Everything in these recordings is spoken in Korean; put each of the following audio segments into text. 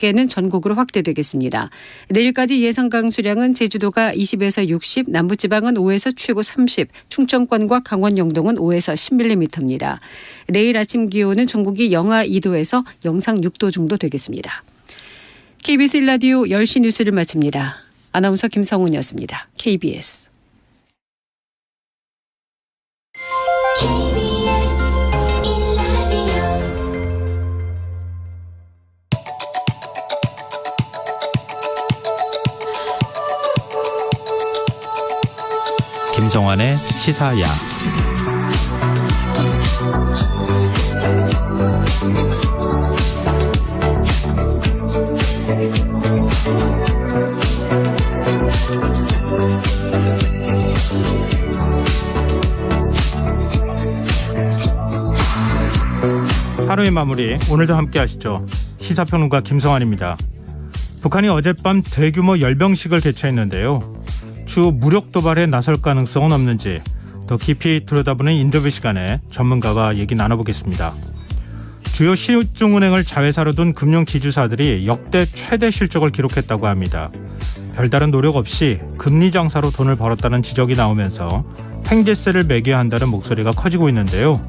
10개는 전국으로 확대되겠습니다. 내일까지 예상 강수량은 제주도가 20에서 60, 남부지방은 5에서 최고 30, 충청권과 강원 영동은 5에서 10mm입니다. 내일 아침 기온은 전국이 영하 2도에서 영상 6도 정도 되겠습니다. KBS 1라디오 10시 뉴스를 마칩니다. 아나운서 김성훈이었습니다. KBS. 김성환의 시사야. 하루의 마무리, 오늘도 함께 하시죠. 시사평론가 김성환입니다. 북한이 어젯밤 대규모 열병식을 개최했는데요. 추후 무력 도발에 나설 가능성은 없는지 더 깊이 들여다보는 인터뷰 시간에 전문가와 얘기 나눠보겠습니다. 주요 시중은행을 자회사로 둔 금융지주사들이 역대 최대 실적을 기록했다고 합니다. 별다른 노력 없이 금리 장사로 돈을 벌었다는 지적이 나오면서 횡재세를 매겨야 한다는 목소리가 커지고 있는데요.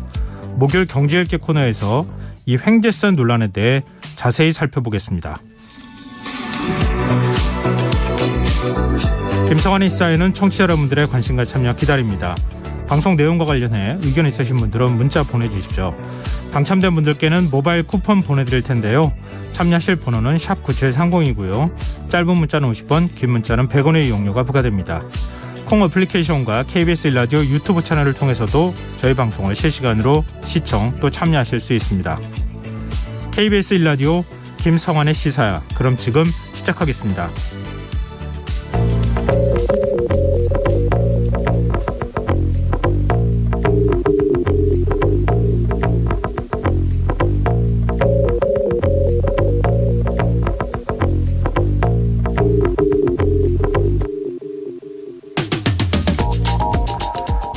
목요일 경제일기 코너에서 이 횡재세 논란에 대해 자세히 살펴보겠습니다. 김성환의 시사에는 청취자 여러분들의 관심과 참여 기다립니다. 방송 내용과 관련해 의견 있으신 분들은 문자 보내주십시오. 당첨된 분들께는 모바일 쿠폰 보내드릴 텐데요. 참여하실 번호는 샵9730이고요. 짧은 문자는 50원, 긴 문자는 100원의 이용료가 부과됩니다. 콩 어플리케이션과 KBS 1라디오 유튜브 채널을 통해서도 저희 방송을 실시간으로 시청 또 참여하실 수 있습니다. KBS 1라디오 김성환의 시사야. 그럼 지금 시작하겠습니다.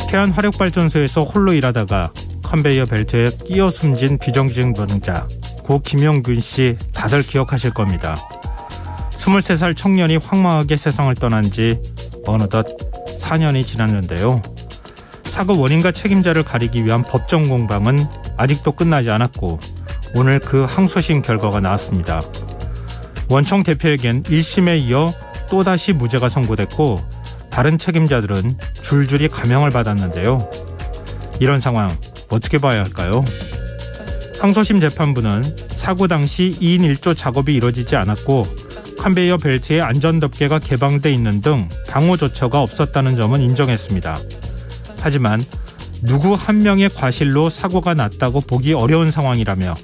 태안 화력발전소에서 홀로 일하다가 컨베이어 벨트에 끼어 숨진 비정규직 노동자 고 김영균 씨 다들 기억하실 겁니다. 23살 청년이 황망하게 세상을 떠난 지 어느덧 4년이 지났는데요. 사고 원인과 책임자를 가리기 위한 법정 공방은 아직도 끝나지 않았고 오늘 그 항소심 결과가 나왔습니다. 원청 대표에겐 1심에 이어 또다시 무죄가 선고됐고 다른 책임자들은 줄줄이 감형을 받았는데요. 이런 상황 어떻게 봐야 할까요? 항소심 재판부는 사고 당시 2인 1조 작업이 이뤄지지 않았고 컨베이어 벨트에 안전덮개가 개방돼 있는 등 방호 조처가 없었다는 점은 인정했습니다. 하지만 누구 한 명의 과실로 사고가 났다고 보기 어려운 상황이라며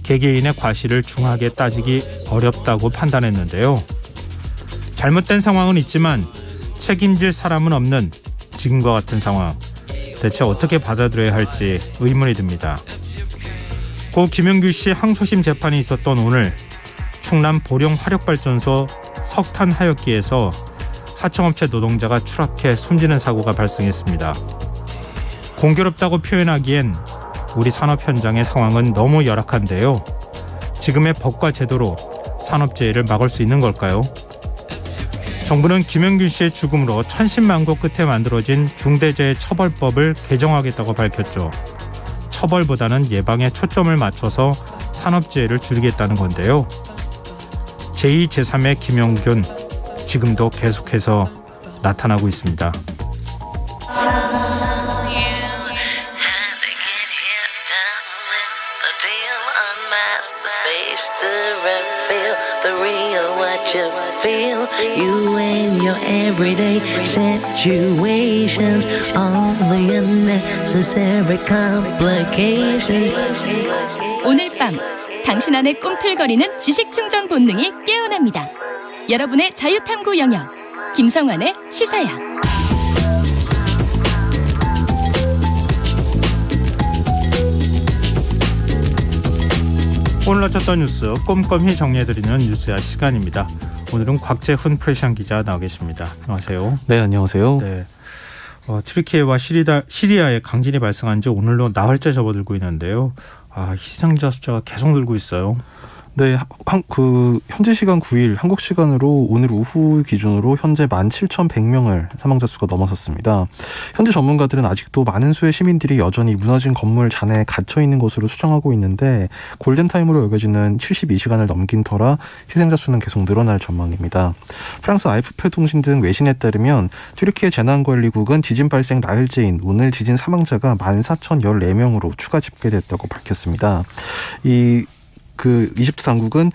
개개인의 과실을 중하게 따지기 어렵다고 판단했는데요. 잘못된 상황은 있지만 책임질 사람은 없는 지금과 같은 상황, 대체 어떻게 받아들여야 할지 의문이 듭니다. 고 김영규 씨 항소심 재판이 있었던 오늘 충남 보령 화력발전소 석탄 하역기에서 하청업체 노동자가 추락해 숨지는 사고가 발생했습니다. 공교롭다고 표현하기엔 우리 산업 현장의 상황은 너무 열악한데요. 지금의 법과 제도로 산업재해를 막을 수 있는 걸까요? 정부는 김영균 씨의 죽음으로 천신만고 끝에 만들어진 중대재해처벌법을 개정하겠다고 밝혔죠. 처벌보다는 예방에 초점을 맞춰서 산업재해를 줄이겠다는 건데요. 제2, 제3의 김영균 지금도 계속해서 나타나고 있습니다. You and your everyday situations, all the unnecessary complications. 오늘 밤 당신 안에 꿈틀거리는 지식 충전 본능이 깨어납니다. 여러분의 자유탐구 영역 김성환의 시사야. 오늘 놓쳤던 뉴스 꼼꼼히 정리해드리는 뉴스야 시간입니다. 오늘은 곽재훈 프레시안 기자 나와 계십니다. 안녕하세요. 네, 안녕하세요. 네, 튀르키예와 시리아에 강진이 발생한 지 오늘로 나흘째 접어들고 있는데요. 희생자 숫자가 계속 늘고 있어요. 네, 현지 시간 9일 한국 시간으로 오늘 오후 기준으로 현재 17,100명을 사망자 수가 넘어섰습니다. 현지 전문가들은 아직도 많은 수의 시민들이 여전히 무너진 건물 잔해에 갇혀 있는 것으로 추정하고 있는데 골든타임으로 여겨지는 72시간을 넘긴 터라 희생자 수는 계속 늘어날 전망입니다. 프랑스 AFP 통신 등 외신에 따르면 튀르키예 재난관리국은 지진 발생 나흘째인 오늘 지진 사망자가 14,014명으로 추가 집계됐다고 밝혔습니다. 이집트 당국은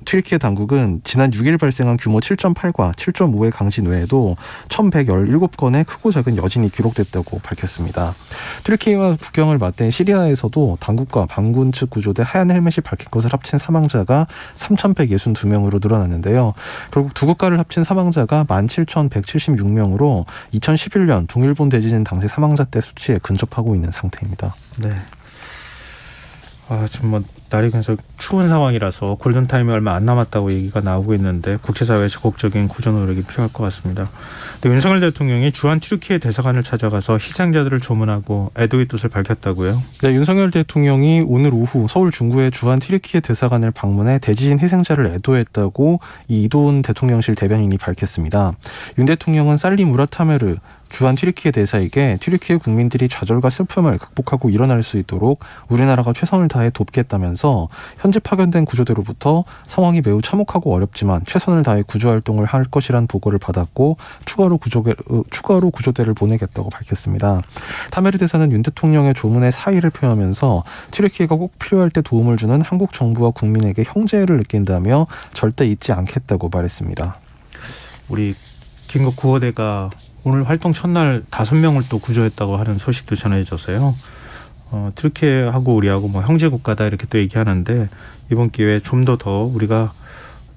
튀르키예 당국은 지난 6일 발생한 규모 7.8과 7.5의 강진 외에도 1,117건의 크고 작은 여진이 기록됐다고 밝혔습니다. 튀르키예와 국경을 맞댄 시리아에서도 당국과 반군 측 구조대 하얀 헬멧이 밝힌 것을 합친 사망자가 3,162명으로 늘어났는데요. 결국 두 국가를 합친 사망자가 17,176명으로 2011년 동일본 대지진 당시 사망자 때 수치에 근접하고 있는 상태입니다. 네. 지금 날이 계속 추운 상황이라서 골든타임이 얼마 안 남았다고 얘기가 나오고 있는데 국제사회의 적극적인 구조 노력이 필요할 것 같습니다. 윤석열 대통령이 주한 튀르키예 대사관을 찾아가서 희생자들을 조문하고 애도의 뜻을 밝혔다고요? 네, 윤석열 대통령이 오늘 오후 서울 중구의 주한 튀르키예 대사관을 방문해 대지진 희생자를 애도했다고 이도훈 대통령실 대변인이 밝혔습니다. 윤 대통령은 살리 무라타메르 주한 튀르키예 대사에게 튀르키예 국민들이 좌절과 슬픔을 극복하고 일어날 수 있도록 우리나라가 최선을 다해 돕겠다면서 현지 파견된 구조대로부터 상황이 매우 참혹하고 어렵지만 최선을 다해 구조활동을 할 것이란 보고를 받았고 추가로 구조대를 보내겠다고 밝혔습니다. 타메르 대사는 윤 대통령의 조문에 사의를 표하면서 튀르키예가 꼭 필요할 때 도움을 주는 한국 정부와 국민에게 형제를 느낀다며 절대 잊지 않겠다고 말했습니다. 우리 긴급 구호대가 오늘 활동 첫날 5명을 또 구조했다고 하는 소식도 전해졌어요. 튀르키예하고 우리하고 형제 국가다 이렇게 또 얘기하는데 이번 기회에 좀 더 우리가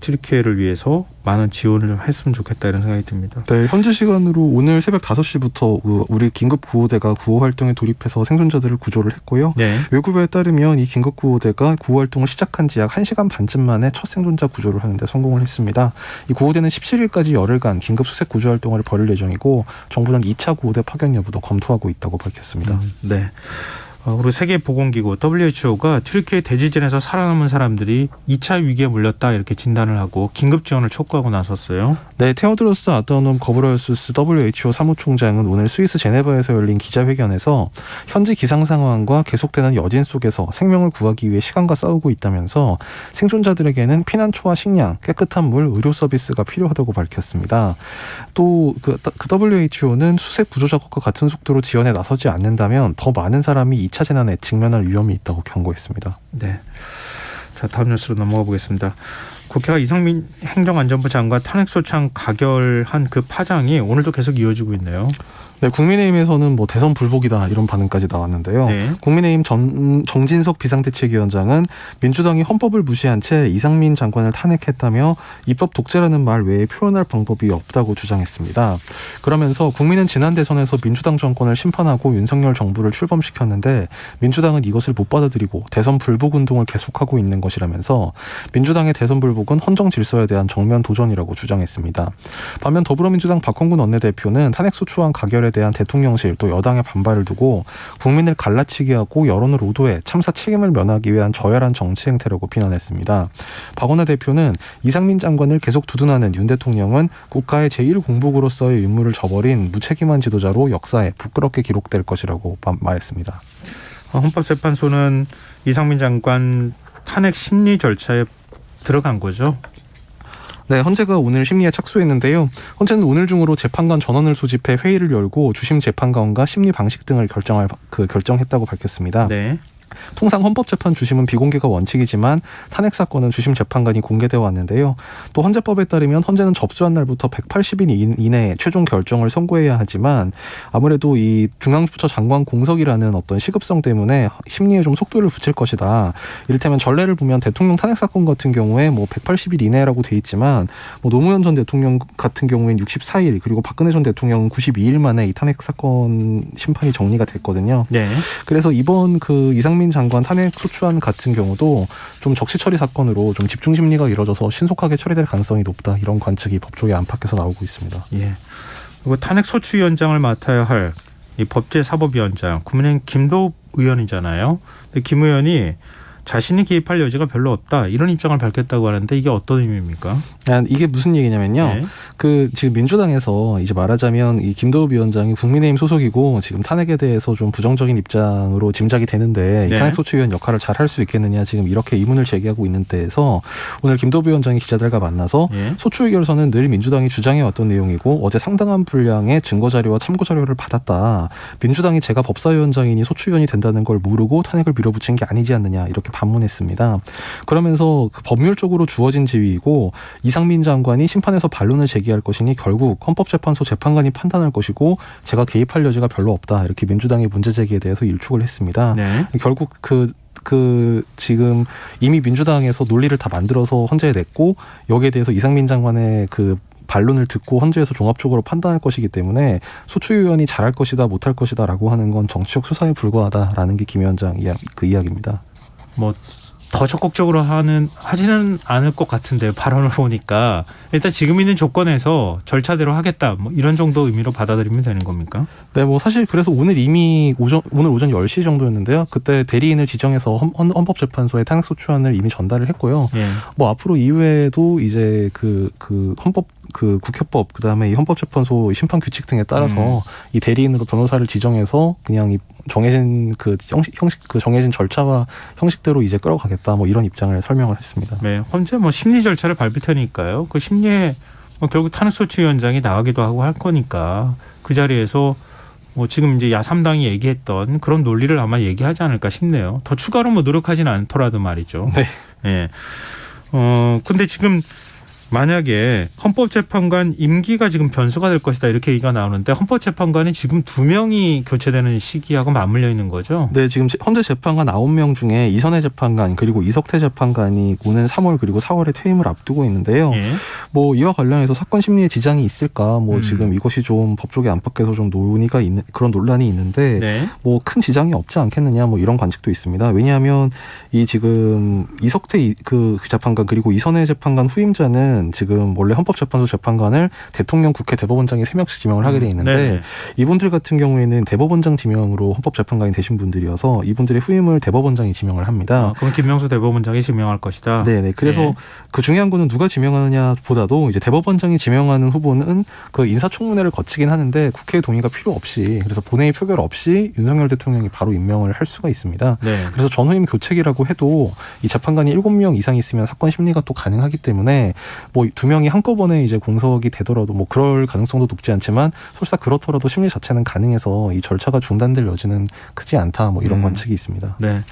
튀르키예를 위해서 많은 지원을 좀 했으면 좋겠다 이런 생각이 듭니다. 네, 현지 시간으로 오늘 새벽 5시부터 우리 긴급구호대가 구호활동에 돌입해서 생존자들을 구조를 했고요. 네. 외국에 따르면 이 긴급구호대가 구호활동을 시작한 지 약 1시간 반쯤 만에 첫 생존자 구조를 하는데 성공을 했습니다. 이 구호대는 17일까지 열흘간 긴급 수색 구조활동을 벌일 예정이고 정부는 2차 구호대 파견 여부도 검토하고 있다고 밝혔습니다. 네. 그리고 세계보건기구 WHO가 튀르키예 대지진에서 살아남은 사람들이 2차 위기에 몰렸다 이렇게 진단을 하고 긴급 지원을 촉구하고 나섰어요. 네, 테오드로스 아다놈 거브레예수스 WHO 사무총장은 오늘 스위스 제네바에서 열린 기자회견에서 현지 기상 상황과 계속되는 여진 속에서 생명을 구하기 위해 시간과 싸우고 있다면서 생존자들에게는 피난처와 식량, 깨끗한 물, 의료 서비스가 필요하다고 밝혔습니다. 또 그 WHO는 수색 구조 작업과 같은 속도로 지원에 나서지 않는다면 더 많은 사람이 2차 재난에 직면할 위험이 있다고 경고했습니다. 네. 자, 다음 뉴스로 넘어가 보겠습니다. 국회가 이상민 행정안전부 장관 탄핵소추안 가결한 그 파장이 오늘도 계속 이어지고 있네요. 네, 국민의힘에서는 대선 불복이다 이런 반응까지 나왔는데요. 네. 국민의힘 정진석 비상대책위원장은 민주당이 헌법을 무시한 채 이상민 장관을 탄핵했다며 입법 독재라는 말 외에 표현할 방법이 없다고 주장했습니다. 그러면서 국민은 지난 대선에서 민주당 정권을 심판하고 윤석열 정부를 출범시켰는데 민주당은 이것을 못 받아들이고 대선 불복 운동을 계속하고 있는 것이라면서 민주당의 대선 불복은 헌정 질서에 대한 정면 도전이라고 주장했습니다. 반면 더불어민주당 박홍근 원내대표는 탄핵소추안 가결에 대한 대통령실 또 여당의 반발을 두고 국민을 갈라치게 하고 여론을 오도해 참사 책임을 면하기 위한 저열한 정치 행태라고 비난했습니다. 박원내 대표는 이상민 장관을 계속 두둔하는 윤 대통령은 국가의 제1공복으로서의 임무를 저버린 무책임한 지도자로 역사에 부끄럽게 기록될 것이라고 말했습니다. 헌법재판소는 이상민 장관 탄핵 심리 절차에 들어간 거죠? 네, 헌재가 오늘 심리에 착수했는데요. 헌재는 오늘 중으로 재판관 전원을 소집해 회의를 열고 주심 재판관과 심리 방식 등을 결정했다고 밝혔습니다. 네. 통상 헌법재판 주심은 비공개가 원칙이지만 탄핵 사건은 주심 재판관이 공개되어 왔는데요. 또 헌재법에 따르면 헌재는 접수한 날부터 180일 이내에 최종 결정을 선고해야 하지만 아무래도 이 중앙부처 장관 공석이라는 어떤 시급성 때문에 심리에 좀 속도를 붙일 것이다. 이를테면 전례를 보면 대통령 탄핵 사건 같은 경우에 180일 이내라고 돼 있지만 노무현 전 대통령 같은 경우엔 64일 그리고 박근혜 전 대통령은 92일 만에 이 탄핵 사건 심판이 정리가 됐거든요. 네. 그래서 이번 이상민 장관 탄핵 소추안 같은 경우도 좀 적시 처리 사건으로 좀 집중 심리가 이뤄져서 신속하게 처리될 가능성이 높다. 이런 관측이 법조계 안팎에서 나오고 있습니다. 예. 그리고 탄핵 소추위원장을 맡아야 할 이 법제사법위원장 국민의힘 김도읍 의원이잖아요. 근데 김 의원이 자신이 개입할 여지가 별로 없다 이런 입장을 밝혔다고 하는데 이게 어떤 의미입니까? 이게 무슨 얘기냐면요. 네. 그 지금 민주당에서 이제 말하자면 이 김도읍 위원장이 국민의힘 소속이고 지금 탄핵에 대해서 좀 부정적인 입장으로 짐작이 되는데 네. 이 탄핵소추위원 역할을 잘 할 수 있겠느냐 지금 이렇게 의문을 제기하고 있는 때에서 오늘 김도읍 위원장이 기자들과 만나서 네. 소추위 결선은 늘 민주당이 주장해왔던 내용이고 어제 상당한 분량의 증거자료와 참고자료를 받았다. 민주당이 제가 법사위원장이니 소추위원이 된다는 걸 모르고 탄핵을 밀어붙인 게 아니지 않느냐 이렇게 반문했습니다. 그러면서 그 법률적으로 주어진 지위이고 이상민 장관이 심판에서 반론을 제기할 것이니 결국 헌법재판소 재판관이 판단할 것이고 제가 개입할 여지가 별로 없다. 이렇게 민주당의 문제 제기에 대해서 일축을 했습니다. 네. 결국 지금 이미 민주당에서 논리를 다 만들어서 헌재에 냈고 여기에 대해서 이상민 장관의 그 반론을 듣고 헌재에서 종합적으로 판단할 것이기 때문에 소추위원이 잘할 것이다 못할 것이다라고 하는 건 정치적 수사에 불과하다라는 게 김 위원장 그 이야기입니다. 뭐 더 적극적으로 하지는 않을 것 같은데 발언을 보니까 일단 지금 있는 조건에서 절차대로 하겠다 뭐 이런 정도 의미로 받아들이면 되는 겁니까? 네, 뭐 사실 그래서 오늘 오전 10시 정도였는데요. 그때 대리인을 지정해서 헌법재판소에 탄핵소추안을 이미 전달을 했고요. 예. 뭐 앞으로 이후에도 이제 그 국회법 그다음에 이 헌법재판소 심판 규칙 등에 따라서 이 대리인으로 변호사를 지정해서 그냥 이 정해진 정해진 절차와 형식대로 이제 끌어가겠다 뭐 이런 입장을 설명을 했습니다. 네, 헌재 뭐 심리 절차를 밟을 테니까요. 그 심리에 뭐 결국 탄핵소추위원장이 나가기도 하고 할 거니까 그 자리에서 뭐 지금 이제 야3당이 얘기했던 그런 논리를 아마 얘기하지 않을까 싶네요. 더 추가로 뭐 노력하지는 않더라도 말이죠. 네. 예. 근데 지금 만약에 헌법재판관 임기가 지금 변수가 될 것이다 이렇게 얘기가 나오는데 헌법재판관이 지금 2명이 교체되는 시기하고 맞물려 있는 거죠? 네, 지금 현재 재판관 9명 중에 이선혜 재판관 그리고 이석태 재판관이 오는 3월 그리고 4월에 퇴임을 앞두고 있는데요. 예. 뭐 이와 관련해서 사건 심리에 지장이 있을까? 뭐 지금 이것이 좀 법조계 안팎에서 좀 논의가 있는 그런 논란이 있는데 네. 뭐 큰 지장이 없지 않겠느냐 뭐 이런 관측도 있습니다. 왜냐하면 이 지금 이석태 그 재판관 그리고 이선혜 재판관 후임자는 지금 원래 헌법재판소 재판관을 대통령, 국회, 대법원장이 3명씩 지명을 하게 돼 있는데 네네. 이분들 같은 경우에는 대법원장 지명으로 헌법재판관이 되신 분들이어서 이분들의 후임을 대법원장이 지명을 합니다. 그럼 김명수 대법원장이 지명할 것이다. 네네. 그래서 네. 그 중요한 거는 누가 지명하느냐보다도 이제 대법원장이 지명하는 후보는 그 인사청문회를 거치긴 하는데 국회의 동의가 필요 없이 그래서 본회의 표결 없이 윤석열 대통령이 바로 임명을 할 수가 있습니다. 네. 그래서 전후임 교체기라고 해도 이 재판관이 7명 이상 있으면 사건 심리가 또 가능하기 때문에 뭐 2명이 한꺼번에 이제 공석이 되더라도 뭐 그럴 가능성도 높지 않지만 설사 그렇더라도 심리 자체는 가능해서 이 절차가 중단될 여지는 크지 않다 뭐 이런 관측이 있습니다. 네.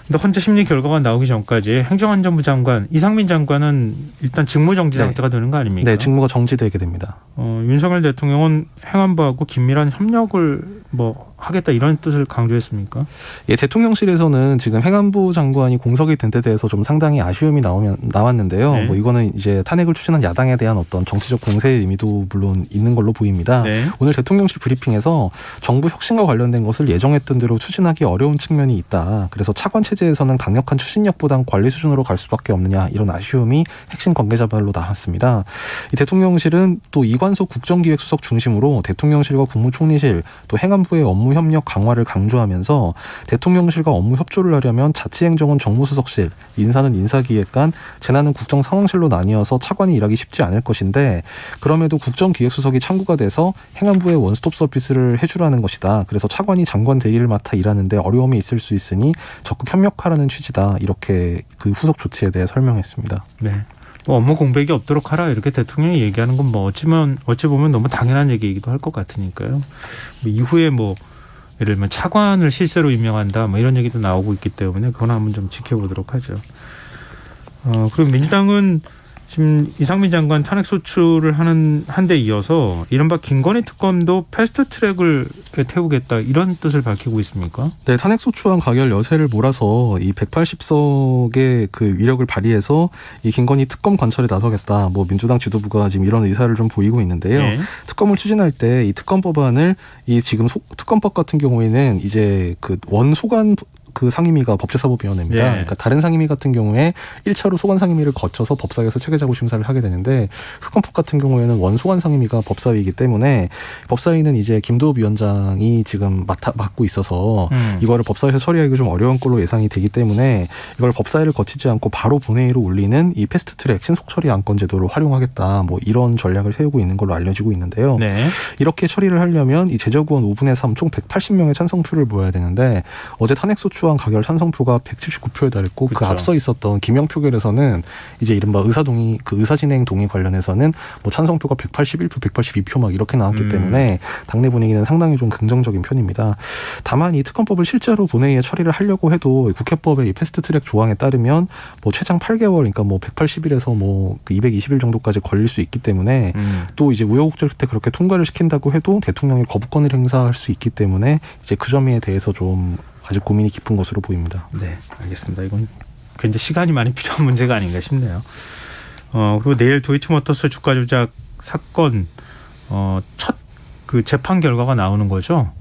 근데 헌재 심리 결과가 나오기 전까지 행정안전부 장관 이상민 장관은 일단 직무정지 네. 상태가 되는 거 아닙니까? 네, 직무가 정지되게 됩니다. 윤석열 대통령은 행안부하고 긴밀한 협력을 뭐 하겠다 이런 뜻을 강조했습니까? 예, 대통령실에서는 지금 행안부 장관이 공석이 된 데 대해서 좀 상당히 아쉬움이 나왔는데요. 네. 뭐 이거는 이제 탄핵을 추진한 야당에 대한 어떤 정치적 공세의 의미도 물론 있는 걸로 보입니다. 네. 오늘 대통령실 브리핑에서 정부 혁신과 관련된 것을 예정했던 대로 추진하기 어려운 측면이 있다. 그래서 차관 체제에서는 강력한 추진력보단 관리 수준으로 갈 수밖에 없느냐 이런 아쉬움이 핵심 관계자 말로 나왔습니다. 이 대통령실은 또 이관석 국정기획수석 중심으로 대통령실과 국무총리실 또 행안부의 업무 협력 강화를 강조하면서 대통령실과 업무 협조를 하려면 자치행정은 정무수석실, 인사는 인사기획관, 재난은 국정상황실로 나뉘어서 차관이 일하기 쉽지 않을 것인데 그럼에도 국정기획수석이 창구가 돼서 행안부의 원스톱 서비스를 해주라는 것이다. 그래서 차관이 장관 대리를 맡아 일하는데 어려움이 있을 수 있으니 적극 협력하라는 취지다. 이렇게 그 후속 조치에 대해 설명했습니다. 네. 뭐 업무 공백이 없도록 하라 이렇게 대통령이 얘기하는 건 뭐 어찌 보면 너무 당연한 얘기이기도 할 것 같으니까요. 뭐 이후에 뭐 예를 들면 차관을 실세로 임명한다 뭐 이런 얘기도 나오고 있기 때문에 그건 한번 좀 지켜보도록 하죠. 그리고 민주당은 지금 이상민 장관 탄핵 소추를 하는 한데 이어서 이른바 김건희 특검도 패스트 트랙을 태우겠다 이런 뜻을 밝히고 있습니까? 네, 탄핵소추안 가결 여세를 몰아서 이 180석의 그 위력을 발휘해서 이 김건희 특검 관철에 나서겠다. 뭐 민주당 지도부가 지금 이런 의사를 좀 보이고 있는데요. 네. 특검을 추진할 때 이 특검법안을 이 지금 특검법 같은 경우에는 이제 그 원소관 그 상임위가 법제사법위원회입니다. 예. 그러니까 다른 상임위 같은 경우에 1차로 소관 상임위를 거쳐서 법사위에서 체계자구 심사를 하게 되는데 특검법 같은 경우에는 원소관 상임위가 법사위이기 때문에 법사위는 이제 김도읍 위원장이 지금 맡고 있어서 이거를 법사위에서 처리하기가 좀 어려운 걸로 예상이 되기 때문에 이걸 법사위를 거치지 않고 바로 본회의로 올리는 이 패스트트랙 신속 처리 안건 제도를 활용하겠다. 뭐 이런 전략을 세우고 있는 걸로 알려지고 있는데요. 네. 이렇게 처리를 하려면 이 제적의원 5분의 3 총 180명의 찬성표를 모아야 되는데 어제 탄핵소추안 가결 찬성표가 179표에 달했고 그 그렇죠. 앞서 있었던 김영 표결에서는 이제 이른바 의사동의 그 의사진행 동의 관련해서는 뭐 찬성표가 181표, 182표 막 이렇게 나왔기 때문에 당내 분위기는 상당히 좀 긍정적인 편입니다. 다만 이 특검법을 실제로 본회의에 처리를 하려고 해도 국회법의 이 패스트트랙 조항에 따르면 뭐 최장 8개월 그러니까 뭐 180일에서 뭐 220일 정도까지 걸릴 수 있기 때문에 또 이제 우여곡절 끝에 그렇게 통과를 시킨다고 해도 대통령이 거부권을 행사할 수 있기 때문에 이제 그 점에 대해서 좀 아주 고민이 깊은 것으로 보입니다. 네, 알겠습니다. 이건 굉장히 시간이 많이 필요한 문제가 아닌가 싶네요. 그리고 내일 도이치모터스 주가 조작 사건 첫 그 재판 결과가 나오는 거죠?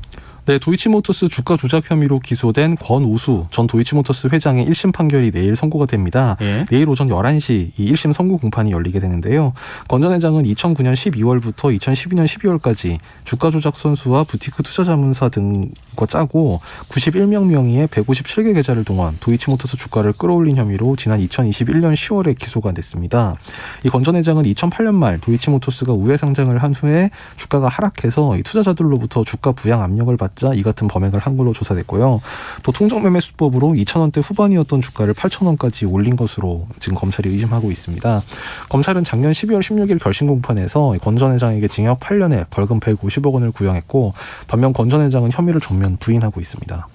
네, 도이치모터스 주가 조작 혐의로 기소된 권오수 전 도이치모터스 회장의 1심 판결이 내일 선고가 됩니다. 예. 내일 오전 11시 이 1심 선고 공판이 열리게 되는데요. 권 전 회장은 2009년 12월부터 2012년 12월까지 주가 조작 선수와 부티크 투자자문사 등과 짜고 91명 명의의 157개 계좌를 동원 도이치모터스 주가를 끌어올린 혐의로 지난 2021년 10월에 기소가 됐습니다. 이 권 전 회장은 2008년 말 도이치모터스가 우회 상장을 한 후에 주가가 하락해서 이 투자자들로부터 주가 부양 압력을 받자 이 같은 범행을 한 걸로 조사됐고요. 또 통정매매 수법으로 2,000원대 후반이었던 주가를 8,000원까지 올린 것으로 지금 검찰이 의심하고 있습니다. 검찰은 작년 12월 16일 결심 공판에서 권 전 회장에게 징역 8년에 벌금 150억 원을 구형했고 반면 권 전 회장은 혐의를 전면 부인하고 있습니다.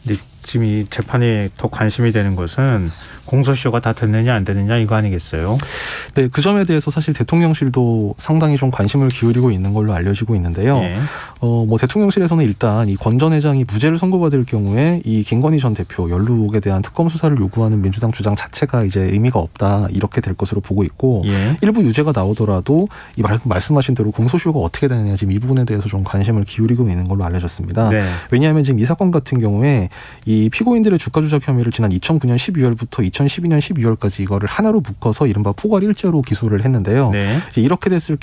근데 지금 이 재판에 더 관심이 되는 것은 공소시효가 다 됐느냐 안 됐느냐 이거 아니겠어요? 네, 그 점에 대해서 사실 대통령실도 상당히 좀 관심을 기울이고 있는 걸로 알려지고 있는데요. 예. 뭐 대통령실에서는 일단 이 권 전 회장이 무죄를 선고받을 경우에 이 김건희 전 대표 연루 의혹에 대한 특검 수사를 요구하는 민주당 주장 자체가 이제 의미가 없다 이렇게 될 것으로 보고 있고 예. 일부 유죄가 나오더라도 이 말씀하신 대로 공소시효가 어떻게 되느냐 지금 이 부분에 대해서 좀 관심을 기울이고 있는 걸로 알려졌습니다. 네. 왜냐하면 지금 이 사건 같은 경우에 이 피고인들의 주가 조작 혐의를 지난 2009년 12월부터 2012년 12월까지 이거를 하나로 묶어서 이른바 포괄 일죄로 기소를 했는데요. 네. 이제 이렇게 됐을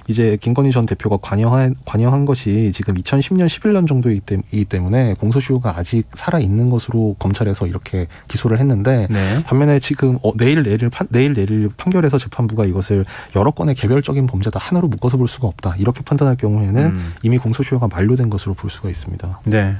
이제 김건희 전 대표가 관여한 것이 지금 2010년 11년 정도이기 때문에 공소시효가 아직 살아 있는 것으로 검찰에서 이렇게 기소를 했는데 네. 반면에 지금 내일 내릴 판결에서 재판부가 이것을 여러 건의 개별적인 범죄다 하나로 묶어서 볼 수가 없다 이렇게 판단할 경우에는 이미 공소시효가 만료된 것으로 볼 수가 있습니다. 네.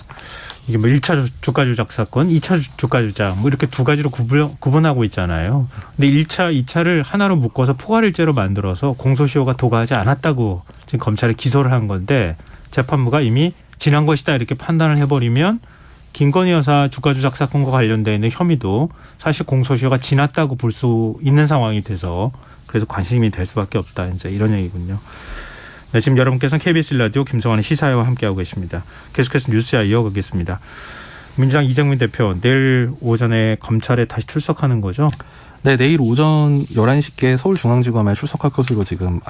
이게 뭐 1차 주가 조작 사건, 2차 주가 조작 뭐 이렇게 두 가지로 구분하고 있잖아요. 근데 1차, 2차를 하나로 묶어서 포괄일죄로 만들어서 공소시효가 도가하지 않았다고 지금 검찰이 기소를 한 건데 재판부가 이미 지난 것이다 이렇게 판단을 해버리면 김건희 여사 주가 조작 사건과 관련되어 있는 혐의도 사실 공소시효가 지났다고 볼 수 있는 상황이 돼서 그래서 관심이 될 수밖에 없다. 이제 이런 얘기군요. 네, 지금 여러분께서는 KBS 라디오 김성환의 시사회와 함께하고 계십니다. 계속해서 뉴스야 이어가겠습니다. 민주당 이정민 대표 내일 오전에 검찰에 다시 출석하는 거죠? 네, 내일 오전 11시께 서울중앙지검에 출석할 것으로 지금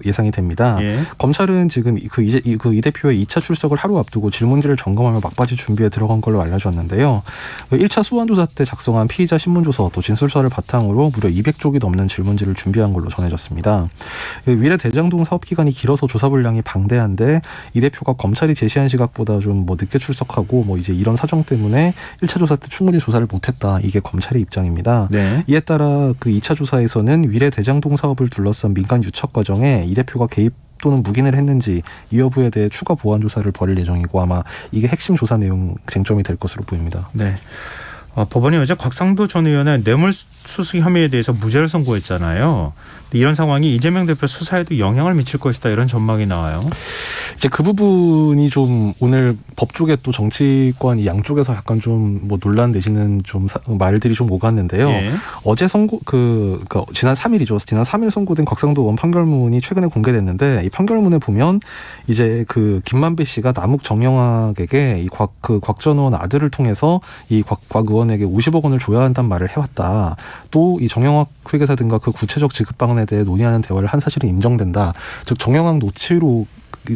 예상이 됩니다. 예. 검찰은 지금 이 대표의 2차 출석을 하루 앞두고 질문지를 점검하며 막바지 준비에 들어간 걸로 알려졌는데요. 1차 소환조사 때 작성한 피의자 신문조서 또 진술서를 바탕으로 무려 200쪽이 넘는 질문지를 준비한 걸로 전해졌습니다. 위례 대장동 사업 기간이 길어서 조사 분량이 방대한데 이 대표가 검찰이 제시한 시각보다 좀 늦게 출석하고 이제 이런 사정 때문에 1차 조사 때 충분히 조사를 못했다. 이게 검찰의 입장입니다. 네. 이에 따라 그 2차 조사에서는 위례 대장동 사업을 둘러싼 민간 유착 과정에 이 대표가 개입 또는 묵인을 했는지 이 여부에 대해 추가 보완 조사를 벌일 예정이고 아마 이게 핵심 조사 내용 쟁점이 될 것으로 보입니다. 네. 법원이 어제 곽상도 전 의원의 뇌물수수 혐의에 대해서 무죄를 선고했잖아요. 이런 상황이 이재명 대표 수사에도 영향을 미칠 것이다 이런 전망이 나와요. 이제 그 부분이 좀 오늘 법 쪽에 또 정치권 양쪽에서 약간 좀 논란 내지는 좀 말들이 좀 오갔는데요. 예. 어제 그러니까 지난 3일이죠. 지난 3일 선고된 곽상도 의원 판결문이 최근에 공개됐는데 이 판결문에 보면 이제 그 김만배 씨가 남욱 정영학에게 곽 전 의원 아들을 통해서 이 곽 의원에게 50억 원을 줘야 한다는 말을 해왔다. 또 이 정영학 회계사 등과 그 구체적 지급 방안에 대해 논의하는 대화를 한 사실은 인정된다. 즉 정영학 노치로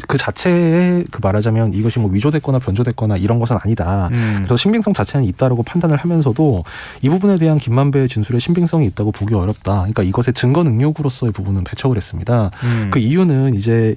그 자체에 그 말하자면 이것이 뭐 위조됐거나 변조됐거나 이런 것은 아니다. 그래서 신빙성 자체는 있다라고 판단을 하면서도 이 부분에 대한 김만배의 진술에 신빙성이 있다고 보기 어렵다. 그러니까 이것의 증거 능력으로서의 부분은 배척을 했습니다. 그 이유는 이제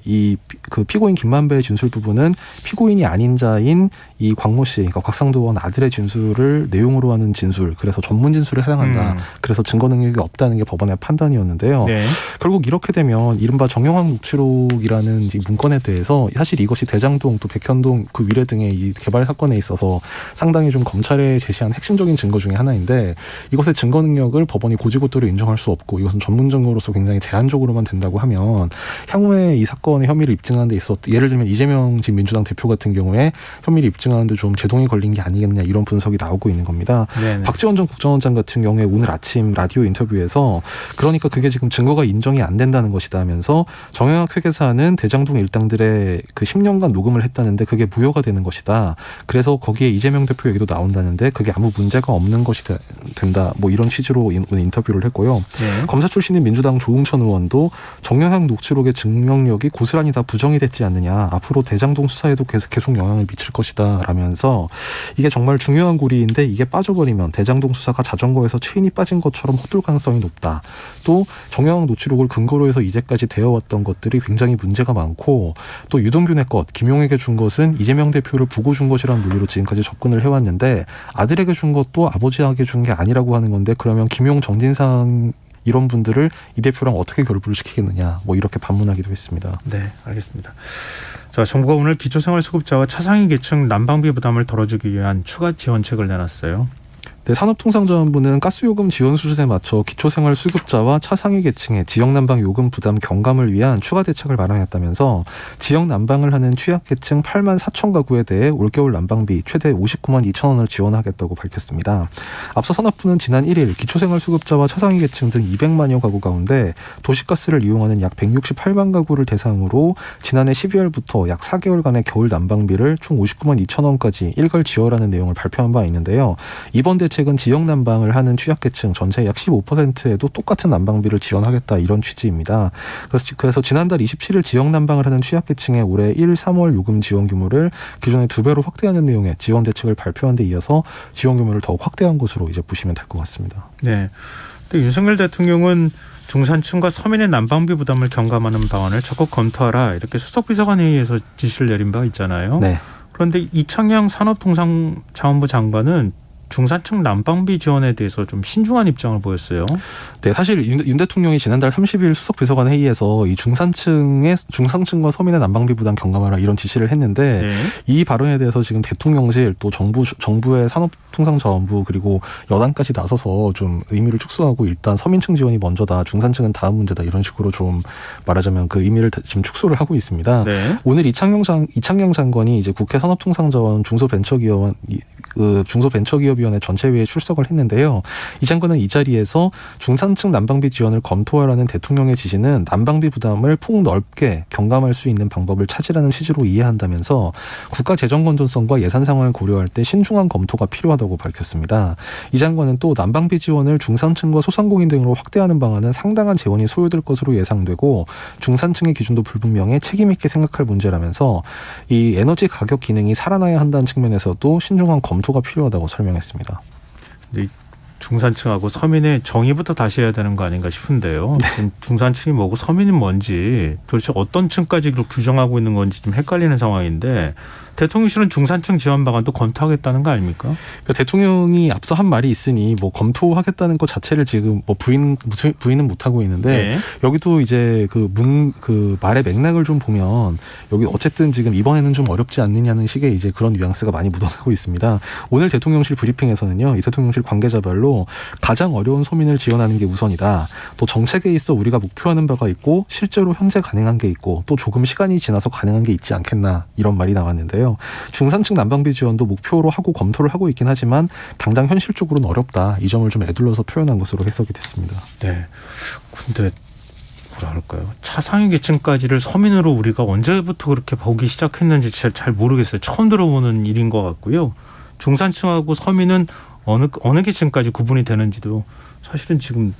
그 피고인 김만배의 진술 부분은 피고인이 아닌 자인 이 광모 씨, 그러니까 곽상도 의원 아들의 진술을 내용으로 하는 진술, 그래서 전문 진술에 해당한다. 그래서 증거 능력이 없다는 게 법원의 판단이었는데요. 네. 결국 이렇게 되면 이른바 정영학 녹취록이라는 이 문건에 대해서 사실 이것이 대장동 또 백현동 그 위례 등의 이 개발 사건에 있어서 상당히 좀 검찰에 제시한 핵심적인 증거 중에 하나인데 이것의 증거 능력을 법원이 고지고대로 인정할 수 없고 이것은 전문 증거로서 굉장히 제한적으로만 된다고 하면 향후에 이 사건의 혐의를 입증하는 데 있어서 예를 들면 이재명 진 민주당 대표 같은 경우에 혐의를 입증하는데 좀 제동이 걸린 게 아니겠느냐 이런 분석이 나오고 있는 겁니다. 네네. 박지원 전 국정원장 같은 경우에 오늘 아침 라디오 인터뷰에서 그러니까 그게 지금 증거가 인정이 안 된다는 것이다 하면서 정영학 회계사는 대장동 일당들의 그 10년간 녹음을 했다는데 그게 무효가 되는 것이다. 그래서 거기에 이재명 대표 얘기도 나온다는데 그게 아무 문제가 없는 것이 된다. 뭐 이런 취지로 오늘 인터뷰를 했고요. 네. 검사 출신인 민주당 조응천 의원도 정영학 녹취록의 증명력이 고스란히 다 부정이 됐지 않느냐. 앞으로 대장동 수사에도 계속 영향을 미칠 것이다. 라면서 이게 정말 중요한 고리인데 이게 빠져버리면 대장동 수사가 자전거에서 체인이 빠진 것처럼 헛돌 가능성이 높다. 또 정영학 녹취록을 근거로 해서 이제까지 되어왔던 것들이 굉장히 문제가 많고 또 유동균의 것, 김용에게 준 것은 이재명 대표를 보고 준 것이라는 논리로 지금까지 접근을 해왔는데 아들에게 준 것도 아버지에게 준 게 아니라고 하는 건데 그러면 김용, 정진상 이런 분들을 이 대표랑 어떻게 결부를 시키겠느냐 뭐 이렇게 반문하기도 했습니다. 네, 알겠습니다. 자, 정부가 오늘 기초생활수급자와 차상위 계층 난방비 부담을 덜어주기 위한 추가 지원책을 내놨어요. 네, 산업통상자원부는 가스요금 지원 수준에 맞춰 기초생활수급자와 차상위 계층의 지역난방 요금 부담 경감을 위한 추가 대책을 마련했다면서 지역난방을 하는 취약계층 8만 4천 가구에 대해 올겨울 난방비 최대 59만 2천 원을 지원하겠다고 밝혔습니다. 앞서 산업부는 지난 1일 기초생활수급자와 차상위 계층 등 200만여 가구 가운데 도시가스를 이용하는 약 168만 가구를 대상으로 지난해 12월부터 약 4개월간의 겨울 난방비를 총 59만 2천 원까지 일괄 지원하는 내용을 발표한 바 있는데요. 이번 대책은 지역 난방을 하는 취약계층 전체 약 15%에도 똑같은 난방비를 지원하겠다 이런 취지입니다. 그래서 지난달 27일 지역 난방을 하는 취약계층의 올해 1, 3월 요금 지원 규모를 기존의 2배로 확대하는 내용의 지원 대책을 발표한 데 이어서 지원 규모를 더욱 확대한 것으로 이제 보시면 될 것 같습니다. 네. 근데 윤석열 대통령은 중산층과 서민의 난방비 부담을 경감하는 방안을 적극 검토하라 이렇게 수석비서관 회의에서 지시를 내린 바 있잖아요. 네. 그런데 이창양 산업통상자원부 장관은 중산층 난방비 지원에 대해서 좀 신중한 입장을 보였어요. 네, 사실 윤 대통령이 지난달 30일 수석비서관 회의에서 이 중산층과 서민의 난방비 부담 경감하라 이런 지시를 했는데 네. 이 발언에 대해서 지금 대통령실 또 정부의 산업통상자원부 그리고 여당까지 나서서 좀 의미를 축소하고 일단 서민층 지원이 먼저다, 중산층은 다음 문제다 이런 식으로 좀 말하자면 그 의미를 지금 축소를 하고 있습니다. 네. 오늘 이창영 장관이 이제 국회 산업통상자원 중소벤처기업위원회 전체회의에 출석을 했는데요. 이 장관은 이 자리에서 중산층 난방비 지원을 검토하라는 대통령의 지시는 난방비 부담을 폭넓게 경감할 수 있는 방법을 찾으라는 취지로 이해한다면서 국가 재정 건전성과 예산 상황을 고려할 때 신중한 검토가 필요하다고 밝혔습니다. 이 장관은 또 난방비 지원을 중산층과 소상공인 등으로 확대하는 방안은 상당한 재원이 소요될 것으로 예상되고 중산층의 기준도 불분명해 책임 있게 생각할 문제라면서 이 에너지 가격 기능이 살아나야 한다는 측면에서도 신중한 검토가 필요하다고 설명했습니다. 네. 중산층하고 서민의 정의부터 다시 해야 되는 거 아닌가 싶은데요. 네. 중산층이 뭐고 서민이 뭔지 도대체 어떤 층까지 규정하고 있는 건지 좀 헷갈리는 상황인데 대통령실은 중산층 지원 방안도 검토하겠다는 거 아닙니까? 그러니까 대통령이 앞서 한 말이 있으니 뭐 검토하겠다는 것 자체를 지금 뭐 부인은 못 하고 있는데 네. 여기도 이제 그 말의 맥락을 좀 보면 여기 어쨌든 지금 이번에는 좀 어렵지 않느냐는 식의 이제 그런 뉘앙스가 많이 묻어나고 있습니다. 오늘 대통령실 브리핑에서는요, 이 대통령실 관계자별로 가장 어려운 서민을 지원하는 게 우선이다. 또 정책에 있어 우리가 목표하는 바가 있고 실제로 현재 가능한 게 있고 또 조금 시간이 지나서 가능한 게 있지 않겠나 이런 말이 나왔는데요. 중산층 난방비 지원도 목표로 하고 검토를 하고 있긴 하지만 당장 현실적으로는 어렵다. 이 점을 좀 애둘러서 표현한 것으로 해석이 됐습니다. 네. 근데 뭐라 할까요? 차상위 계층까지를 서민으로 우리가 언제부터 그렇게 보기 시작했는지 잘 모르겠어요. 처음 들어보는 일인 것 같고요. 중산층하고 서민은 어느 계층까지 구분이 되는지도 사실은 지금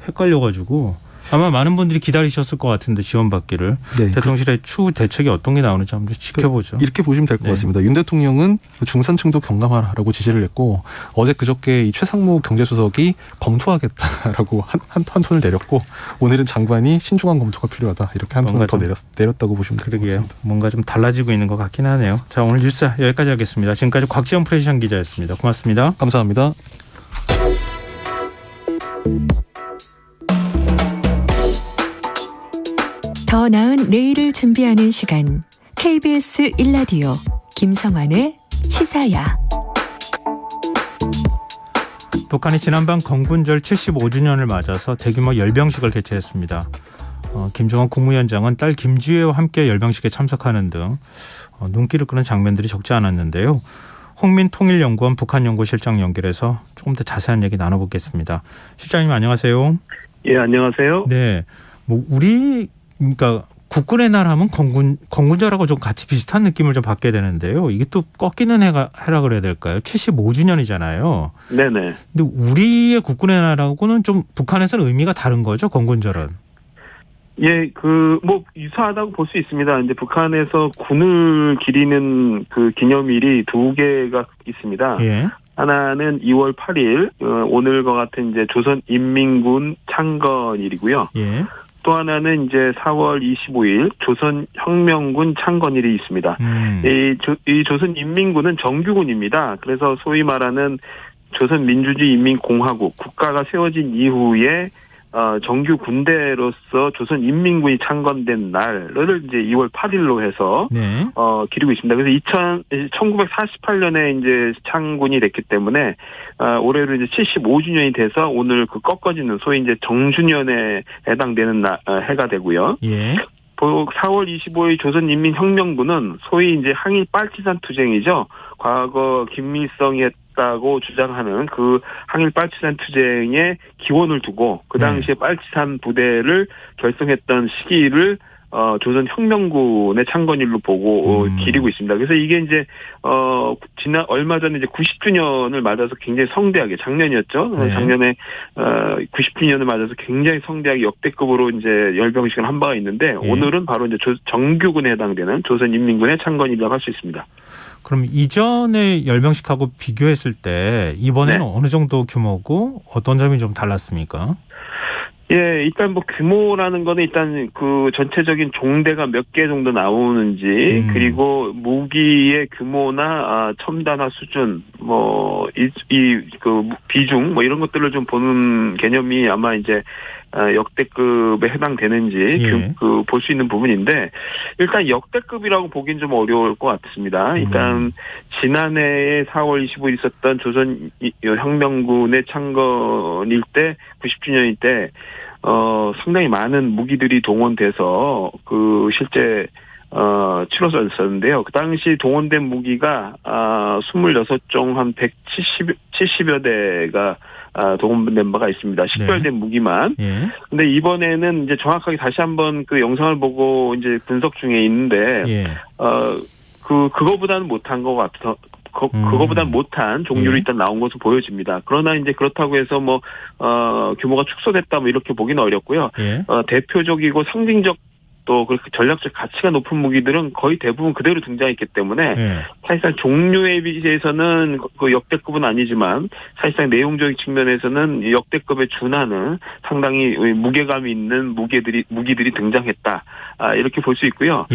헷갈려가지고 아마 많은 분들이 기다리셨을 것 같은데 지원받기를. 네. 대통령실의 추후 대책이 어떤 게 나오는지 한번 지켜보죠. 이렇게 보시면 될 것 같습니다. 윤 대통령은 중산층도 경감하라고 지시를 했고 어제 그저께 이 최상무 경제수석이 검토하겠다라고 한 톤을 내렸고 오늘은 장관이 신중한 검토가 필요하다 이렇게 한 톤을 더 내렸다고 보시면 될 것 같습니다. 뭔가 좀 달라지고 있는 것 같긴 하네요. 자, 오늘 뉴스 여기까지 하겠습니다. 지금까지 곽지연 프레시션 기자였습니다. 고맙습니다. 감사합니다. 더 나은 내일을 준비하는 시간 KBS 1라디오 김성환의 시사야. 북한이 지난밤 건군절 75주년을 맞아서 대규모 열병식을 개최했습니다. 김정은 국무위원장은 딸 김주혜와 함께 열병식에 참석하는 등 눈길을 끄는 장면들이 적지 않았는데요. 홍민통일연구원 북한연구실장 연결해서 조금 더 자세한 얘기 나눠보겠습니다. 실장님 안녕하세요. 예, 안녕하세요. 네, 그러니까 국군의 날 하면 건군절하고 좀 같이 비슷한 느낌을 좀 받게 되는데요. 이게 또 꺾이는 해라 그래야 될까요? 75주년이잖아요. 네네. 근데 우리의 국군의 날하고는 좀 북한에서는 의미가 다른 거죠, 건군절은? 예, 유사하다고 볼 수 있습니다. 이제 북한에서 군을 기리는 그 기념일이 두 개가 있습니다. 예. 하나는 2월 8일, 오늘과 같은 이제 조선인민군 창건일이고요. 예. 또 하나는 이제 4월 25일 조선혁명군 창건일이 있습니다. 이 조선인민군은 정규군입니다. 그래서 소위 말하는 조선민주주의인민공화국 국가가 세워진 이후에 정규 군대로서 조선인민군이 창건된 날을 이제 2월 8일로 해서 네. 기리고 있습니다. 그래서 1948년에 이제 창군이 됐기 때문에 올해로 이제 75주년이 돼서 오늘 그 꺾어지는 소위 이제 정주년에 해당되는 해가 되고요. 예. 4월 25일 조선인민혁명군은 소위 이제 항일 빨치산 투쟁이죠. 과거 김일성이 했다고 주장하는 그 항일 빨치산 투쟁에 기원을 두고 그 당시에 빨치산 부대를 결성했던 시기를 조선혁명군의 창건일로 보고 기리고 있습니다. 그래서 이게 이제 얼마 전에 이제 90주년을 맞아서 굉장히 성대하게 작년이었죠. 네. 작년에 90주년을 맞아서 굉장히 성대하게 역대급으로 이제 열병식을 한 바가 있는데 오늘은 바로 이제 정규군에 해당되는 조선인민군의 창건일이라고 할 수 있습니다. 그럼 이전의 열병식하고 비교했을 때 이번에는 어느 정도 규모고 어떤 점이 좀 달랐습니까? 예, 일단 규모라는 거는 일단 그 전체적인 종대가 몇 개 정도 나오는지, 그리고 무기의 규모나, 첨단화 수준, 비중, 이런 것들을 좀 보는 개념이 아마 이제, 역대급에 해당되는지, 볼 수 있는 부분인데, 일단 역대급이라고 보긴 좀 어려울 것 같습니다. 일단, 지난해에 4월 25일 있었던 조선혁명군의 창건일 때, 90주년일 때, 상당히 많은 무기들이 동원돼서 실제 치러졌었는데요. 그 당시 동원된 무기가 26종 한 170여 대가 동원된 바가 있습니다. 식별된 무기만. 근데 이번에는 이제 정확하게 다시 한번 그 영상을 보고 이제 분석 중에 있는데 그거보다는 못한 것 같아서. 그거보다는 못한 종류로 일단 나온 것으로 보여집니다. 그러나 이제 그렇다고 해서 규모가 축소됐다 이렇게 보기는 어렵고요. 대표적이고 상징적 또 그렇게 전략적 가치가 높은 무기들은 거의 대부분 그대로 등장했기 때문에 사실상 종류에 비해서는 그 역대급은 아니지만 사실상 내용적인 측면에서는 역대급에 준하는 상당히 무게감이 있는 무기들이 등장했다. 이렇게 볼 수 있고요.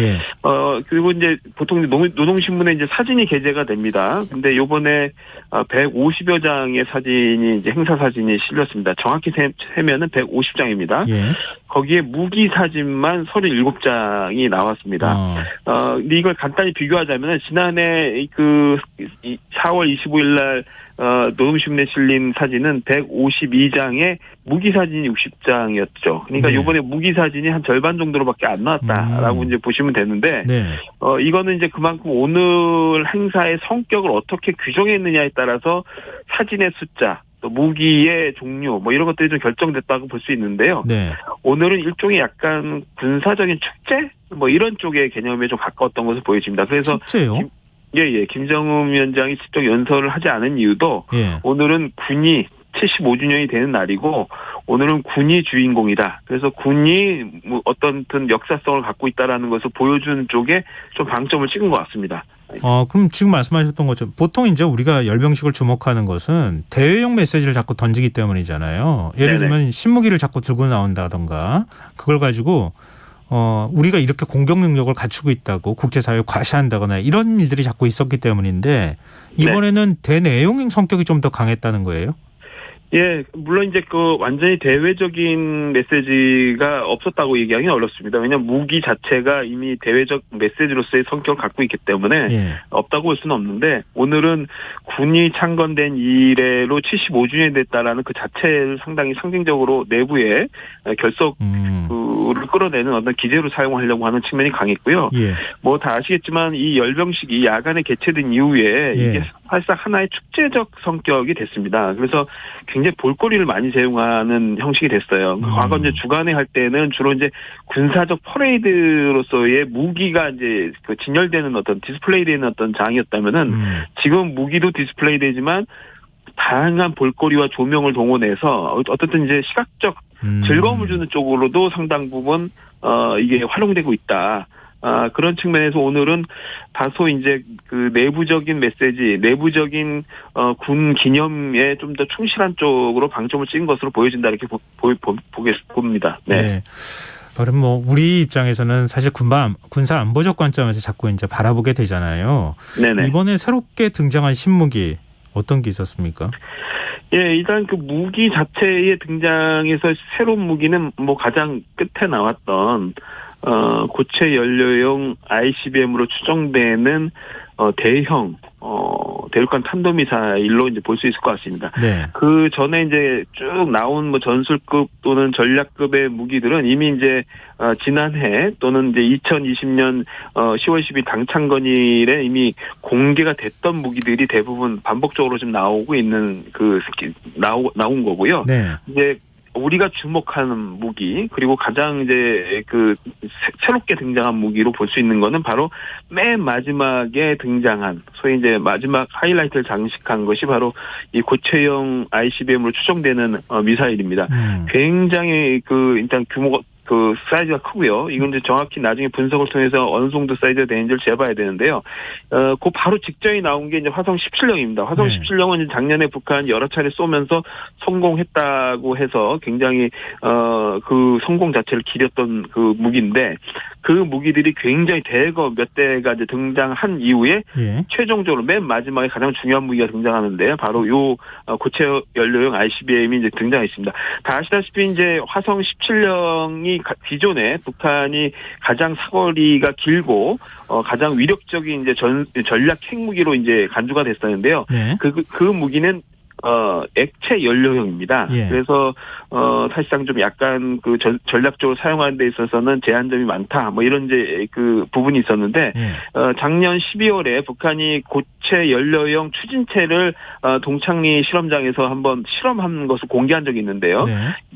그리고 이제 보통 노동신문에 이제 사진이 게재가 됩니다. 근데 요번에 150여 장의 사진이 이제 행사 사진이 실렸습니다. 정확히 세면은 150장입니다. 거기에 무기 사진만 37장이 나왔습니다. 근데 이걸 간단히 비교하자면 지난해 4월 25일 날 노동신문에 실린 사진은 152장에 무기 사진이 60장이었죠. 그러니까 이번에 무기 사진이 한 절반 정도로밖에 안 나왔다라고 이제 보시면 되는데 이거는 이제 그만큼 오늘 행사의 성격을 어떻게 규정했느냐에 따라서 사진의 숫자 또 무기의 종류 이런 것들이 좀 결정됐다고 볼 수 있는데요. 오늘은 일종의 약간 군사적인 축제 이런 쪽의 개념에 좀 가까웠던 것으로 보여집니다. 그래서 김정은 위원장이 직접 연설을 하지 않은 이유도 오늘은 군이 75주년이 되는 날이고 오늘은 군이 주인공이다. 그래서 군이 뭐 어떤 역사성을 갖고 있다라는 것을 보여주는 쪽에 좀 방점을 찍은 것 같습니다. 그럼 지금 말씀하셨던 것처럼 보통 이제 우리가 열병식을 주목하는 것은 대외용 메시지를 자꾸 던지기 때문이잖아요. 예를 들면 신무기를 자꾸 들고 나온다던가 그걸 가지고 우리가 이렇게 공격 능력을 갖추고 있다고 국제사회에 과시한다거나 이런 일들이 자꾸 있었기 때문인데 이번에는 대내용 성격이 좀 더 강했다는 거예요? 예, 물론 이제 완전히 대외적인 메시지가 없었다고 얘기하기는 어렵습니다. 왜냐하면 무기 자체가 이미 대외적 메시지로서의 성격을 갖고 있기 때문에 없다고 볼 수는 없는데 오늘은 군이 창건된 이래로 75주년이 됐다라는 그 자체를 상당히 상징적으로 내부에 결석을 끌어내는 어떤 기제로 사용하려고 하는 측면이 강했고요. 뭐 다 아시겠지만 이 열병식이 야간에 개최된 이후에 이게 사실상 하나의 축제적 성격이 됐습니다. 그래서 굉장히 볼거리를 많이 제공하는 형식이 됐어요. 과거 이제 주간에 할 때는 주로 이제 군사적 퍼레이드로서의 무기가 이제 진열되는 어떤 디스플레이되는 어떤 장이었다면은 지금 무기도 디스플레이되지만 다양한 볼거리와 조명을 동원해서 어떻든 이제 시각적 즐거움을 주는 쪽으로도 상당 부분 이게 활용되고 있다. 그런 측면에서 오늘은 다소 이제 그 내부적인 메시지, 내부적인 군 기념에 좀 더 충실한 쪽으로 방점을 찍은 것으로 보여진다 이렇게 봅니다. 네. 그럼 뭐 우리 입장에서는 사실 군사 안보적 관점에서 자꾸 이제 바라보게 되잖아요. 네네. 이번에 새롭게 등장한 신무기 어떤 게 있었습니까? 예, 일단 그 무기 자체의 등장에서 새로운 무기는 뭐 가장 끝에 나왔던 고체 연료용 ICBM으로 추정되는 대형 대륙간 탄도미사일로 이제 볼 수 있을 것 같습니다. 그 전에 이제 쭉 나온 뭐 전술급 또는 전략급의 무기들은 이미 이제 지난해 또는 이제 2020년 10월 10일 당창건일에 이미 공개가 됐던 무기들이 대부분 반복적으로 좀 나오고 있는 나온 거고요. 이제 우리가 주목하는 무기 그리고 가장 이제 새롭게 등장한 무기로 볼 수 있는 거는 바로 맨 마지막에 등장한 소위 이제 마지막 하이라이트를 장식한 것이 바로 이 고체형 ICBM으로 추정되는 미사일입니다. 굉장히 일단 규모가 사이즈가 크고요. 이건 이제 정확히 나중에 분석을 통해서 어느 정도 사이즈가 되는지를 재봐야 되는데요. 그 바로 직전이 나온 게 이제 화성 17형입니다. 화성 17형은 이제 작년에 북한 여러 차례 쏘면서 성공했다고 해서 굉장히 그 성공 자체를 기렸던 그 무기인데 그 무기들이 굉장히 대거 몇 대가 이제 등장한 이후에 최종적으로 맨 마지막에 가장 중요한 무기가 등장하는데 바로 요 고체 연료용 ICBM이 이제 등장했습니다. 다 아시다시피 이제 화성 17형이 기존에 북한이 가장 사거리가 길고 가장 위력적인 이제 전략 핵무기로 이제 간주가 됐었는데요. 그 무기는 액체 연료형입니다. 그래서 사실상 좀 약간 전략적으로 사용하는 데 있어서는 제한점이 많다. 뭐 이런 이제 그 부분이 있었는데 작년 12월에 북한이 고체 연료형 추진체를 동창리 실험장에서 한번 실험한 것을 공개한 적이 있는데요.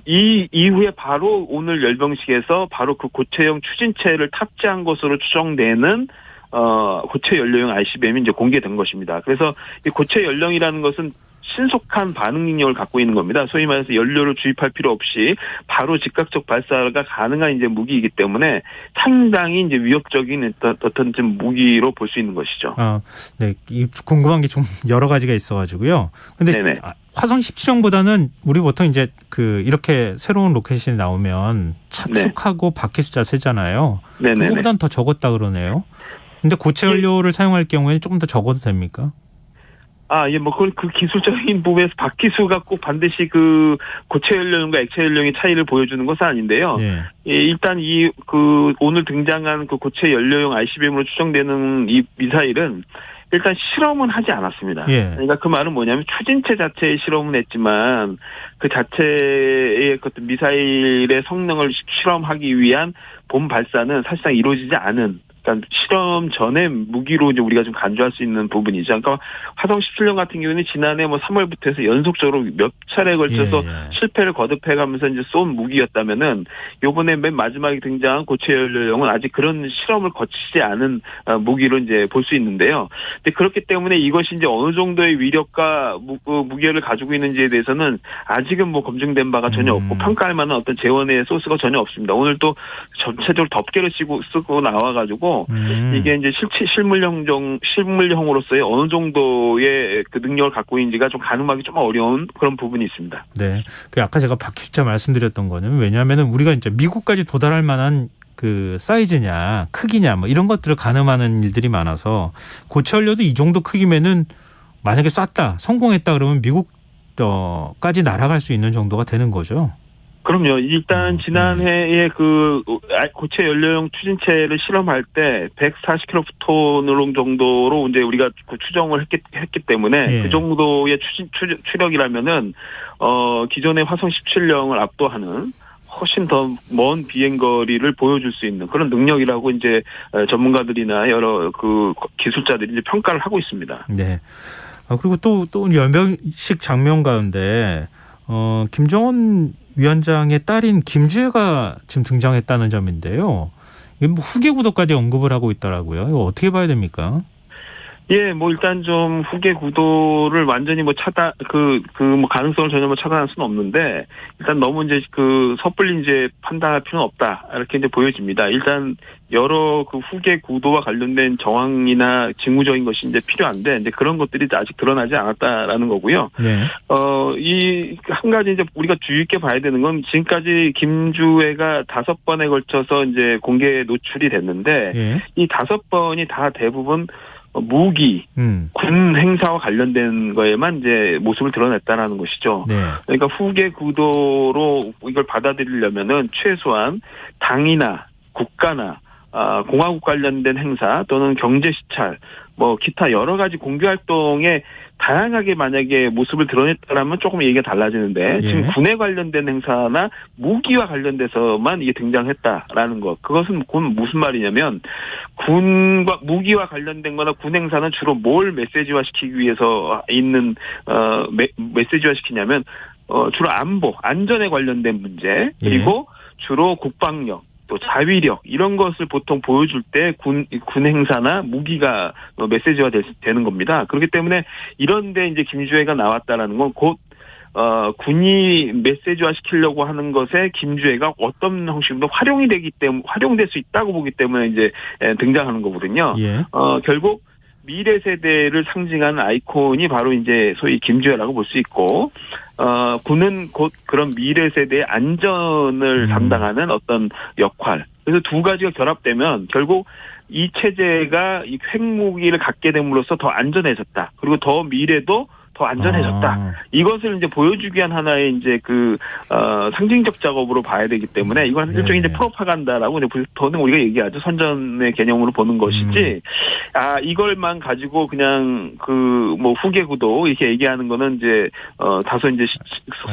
이 이후에 바로 오늘 열병식에서 바로 그 고체형 추진체를 탑재한 것으로 추정되는 고체 연료형 ICBM이 이제 공개된 것입니다. 그래서 이 고체 연료이라는 것은 신속한 반응 능력을 갖고 있는 겁니다. 소위 말해서 연료를 주입할 필요 없이 바로 즉각적 발사가 가능한 이제 무기이기 때문에 상당히 이제 위협적인 어떤 좀 무기로 볼 수 있는 것이죠. 네, 궁금한 게 좀 여러 가지가 있어가지고요. 근데 화성 17형보다는 우리 보통 이제 이렇게 새로운 로켓이 나오면 차축하고 바퀴 숫자 세잖아요. 그거보다는 더 적었다 그러네요. 근데 고체 연료를 사용할 경우에는 조금 더 적어도 됩니까? 예, 뭐, 그 기술적인 부분에서 바퀴수가 꼭 반드시 고체 연료용과 액체 연료용의 차이를 보여주는 것은 아닌데요. 일단 오늘 등장한 고체 연료용 ICBM으로 추정되는 이 미사일은 일단 실험은 하지 않았습니다. 그러니까 그 말은 뭐냐면 추진체 자체의 실험은 했지만 그 자체의 어떤 미사일의 성능을 실험하기 위한 본 발사는 사실상 이루어지지 않은 그러니까 실험 전에 무기로 이제 우리가 좀 간주할 수 있는 부분이죠. 그러니까 화성 17형 같은 경우는 지난해 뭐 3월부터 해서 연속적으로 몇 차례에 걸쳐서 실패를 거듭해가면서 이제 쏜 무기였다면은 요번에 맨 마지막에 등장한 고체 연료형은 아직 그런 실험을 거치지 않은 무기로 이제 볼 수 있는데요. 근데 그렇기 때문에 이것이 이제 어느 정도의 위력과 무게를 가지고 있는지에 대해서는 아직은 뭐 검증된 바가 전혀 없고 평가할 만한 어떤 재원의 소스가 전혀 없습니다. 오늘 또 전체적으로 덮개를 쓰고 나와가지고 이게 이제 실물형으로서의 어느 정도의 그 능력을 갖고 있는지가 좀 가늠하기 좀 어려운 그런 부분이 있습니다. 네. 그 아까 제가 바퀴수차 말씀드렸던 거는 왜냐하면은 우리가 이제 미국까지 도달할 만한 그 사이즈냐, 크기냐, 뭐 이런 것들을 가늠하는 일들이 많아서 고체 연료도 이 정도 크기면은 만약에 쐈다, 성공했다 그러면 미국까지 날아갈 수 있는 정도가 되는 거죠. 그럼요. 일단 지난해에 그 고체 연료용 추진체를 실험할 때 140kT 정도로 이제 우리가 추정을 했기 때문에 그 정도의 추력이라면은 기존의 화성 17형을 압도하는 훨씬 더 먼 비행거리를 보여줄 수 있는 그런 능력이라고 이제 전문가들이나 여러 그 기술자들이 이제 평가를 하고 있습니다. 네. 그리고 또 열병식 장면 가운데 김정은 위원장의 딸인 김주혜가 지금 등장했다는 점인데요. 이게 뭐 후계 구도까지 언급을 하고 있더라고요. 이거 어떻게 봐야 됩니까? 예, 뭐 일단 좀 후계 구도를 완전히 뭐 뭐 가능성을 전혀 뭐 차단할 수는 없는데 일단 너무 이제 그 섣불리 이제 판단할 필요는 없다 이렇게 이제 보여집니다. 일단 여러 그 후계 구도와 관련된 정황이나 징후적인 것이 이제 필요한데 이제 그런 것들이 아직 드러나지 않았다라는 거고요. 네. 이 한 가지 이제 우리가 주의 있게 봐야 되는 건 지금까지 김주혜가 5번에 걸쳐서 이제 공개 노출이 됐는데 이 5번이 다 대부분 무기, 군 행사와 관련된 거에만 이제 모습을 드러냈다라는 것이죠. 네. 그러니까 후계 구도로 이걸 받아들이려면은 최소한 당이나 국가나 공화국 관련된 행사 또는 경제 시찰, 뭐 기타 여러 가지 공개 활동에 다양하게 만약에 모습을 드러냈다라면 조금 얘기가 달라지는데 지금 군에 관련된 행사나 무기와 관련돼서만 이게 등장했다라는 것. 그것은 무슨 말이냐면 군과 무기와 관련된 거나 군 행사는 주로 뭘 메시지화 시키기 위해서 있는 메시지화 시키냐면 주로 안보, 안전에 관련된 문제 그리고 주로 국방력 또 자위력 이런 것을 보통 보여줄 때 군 행사나 무기가 메시지화 되는 겁니다. 그렇기 때문에 이런데 이제 김주혜가 나왔다라는 건 곧 군이 메시지화 시키려고 하는 것에 김주혜가 어떤 형식으로 활용될 수 있다고 보기 때문에 이제 등장하는 거거든요. 결국 미래 세대를 상징하는 아이콘이 바로 이제 소위 김주혜라고 볼 수 있고, 군은 곧 그런 미래 세대의 안전을 담당하는 어떤 역할. 그래서 두 가지가 결합되면 결국 이 체제가 이 핵무기를 갖게 됨으로써 더 안전해졌다. 그리고 더 미래도 더 안전해졌다. 이것을 이제 보여주기 위한 하나의 이제 상징적 작업으로 봐야 되기 때문에 이건 일종의 이제 프로파간다라고 이제 보통 우리가 얘기하죠. 선전의 개념으로 보는 것이지. 이걸만 가지고 그냥 뭐 후계 구도 이렇게 얘기하는 거는 이제 다소 이제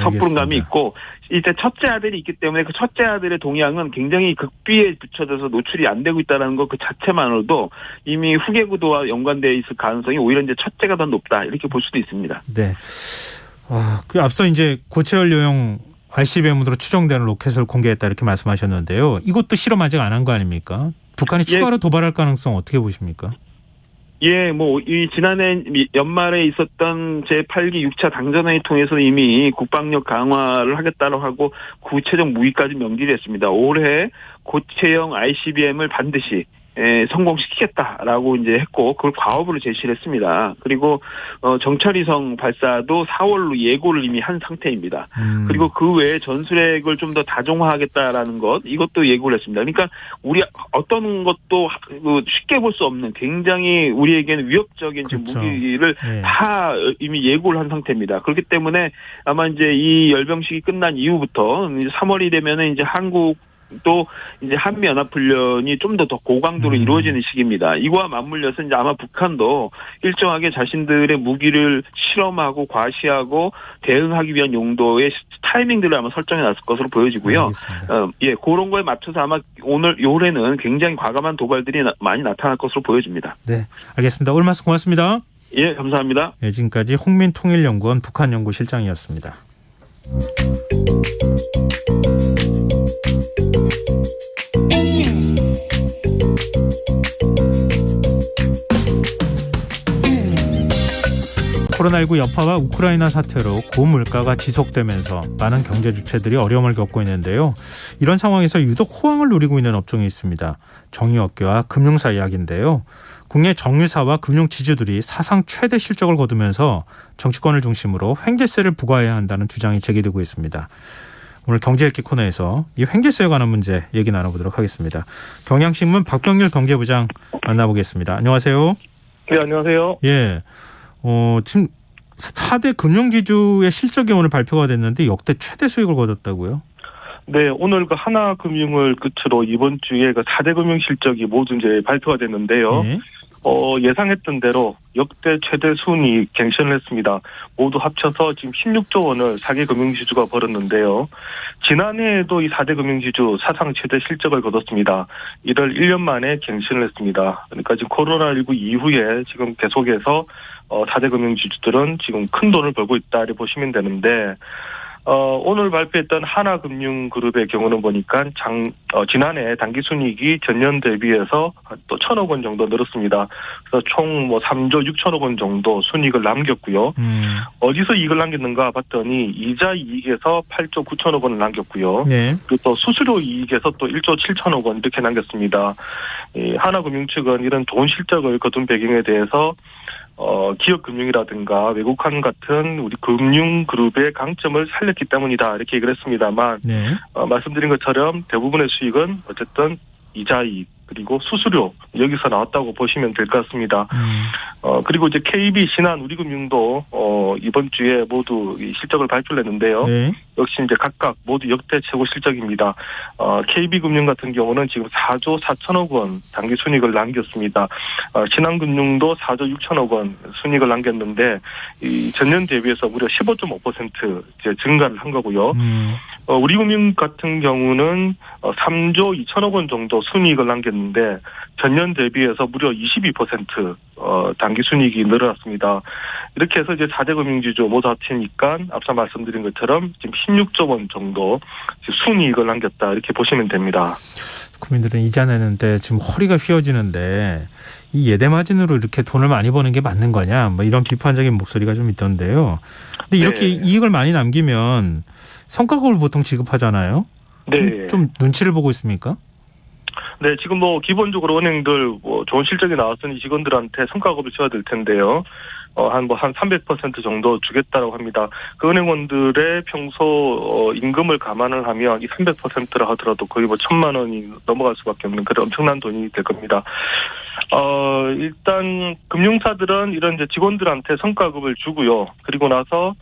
섣부른 감이 있고 이제 첫째 아들이 있기 때문에 그 첫째 아들의 동향은 굉장히 극비에 붙여져서 노출이 안 되고 있다는 것 그 자체만으로도 이미 후계 구도와 연관되어 있을 가능성이 오히려 이제 첫째가 더 높다 이렇게 볼 수도 있습니다. 네. 그 앞서 이제 고체 연료용 ICBM으로 추정되는 로켓을 공개했다 이렇게 말씀하셨는데요. 이것도 실험 아직 안 한 거 아닙니까? 북한이 추가로 도발할 가능성 어떻게 보십니까? 예, 뭐, 지난해 연말에 있었던 제8기 6차 당전회의 통해서 이미 국방력 강화를 하겠다고 하고 구체적 무기까지 명기됐습니다. 올해 고체형 ICBM을 반드시 성공시키겠다라고 이제 했고 그걸 과업으로 제시를 했습니다. 그리고 정찰위성 발사도 4월로 예고를 이미 한 상태입니다. 그리고 그 외에 전술핵을 좀 더 다종화하겠다라는 것 이것도 예고를 했습니다. 그러니까 우리 어떤 것도 쉽게 볼 수 없는 굉장히 우리에게는 위협적인 그렇죠. 무기를 다 이미 예고를 한 상태입니다. 그렇기 때문에 아마 이제 이 열병식이 끝난 이후부터 이제 3월이 되면은 이제 한국 또 이제 한미 연합 훈련이 좀 더 고강도로 이루어지는 시기입니다. 이거와 맞물려서 이제 아마 북한도 일정하게 자신들의 무기를 실험하고 과시하고 대응하기 위한 용도의 타이밍들을 아마 설정해 놨을 것으로 보여지고요. 그런 거에 맞춰서 아마 오늘 요래는 굉장히 과감한 도발들이 많이 나타날 것으로 보여집니다. 네, 알겠습니다. 오늘 말씀 고맙습니다. 예, 감사합니다. 네, 지금까지 홍민통일연구원 북한연구실장이었습니다. 코로나19 여파와 우크라이나 사태로 고물가가 지속되면서 많은 경제 주체들이 어려움을 겪고 있는데요. 이런 상황에서 유독 호황을 누리고 있는 업종이 있습니다. 정유업계와 금융사 이야기인데요. 국내 정유사와 금융지주들이 사상 최대 실적을 거두면서 정치권을 중심으로 횡재세를 부과해야 한다는 주장이 제기되고 있습니다. 오늘 경제읽기 코너에서 이 횡재세에 관한 문제 얘기 나눠보도록 하겠습니다. 경향신문 박병률 경제부장 만나보겠습니다. 안녕하세요. 네, 안녕하세요. 예. 지금 4대 금융지주의 실적이 오늘 발표가 됐는데 역대 최대 수익을 거뒀다고요? 네, 오늘 그 하나금융을 끝으로 이번 주에 그 4대 금융 실적이 모두 이제 발표가 됐는데요. 예. 예상했던 대로 역대 최대 순이익 갱신을 했습니다. 모두 합쳐서 지금 16조 원을 4개 금융지주가 벌었는데요. 지난해에도 이 4대 금융지주 사상 최대 실적을 거뒀습니다. 이를 1년 만에 갱신을 했습니다. 그러니까 지금 코로나19 이후에 지금 계속해서 4대 금융지주들은 지금 큰 돈을 벌고 있다 이렇게 보시면 되는데 오늘 발표했던 하나금융그룹의 경우는 보니까 지난해 당기순이익이 전년 대비해서 또 1,000억 원 정도 늘었습니다. 그래서 총 3조 6천억 원 정도 순이익을 남겼고요. 어디서 이익을 남겼는가 봤더니 이자 이익에서 8조 9천억 원을 남겼고요. 네. 그리고 또 수수료 이익에서 또 1조 7천억 원 이렇게 남겼습니다. 이 하나금융 측은 이런 좋은 실적을 거둔 배경에 대해서 기업금융이라든가 외국환 같은 우리 금융그룹의 강점을 살렸기 때문이다 이렇게 얘기를 했습니다만 네. 말씀드린 것처럼 대부분의 수익은 어쨌든 이자이익 그리고 수수료 여기서 나왔다고 보시면 될 것 같습니다. 그리고 이제 KB, 신한, 우리금융도 이번 주에 모두 이 실적을 발표를 했는데요. 네. 역시 이제 각각 모두 역대 최고 실적입니다. KB금융 같은 경우는 지금 4조 4천억 원 당기 순이익을 남겼습니다. 신한금융도 4조 6천억 원 순이익을 남겼는데 이 전년 대비해서 무려 15.5% 이제 증가를 한 거고요. 우리금융 같은 경우는 3조 2천억 원 정도 순이익을 남겼는데 전년 대비해서 무려 22% 당기 순이익이 늘어났습니다. 이렇게 해서 이제 4대 금융지주 모두 합치니까 앞서 말씀드린 것처럼 지금 16조 원 정도 순이익을 남겼다 이렇게 보시면 됩니다. 국민들은 이자 내는데 지금 허리가 휘어지는데 이 예대 마진으로 이렇게 돈을 많이 버는 게 맞는 거냐 뭐 이런 비판적인 목소리가 좀 있던데요. 근데 이렇게 네. 이익을 많이 남기면 성과급을 보통 지급하잖아요. 네. 좀 눈치를 보고 있습니까? 네, 지금 기본적으로 은행들 좋은 실적이 나왔으니 직원들한테 성과급을 줘야 될 텐데요. 한 300% 정도 주겠다라고 합니다. 그 은행원들의 평소 임금을 감안을 하면 이 300%라 하더라도 거의 1,000만 원이 넘어갈 수밖에 없는 그런 엄청난 돈이 될 겁니다. 일단 금융사들은 이런 이제 직원들한테 성과급을 주고요. 그리고 나서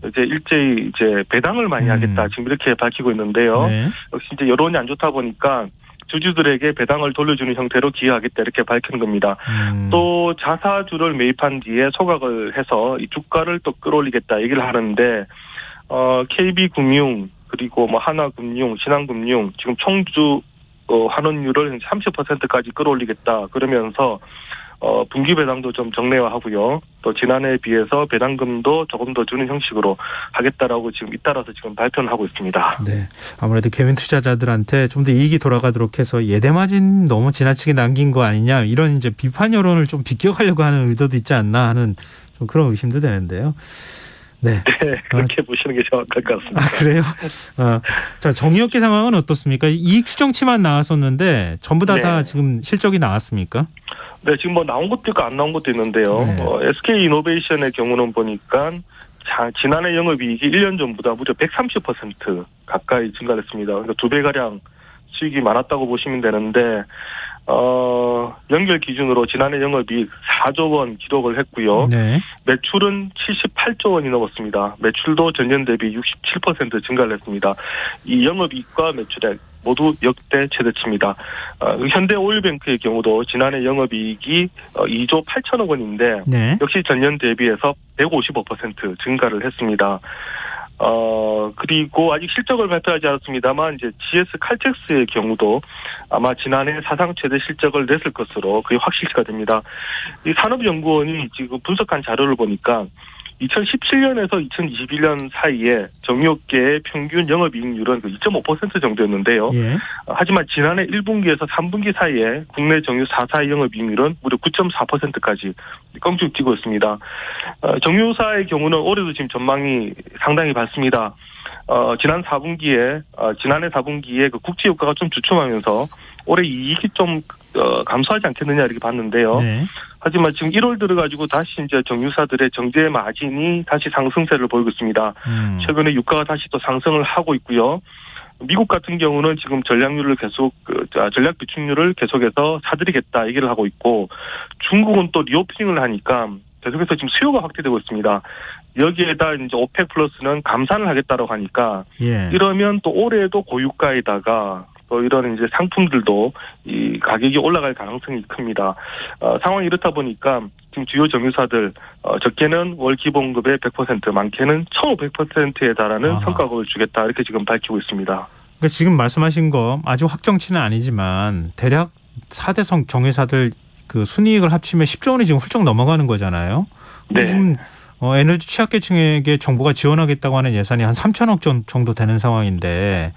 이제 일제히 이제 배당을 많이 하겠다 지금 이렇게 밝히고 있는데요. 네. 역시 이제 여론이 안 좋다 보니까 주주들에게 배당을 돌려주는 형태로 기여하겠다 이렇게 밝힌 겁니다. 또 자사주를 매입한 뒤에 소각을 해서 이 주가를 또 끌어올리겠다 얘기를 하는데 KB금융 그리고 하나금융, 신한금융 지금 총주 환원율을 30%까지 끌어올리겠다 그러면서 분기 배당도 좀 정례화하고요. 또 지난해에 비해서 배당금도 조금 더 주는 형식으로 하겠다라고 지금 잇따라서 지금 발표를 하고 있습니다. 네, 아무래도 개인 투자자들한테 좀 더 이익이 돌아가도록 해서 예대 마진 너무 지나치게 남긴 거 아니냐 이런 이제 비판 여론을 좀 비껴가려고 하는 의도도 있지 않나 하는 좀 그런 의심도 되는데요. 네, 그렇게 보시는 게 정확할 것 같습니다. 아, 그래요? 자, 정유업계 상황은 어떻습니까? 이익 추정치만 나왔었는데 전부 다 지금 실적이 나왔습니까? 네, 지금 나온 것도 있고 안 나온 것도 있는데요. 네. SK이노베이션의 경우는 보니까 지난해 영업이익이 1년 전보다 무려 130% 가까이 증가했습니다. 그러니까 2배가량 수익이 많았다고 보시면 되는데 연결 기준으로 지난해 영업이익 4조 원 기록을 했고요. 네. 매출은 78조 원이 넘었습니다. 매출도 전년 대비 67% 증가를 했습니다. 이 영업이익과 매출액 모두 역대 최대치입니다. 현대오일뱅크의 경우도 지난해 영업이익이 2조 8천억 원인데 네. 역시 전년 대비해서 155% 증가를 했습니다. 그리고 아직 실적을 발표하지 않았습니다만 이제 GS 칼텍스의 경우도 아마 지난해 사상 최대 실적을 냈을 것으로 그게 확실시가 됩니다. 이 산업연구원이 지금 분석한 자료를 보니까 2017년에서 2021년 사이에 정유업계의 평균 영업이익률은 2.5% 정도였는데요. 예. 하지만 지난해 1분기에서 3분기 사이에 국내 정유 4사의 영업이익률은 무려 9.4%까지 껑충 뛰고 있습니다. 정유사의 경우는 올해도 지금 전망이 상당히 밝습니다. 지난해 4분기에 그 국제 유가가 좀 주춤하면서 올해 이익이 좀 감소하지 않겠느냐 이렇게 봤는데요. 네. 하지만 지금 1월 들어가지고 다시 이제 정유사들의 정제 마진이 다시 상승세를 보이고 있습니다. 최근에 유가가 다시 또 상승을 하고 있고요. 미국 같은 경우는 지금 전략 비축률을 계속해서 사들이겠다 얘기를 하고 있고, 중국은 또 리오프닝을 하니까 계속해서 지금 수요가 확대되고 있습니다. 여기에다 이제 오펙 플러스는 감산을 하겠다라고 하니까 예. 이러면 또 올해도 고유가에다가 또 이런 이제 상품들도 이 가격이 올라갈 가능성이 큽니다. 상황이 이렇다 보니까 지금 주요 정유사들 적게는 월 기본급의 100%, 많게는 1,500%에 달하는 성과급을 주겠다 이렇게 지금 밝히고 있습니다. 그러니까 지금 말씀하신 거 아주 확정치는 아니지만 대략 4대 정유사들 그 순이익을 합치면 10조 원이 지금 훌쩍 넘어가는 거잖아요. 네. 지금 에너지 취약계층에게 정부가 지원하겠다고 하는 예산이 한 3천억 정도 되는 상황인데,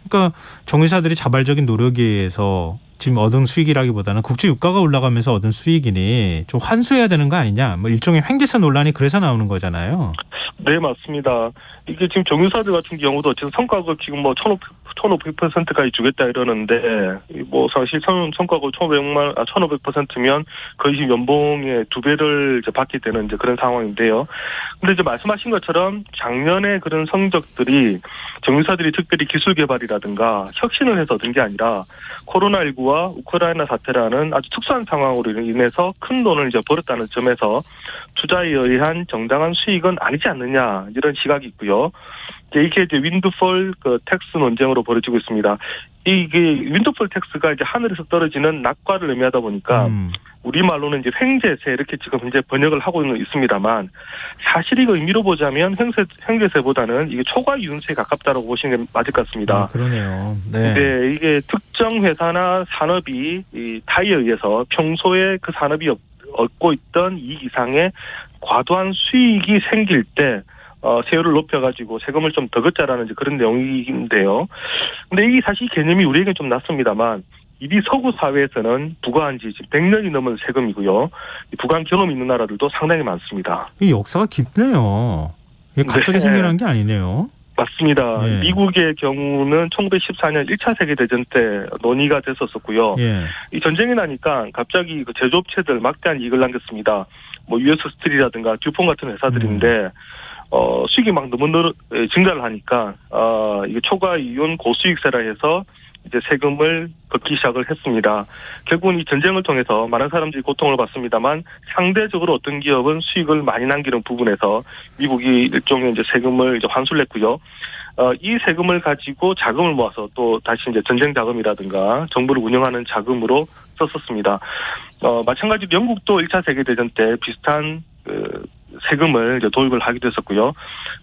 그러니까 정유사들이 자발적인 노력에 의해서 지금 얻은 수익이라기보다는 국제 유가가 올라가면서 얻은 수익이니 좀 환수해야 되는 거 아니냐, 뭐 일종의 횡재세 논란이 그래서 나오는 거잖아요. 네, 맞습니다. 이게 지금 정유사들 같은 경우도 지금 성과급 지금 뭐 1,500%까지 주겠다 이러는데, 뭐 사실 성과급 1,500%면 거의 지금 연봉의 2배를 이제 받게 되는 이제 그런 상황인데요. 근데 이제 말씀하신 것처럼 작년에 그런 성적들이 정유사들이 특별히 기술 개발이라든가 혁신을 해서 얻은 게 아니라 코로나19와 우크라이나 사태라는 아주 특수한 상황으로 인해서 큰 돈을 이제 벌었다는 점에서 투자에 의한 정당한 수익은 아니지 않느냐, 이런 시각이 있고요. 이게 이제 윈드폴 텍스 논쟁으로 벌어지고 있습니다. 이게 윈드폴 텍스가 이제 하늘에서 떨어지는 낙과를 의미하다 보니까 우리말로는 이제 횡재세 이렇게 지금 이제 번역을 하고 있습니다만, 사실 이거 의미로 보자면 횡재세보다는 이게 초과이윤세에 가깝다라고 보시는 게 맞을 것 같습니다. 그러네요. 네. 근데 이게 특정 회사나 산업이 이 타이에 의해서 평소에 그 산업이 얻고 있던 이익 이상의 과도한 수익이 생길 때 세율을 높여가지고 세금을 좀 더 걷자라는 이제 그런 내용인데요. 근데 이게 사실 개념이 우리에게는 좀 낯섭니다만, 이미 서구 사회에서는 부과한 지 지금 100년이 넘은 세금이고요. 부과한 경험이 있는 나라들도 상당히 많습니다. 이 역사가 깊네요. 이게 갑자기 생겨난 게 아니네요. 맞습니다. 예. 미국의 경우는 1914년 1차 세계대전 때 논의가 됐었고요. 예. 이 전쟁이 나니까 갑자기 그 제조업체들 막대한 이익을 남겼습니다. 뭐 US 스틸이라든가 듀폰 같은 회사들인데 수익이 막 너무 증가를 하니까 이게 초과이윤 고수익세라 해서 이제 세금을 걷기 시작을 했습니다. 결국은 이 전쟁을 통해서 많은 사람들이 고통을 받습니다만, 상대적으로 어떤 기업은 수익을 많이 남기는 부분에서 미국이 일종의 이제 세금을 이제 환수를 했고요. 이 세금을 가지고 자금을 모아서 또 다시 이제 전쟁 자금이라든가 정부를 운영하는 자금으로 썼었습니다. 마찬가지로 영국도 1차 세계대전 때 비슷한 세금을 이제 도입을 하기도 했었고요.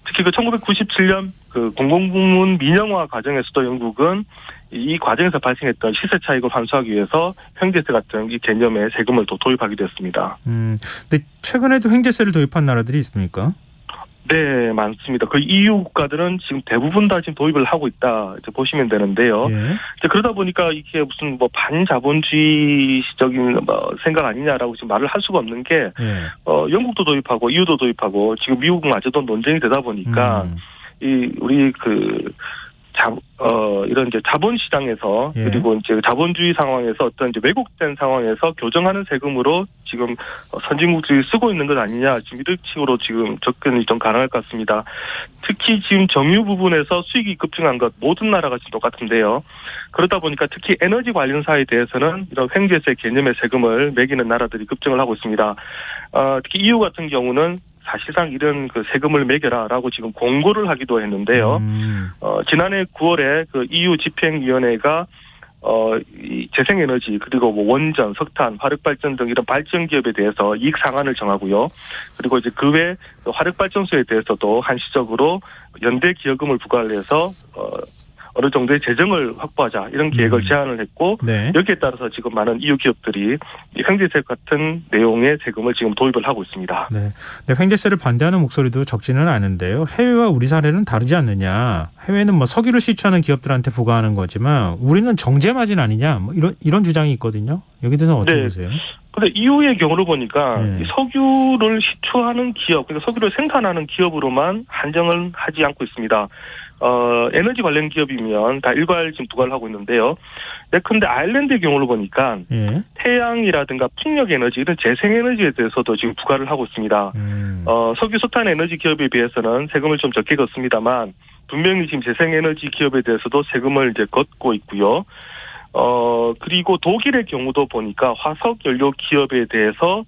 특히 그 1997년 그 공공부문 민영화 과정에서도 영국은 이 과정에서 발생했던 시세 차익을 환수하기 위해서 횡재세 같은 이 개념의 세금을 또 도입하기도 했습니다. 근데 최근에도 횡재세를 도입한 나라들이 있습니까? 네, 많습니다. 그 EU 국가들은 지금 대부분 다 지금 도입을 하고 있다 이제 보시면 되는데요. 예. 이제 그러다 보니까 이게 무슨 뭐 반자본주의적인 생각 아니냐라고 지금 말을 할 수가 없는 게, 영국도 도입하고 EU도 도입하고 지금 미국마저도 논쟁이 되다 보니까 우리 이런 이제 자본시장에서, 그리고 이제 자본주의 상황에서 어떤 이제 왜곡된 상황에서 교정하는 세금으로 지금 선진국들이 쓰고 있는 것 아니냐, 지금 이런 식으로 지금 접근이 좀 가능할 것 같습니다. 특히 지금 정유 부분에서 수익이 급증한 것 모든 나라가 지금 똑같은데요. 그러다 보니까 특히 에너지 관련사에 대해서는 이런 횡재세 개념의 세금을 매기는 나라들이 급증을 하고 있습니다. 특히 EU 같은 경우는 사실상 이런 그 세금을 매겨라라고 지금 공고를 하기도 했는데요. 지난해 9월에 그 EU 집행위원회가 이 재생에너지 그리고 뭐 원전, 석탄, 화력발전 등 이런 발전 기업에 대해서 이익 상한을 정하고요. 그리고 이제 그 외 화력발전소에 대해서도 한시적으로 연대 기여금을 부과를 해서 어느 정도의 재정을 확보하자 이런 계획을 제안을 했고 네. 여기에 따라서 지금 많은 EU 기업들이 횡재세 같은 내용의 세금을 지금 도입을 하고 있습니다. 네. 네, 횡재세를 반대하는 목소리도 적지는 않은데요. 해외와 우리 사례는 다르지 않느냐. 해외는 뭐 석유를 시추하는 기업들한테 부과하는 거지만 우리는 정제마진 아니냐. 뭐 이런 주장이 있거든요. 여기 대해서 어떻게 보세요? 근데 EU의 경우를 보니까 이 석유를 시추하는 기업, 그러니까 석유를 생산하는 기업으로만 한정을 하지 않고 있습니다. 에너지 관련 기업이면 다 일괄 지금 부과를 하고 있는데요. 근데 아일랜드의 경우를 보니까 태양이라든가 풍력 에너지 이런 재생 에너지에 대해서도 지금 부과를 하고 있습니다. 석유 석탄 에너지 기업에 비해서는 세금을 좀 적게 걷습니다만 분명히 지금 재생 에너지 기업에 대해서도 세금을 이제 걷고 있고요. 그리고 독일의 경우도 보니까 화석 연료 기업에 대해서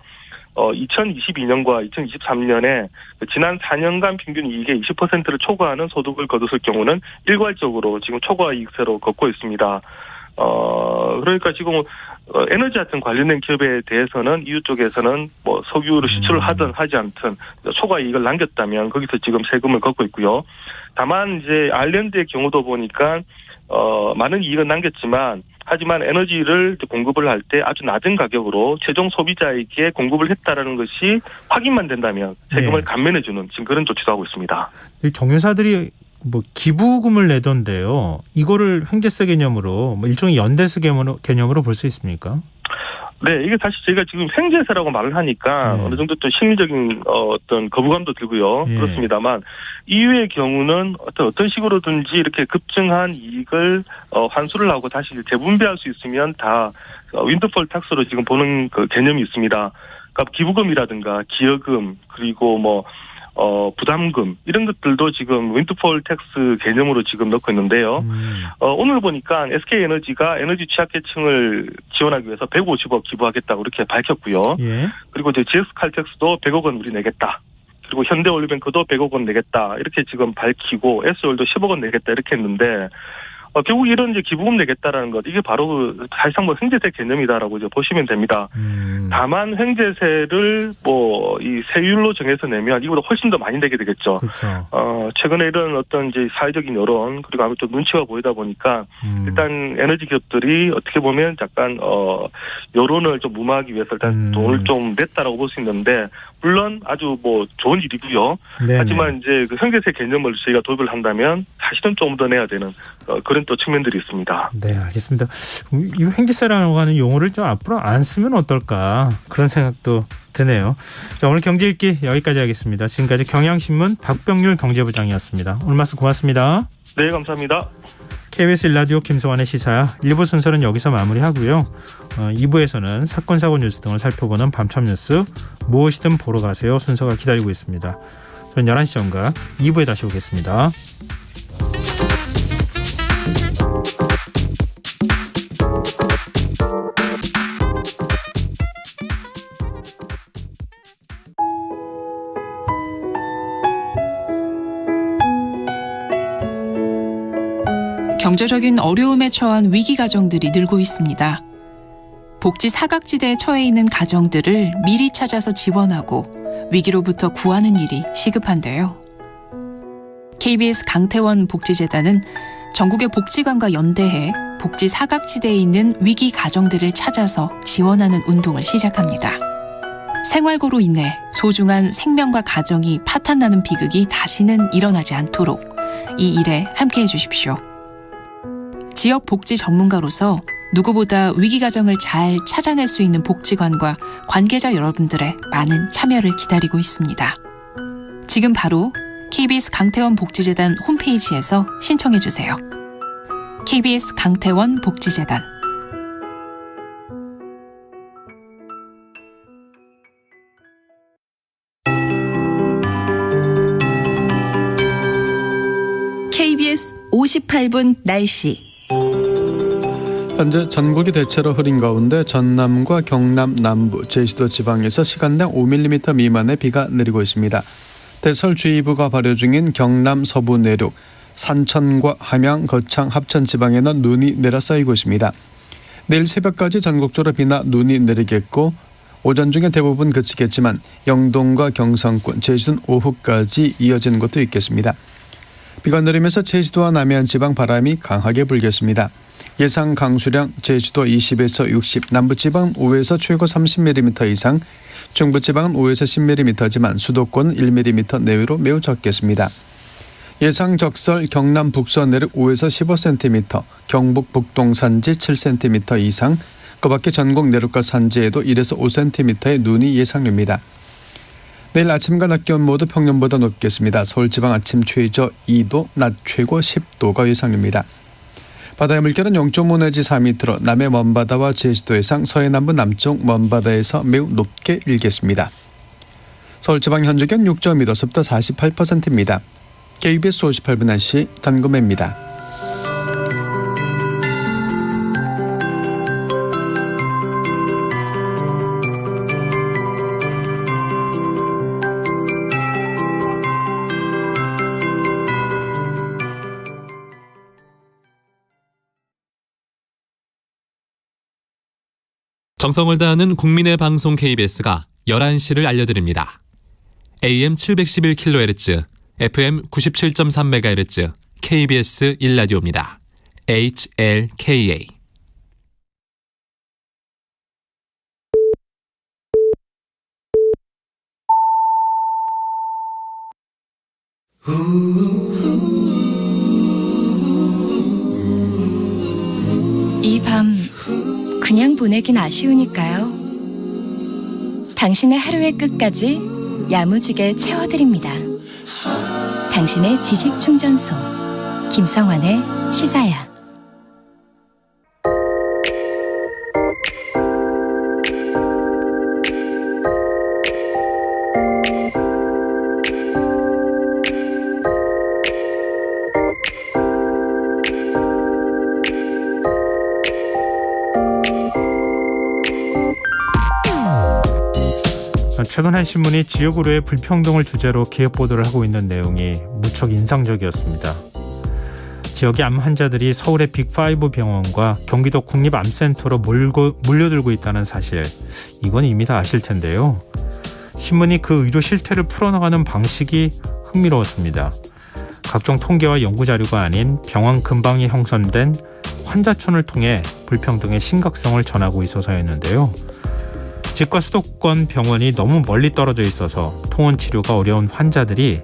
2022년과 2023년에 지난 4년간 평균 이익의 20%를 초과하는 소득을 거뒀을 경우는 일괄적으로 지금 초과 이익세로 걷고 있습니다. 그러니까 지금 에너지 같은 관련된 기업에 대해서는 EU 쪽에서는 뭐 석유를 시추를 하든 하지 않든 초과 이익을 남겼다면 거기서 지금 세금을 걷고 있고요. 다만 이제 아일랜드의 경우도 보니까 많은 이익은 남겼지만 하지만 에너지를 공급을 할 때 아주 낮은 가격으로 최종 소비자에게 공급을 했다라는 것이 확인만 된다면 세금을 감면해주는 지금 그런 조치도 하고 있습니다. 정유사들이 뭐 기부금을 내던데요. 이거를 횡재세 개념으로 뭐 일종의 연대세 개념으로 볼 수 있습니까? 네, 이게 사실 저희가 지금 횡재세라고 말을 하니까 어느 정도 또 심리적인 어떤 거부감도 들고요. 그렇습니다만 EU의 경우는 어떤 식으로든지 이렇게 급증한 이익을 환수를 하고 다시 재분배할 수 있으면 다 윈드폴 텍스로 지금 보는 그 개념이 있습니다. 그러니까 기부금이라든가 기여금 그리고 뭐 부담금 이런 것들도 지금 윈드폴 텍스 개념으로 지금 넣고 있는데요. 오늘 보니까 SK에너지가 에너지 취약계층을 지원하기 위해서 150억 기부하겠다고 이렇게 밝혔고요. 그리고 이제 GS칼텍스도 100억 원 우리 내겠다. 그리고 현대올리뱅크도 100억 원 내겠다. 이렇게 지금 밝히고 S오일도 10억 원 내겠다 이렇게 했는데 결국 이런 이제 기부금 내겠다라는 것 이게 바로 사실상 뭐 횡재세 개념이다라고 이제 보시면 됩니다. 다만 횡재세를 뭐 이 세율로 정해서 내면 이보다 훨씬 더 많이 내게 되겠죠. 그렇죠. 최근에 이런 어떤 이제 사회적인 여론 그리고 아무튼 눈치가 보이다 보니까 일단 에너지 기업들이 어떻게 보면 약간 여론을 좀 무마하기 위해서 일단 돈을 좀 냈다라고 볼 수 있는데 물론 아주 뭐 좋은 일이고요. 네네. 하지만 이제 그 횡재세 개념을 저희가 도입을 한다면 사실은 좀 더 내야 되는 그런 또 측면들이 있습니다. 네, 알겠습니다. 이 횡재세라고 하는 용어를 좀 앞으로 안 쓰면 어떨까 그런 생각도 드네요. 자, 오늘 경제 읽기 여기까지 하겠습니다. 지금까지 경향신문 박병률 경제부장이었습니다. 오늘 말씀 고맙습니다. 네, 감사합니다. KBS 1라디오 김성환의 시사야 1부 순서는 여기서 마무리하고요. 2부에서는 사건, 사고 뉴스 등을 살펴보는 밤참 뉴스 무엇이든 보러 가세요 순서가 기다리고 있습니다. 저는 11시 전과 2부에 다시 오겠습니다. 경제적인 어려움에 처한 위기 가정들이 늘고 있습니다. 복지 사각지대에 처해 있는 가정들을 미리 찾아서 지원하고 위기로부터 구하는 일이 시급한데요. KBS 강태원 복지재단은 전국의 복지관과 연대해 복지 사각지대에 있는 위기 가정들을 찾아서 지원하는 운동을 시작합니다. 생활고로 인해 소중한 생명과 가정이 파탄나는 비극이 다시는 일어나지 않도록 이 일에 함께해 주십시오. 지역 복지 전문가로서 누구보다 위기 가정을 잘 찾아낼 수 있는 복지관과 관계자 여러분들의 많은 참여를 기다리고 있습니다. 지금 바로 KBS 강태원 복지재단 홈페이지에서 신청해 주세요. KBS 강태원 복지재단. KBS 58분 날씨. 현재 전국이 대체로 흐린 가운데 전남과 경남 남부, 제주도 지방에서 시간당 5mm 미만의 비가 내리고 있습니다. 대설주의보가 발효 중인 경남 서부 내륙, 산천과 함양, 거창, 합천 지방에는 눈이 내려 쌓이고 있습니다. 내일 새벽까지 전국적으로 비나 눈이 내리겠고 오전 중에 대부분 그치겠지만 영동과 경상권, 제주도는 오후까지 이어지는 곳도 있겠습니다. 비가 내리면서 제주도와 남해안 지방 바람이 강하게 불겠습니다. 예상 강수량 제주도 20에서 60, 남부지방은 5에서 최고 30mm 이상, 중부지방은 5에서 10mm지만 수도권은 1mm 내외로 매우 적겠습니다. 예상 적설 경남 북서 내륙 5에서 15cm, 경북 북동 산지 7cm 이상, 그 밖에 전국 내륙과 산지에도 1에서 5cm의 눈이 예상됩니다. 내일 아침과 낮 기온 모두 평년보다 높겠습니다. 서울 지방 아침 최저 2도, 낮 최고 10도가 예상됩니다. 바다의 물결은 0.5 내지 4m로 남해 먼바다와 제주도 해상, 서해 남부 남쪽 먼바다에서 매우 높게 일겠습니다. 서울 지방 현재 기온 6.2도, 습도 48%입니다. KBS 58분 날씨 전금혜입니다. 정성을 다하는 국민의 방송 KBS가 11시를 알려드립니다. AM 711kHz, FM 97.3MHz, KBS 1라디오입니다. HLKA. 이 밤 그냥 보내긴 아쉬우니까요. 당신의 하루의 끝까지 야무지게 채워드립니다. 당신의 지식 충전소 김성환의 시사야. 최근 한 신문이 지역 의료의 불평등을 주제로 기획 보도를 하고 있는 내용이 무척 인상적이었습니다. 지역의 암 환자들이 서울의 빅5 병원과 경기도 국립암센터로 몰려들고 있다는 사실, 이건 이미 다 아실 텐데요. 신문이 그 의료 실태를 풀어나가는 방식이 흥미로웠습니다. 각종 통계와 연구자료가 아닌 병원 근방에 형성된 환자촌을 통해 불평등의 심각성을 전하고 있어서였는데요. 집과 수도권 병원이 너무 멀리 떨어져 있어서 통원 치료가 어려운 환자들이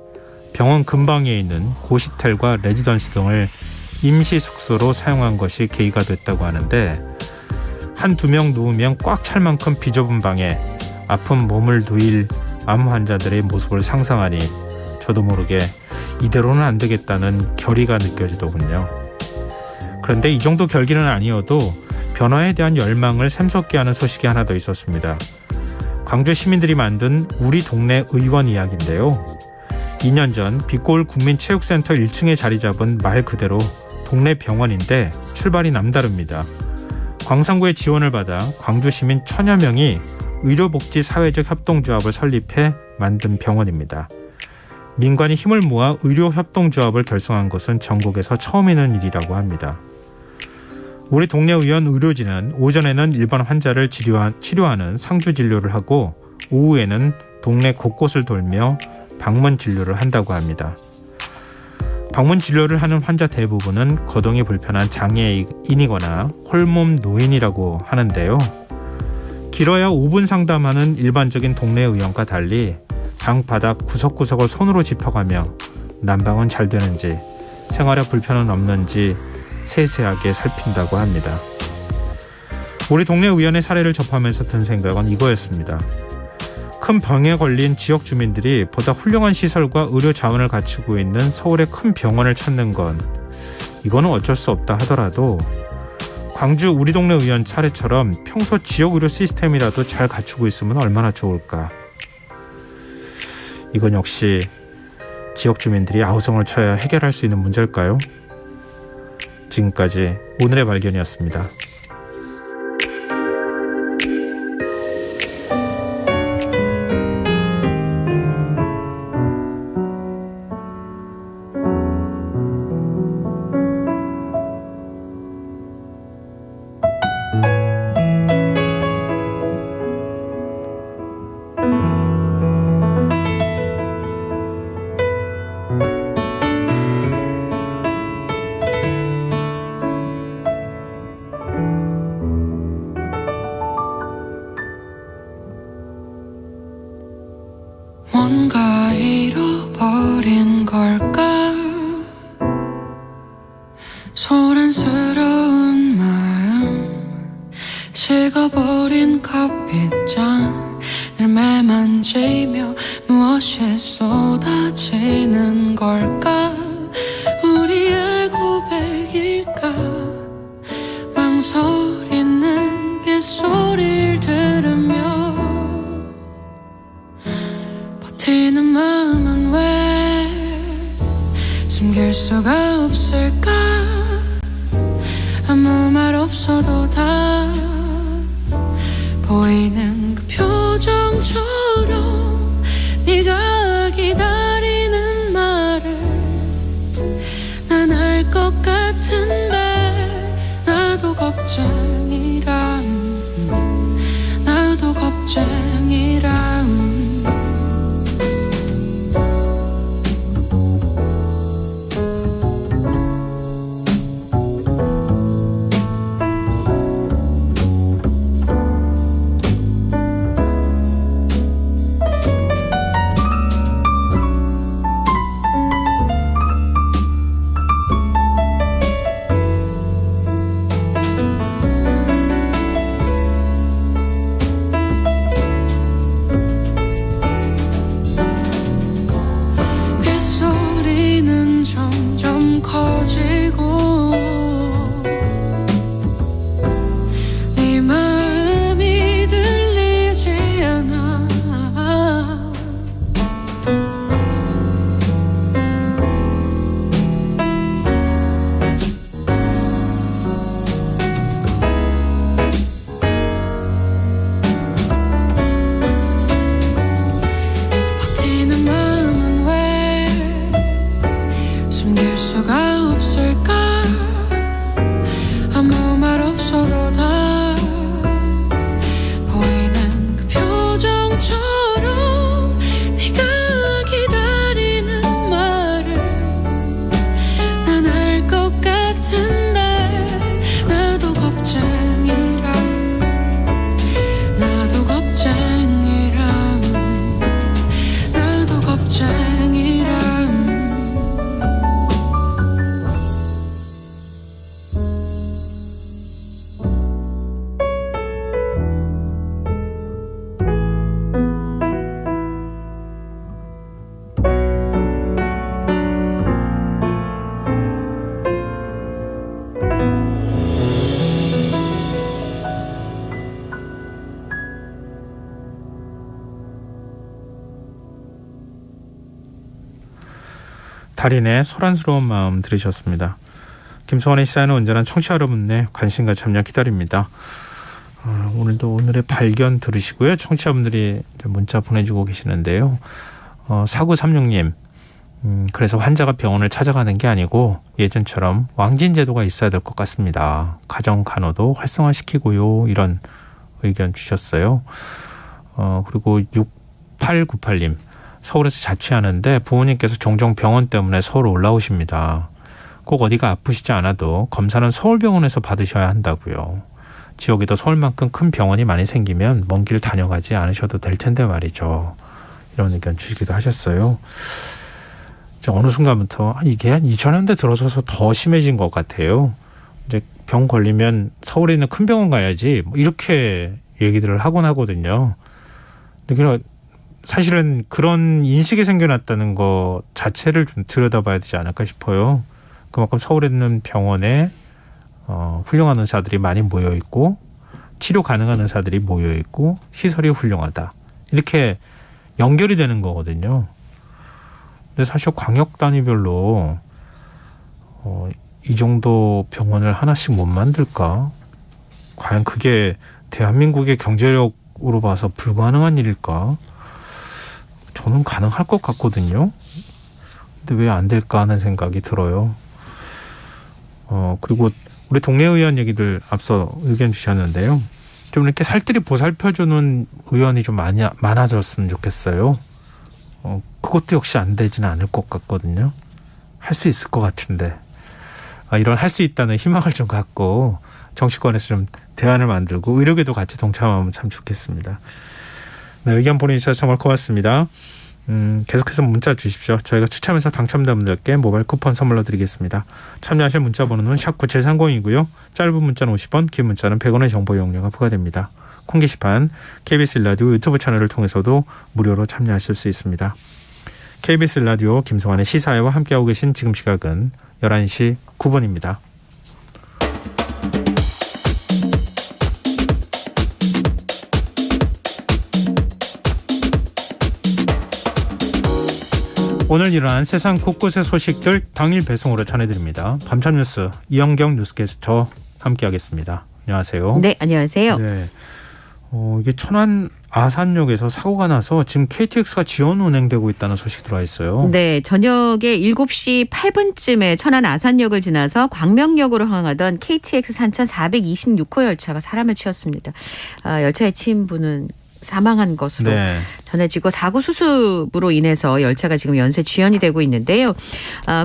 병원 근방에 있는 고시텔과 레지던시 등을 임시 숙소로 사용한 것이 계기가 됐다고 하는데, 한두 명 누우면 꽉 찰 만큼 비좁은 방에 아픈 몸을 누일 암 환자들의 모습을 상상하니 저도 모르게 이대로는 안 되겠다는 결의가 느껴지더군요. 그런데 이 정도 결기는 아니어도 변화에 대한 열망을 샘솟게 하는 소식이 하나 더 있었습니다. 광주 시민들이 만든 우리 동네 의원 이야기인데요. 2년 전 빛고울 국민체육센터 1층에 자리 잡은 말 그대로 동네 병원인데 출발이 남다릅니다. 광산구의 지원을 받아 광주 시민 1000여 명이 의료복지사회적 협동조합을 설립해 만든 병원입니다. 민관이 힘을 모아 의료협동조합을 결성한 것은 전국에서 처음 있는 일이라고 합니다. 우리 동네 의원 의료진은 오전에는 일반 환자를 치료하는 상주 진료를 하고 오후에는 동네 곳곳을 돌며 방문 진료를 한다고 합니다. 방문 진료를 하는 환자 대부분은 거동이 불편한 장애인이거나 홀몸 노인이라고 하는데요. 길어야 5분 상담하는 일반적인 동네 의원과 달리 방바닥 구석구석을 손으로 짚어가며 난방은 잘 되는지, 생활에 불편은 없는지 세세하게 살핀다고 합니다. 우리 동네 의원의 사례를 접하면서 든 생각은 이거였습니다. 큰 병에 걸린 지역 주민들이 보다 훌륭한 시설과 의료 자원을 갖추고 있는 서울의 큰 병원을 찾는 건, 이거는 어쩔 수 없다 하더라도 광주 우리 동네 의원 차례처럼 평소 지역 의료 시스템이라도 잘 갖추고 있으면 얼마나 좋을까. 이건 역시 지역 주민들이 아우성을 쳐야 해결할 수 있는 문제일까요? 지금까지 오늘의 발견이었습니다. 안쓰러운 마음 식어버린 커피잔 늘 매만지며 무엇이 쏟아지는 걸까 우리의 고백일까 망설이는 빗소리를 들으며 버티는 마음은 왜 숨길 수가 없을까 아무 말 없어도 다 보이는 그 표정처럼 네가 기다리는 말을 난 알 것 같은데 나도 겁쟁이람 나도 겁쟁이람 달인의 소란스러운 마음 들으셨습니다. 김성환의 시사는 언제나 청취자 여러분의 관심과 참여 기다립니다. 오늘도 오늘의 발견 들으시고요. 청취자분들이 문자 보내주고 계시는데요. 4936님 그래서 환자가 병원을 찾아가는 게 아니고 예전처럼 왕진제도가 있어야 될 것 같습니다. 가정간호도 활성화시키고요. 이런 의견 주셨어요. 그리고 6898님 서울에서 자취하는데 부모님께서 종종 병원 때문에 서울 올라오십니다. 꼭 어디가 아프시지 않아도 검사는 서울병원에서 받으셔야 한다고요. 지역에도 서울만큼 큰 병원이 많이 생기면 먼 길 다녀가지 않으셔도 될 텐데 말이죠. 이런 의견 주시기도 하셨어요. 어느 순간부터 이게 한 2000년대 들어서서 더 심해진 것 같아요. 이제 병 걸리면 서울에 있는 큰 병원 가야지 이렇게 얘기들을 하곤 하거든요. 근데 사실은 그런 인식이 생겨났다는 것 자체를 좀 들여다봐야 되지 않을까 싶어요. 그만큼 서울에 있는 병원에 훌륭한 의사들이 많이 모여있고 치료 가능한 의사들이 모여있고 시설이 훌륭하다. 이렇게 연결이 되는 거거든요. 근데 사실 광역 단위별로 이 정도 병원을 하나씩 못 만들까? 과연 그게 대한민국의 경제력으로 봐서 불가능한 일일까? 저는 가능할 것 같거든요. 근데 왜 안 될까 하는 생각이 들어요. 그리고 우리 동네 의원 얘기들 앞서 의견 주셨는데요. 좀 이렇게 살뜰히 보살펴주는 의원이 좀 많아졌으면 좋겠어요. 그것도 역시 안 되지는 않을 것 같거든요. 할 수 있을 것 같은데. 이런 할 수 있다는 희망을 좀 갖고 정치권에서 좀 대안을 만들고 의료계도 같이 동참하면 참 좋겠습니다. 네, 의견 보내주셔서 정말 고맙습니다. 계속해서 문자 주십시오. 저희가 추첨해서 당첨된 분들께 모바일 쿠폰 선물로 드리겠습니다. 참여하실 문자 번호는 샵9730이고요. 짧은 문자는 50원, 긴 문자는 100원의 정보 이용료가 부과됩니다. 콩 게시판 KBS 라디오 유튜브 채널을 통해서도 무료로 참여하실 수 있습니다. KBS 라디오 김성환의 시사회와 함께하고 계신 지금 시각은 11시 9분입니다. 오늘 일어난 세상 곳곳의 소식들 당일 배송으로 전해드립니다. 밤참 뉴스 이영경 뉴스캐스터 함께하겠습니다. 안녕하세요. 네, 안녕하세요. 네, 이게 천안 아산역에서 사고가 나서 지금 KTX가 지연 운행되고 있다는 소식 들어와 있어요. 네, 저녁에 7시 8분쯤에 천안 아산역을 지나서 광명역으로 향하던 KTX 산천 426호 열차가 사람을 치었습니다. 열차에 치인 분은 사망한 것으로 전해지고 사고 수습으로 인해서 열차가 지금 연쇄 지연이 되고 있는데요.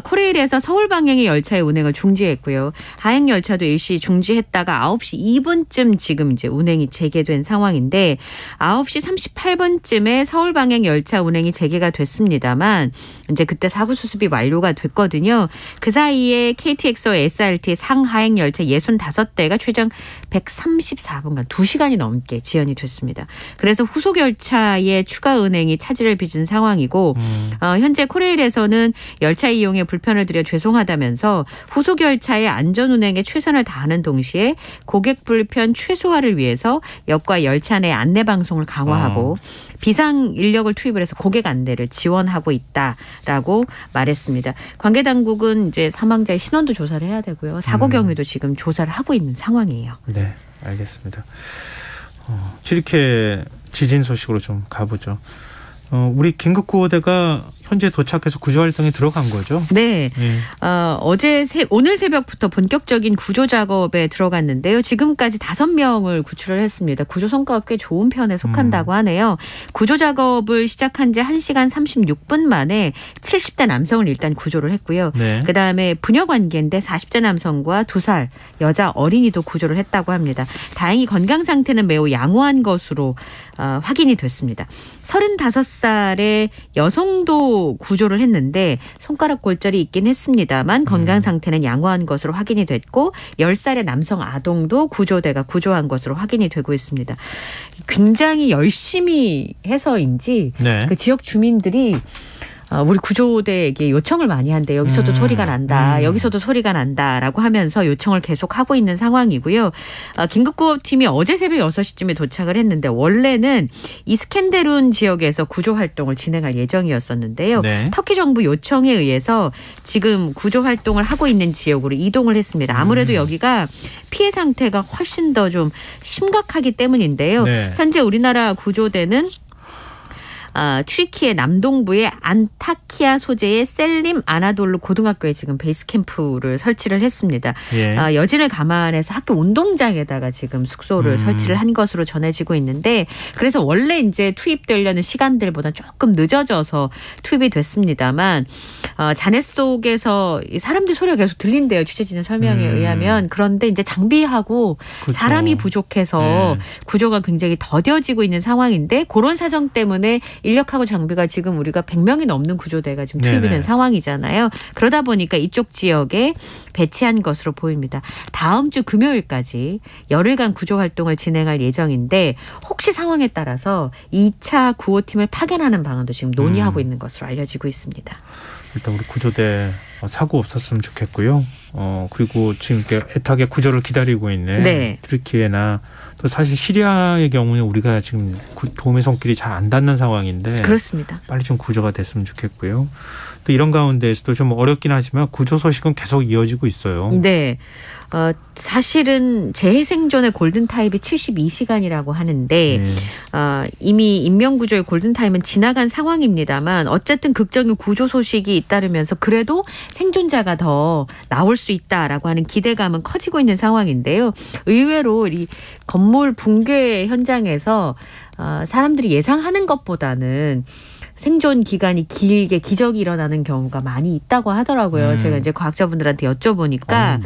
코레일에서 서울 방향의 열차의 운행을 중지했고요. 하행 열차도 일시 중지했다가 9시 2분쯤 지금 이제 운행이 재개된 상황인데 9시 38분쯤에 서울 방향 열차 운행이 재개가 됐습니다만 이제 그때 사고 수습이 완료가 됐거든요. 그 사이에 KTX와 SRT 상하행 열차 65대가 최장 134분간 2시간이 넘게 지연이 됐습니다. 그래서 후속 열차의 추가 운행이 차질을 빚은 상황이고 현재 코레일에서는 열차 이용에 불편을 드려 죄송하다면서 후속 열차의 안전 운행에 최선을 다하는 동시에 고객 불편 최소화를 위해서 역과 열차 내 안내 방송을 강화하고 비상 인력을 투입을 해서 고객 안내를 지원하고 있다라고 말했습니다. 관계 당국은 이제 사망자의 신원도 조사를 해야 되고요. 사고 경위도 지금 조사를 하고 있는 상황이에요. 네, 알겠습니다. 이렇게 지진 소식으로 좀 가보죠. 우리 긴급구호대가 현재 도착해서 구조 활동에 들어간 거죠? 네. 오늘 새벽부터 본격적인 구조 작업에 들어갔는데요. 지금까지 5명을 구출을 했습니다. 구조 성과가 꽤 좋은 편에 속한다고 하네요. 구조 작업을 시작한 지 1시간 36분 만에 70대 남성을 일단 구조를 했고요. 네. 그다음에 부녀 관계인데 40대 남성과 2살 여자 어린이도 구조를 했다고 합니다. 다행히 건강 상태는 매우 양호한 것으로 확인이 됐습니다. 35살의 여성도 구조를 했는데 손가락 골절이 있긴 했습니다만 건강 상태는 양호한 것으로 확인이 됐고 10살의 남성 아동도 구조대가 구조한 것으로 확인이 되고 있습니다. 굉장히 열심히 해서인지 그 지역 주민들이 우리 구조대에게 요청을 많이 한대요. 여기서도 소리가 난다. 여기서도 소리가 난다라고 하면서 요청을 계속하고 있는 상황이고요. 긴급구호팀이 어제 새벽 6시쯤에 도착을 했는데 원래는 이스켄데룬 지역에서 구조활동을 진행할 예정이었었는데요. 네. 터키 정부 요청에 의해서 지금 구조활동을 하고 있는 지역으로 이동을 했습니다. 아무래도 여기가 피해 상태가 훨씬 더 좀 심각하기 때문인데요. 네. 현재 우리나라 구조대는 튀르키예 남동부의 안타키아 소재의 셀림 아나돌루 고등학교에 지금 베이스 캠프를 설치를 했습니다. 예. 여진을 감안해서 학교 운동장에다가 지금 숙소를 설치를 한 것으로 전해지고 있는데 그래서 원래 이제 투입되려는 시간들보다 조금 늦어져서 투입이 됐습니다만 잔해 속에서 사람들 소리가 계속 들린대요. 취재진의 설명에 의하면. 그런데 이제 장비하고 그렇죠. 사람이 부족해서 구조가 굉장히 더뎌지고 있는 상황인데 그런 사정 때문에 인력하고 장비가 지금 우리가 100명이 넘는 구조대가 지금 투입이 된 상황이잖아요. 그러다 보니까 이쪽 지역에 배치한 것으로 보입니다. 다음 주 금요일까지 열흘간 구조 활동을 진행할 예정인데 혹시 상황에 따라서 2차 구호팀을 파견하는 방안도 지금 논의하고 있는 것으로 알려지고 있습니다. 일단 우리 구조대 사고 없었으면 좋겠고요. 그리고 지금 애타게 구조를 기다리고 있는 튀르키예나 또 사실 시리아의 경우는 우리가 지금 도움의 손길이 잘 안 닿는 상황인데 그렇습니다. 빨리 좀 구조가 됐으면 좋겠고요. 또 이런 가운데에서도 좀 어렵긴 하지만 구조 소식은 계속 이어지고 있어요. 네. 사실은 재해생존의 골든타임이 72시간이라고 하는데 이미 인명구조의 골든타임은 지나간 상황입니다만 어쨌든 극적인 구조 소식이 잇따르면서 그래도 생존자가 더 나올 수 있다라고 하는 기대감은 커지고 있는 상황인데요. 의외로 이 건물 붕괴 현장에서 사람들이 예상하는 것보다는 생존 기간이 길게 기적이 일어나는 경우가 많이 있다고 하더라고요. 제가 이제 과학자분들한테 여쭤보니까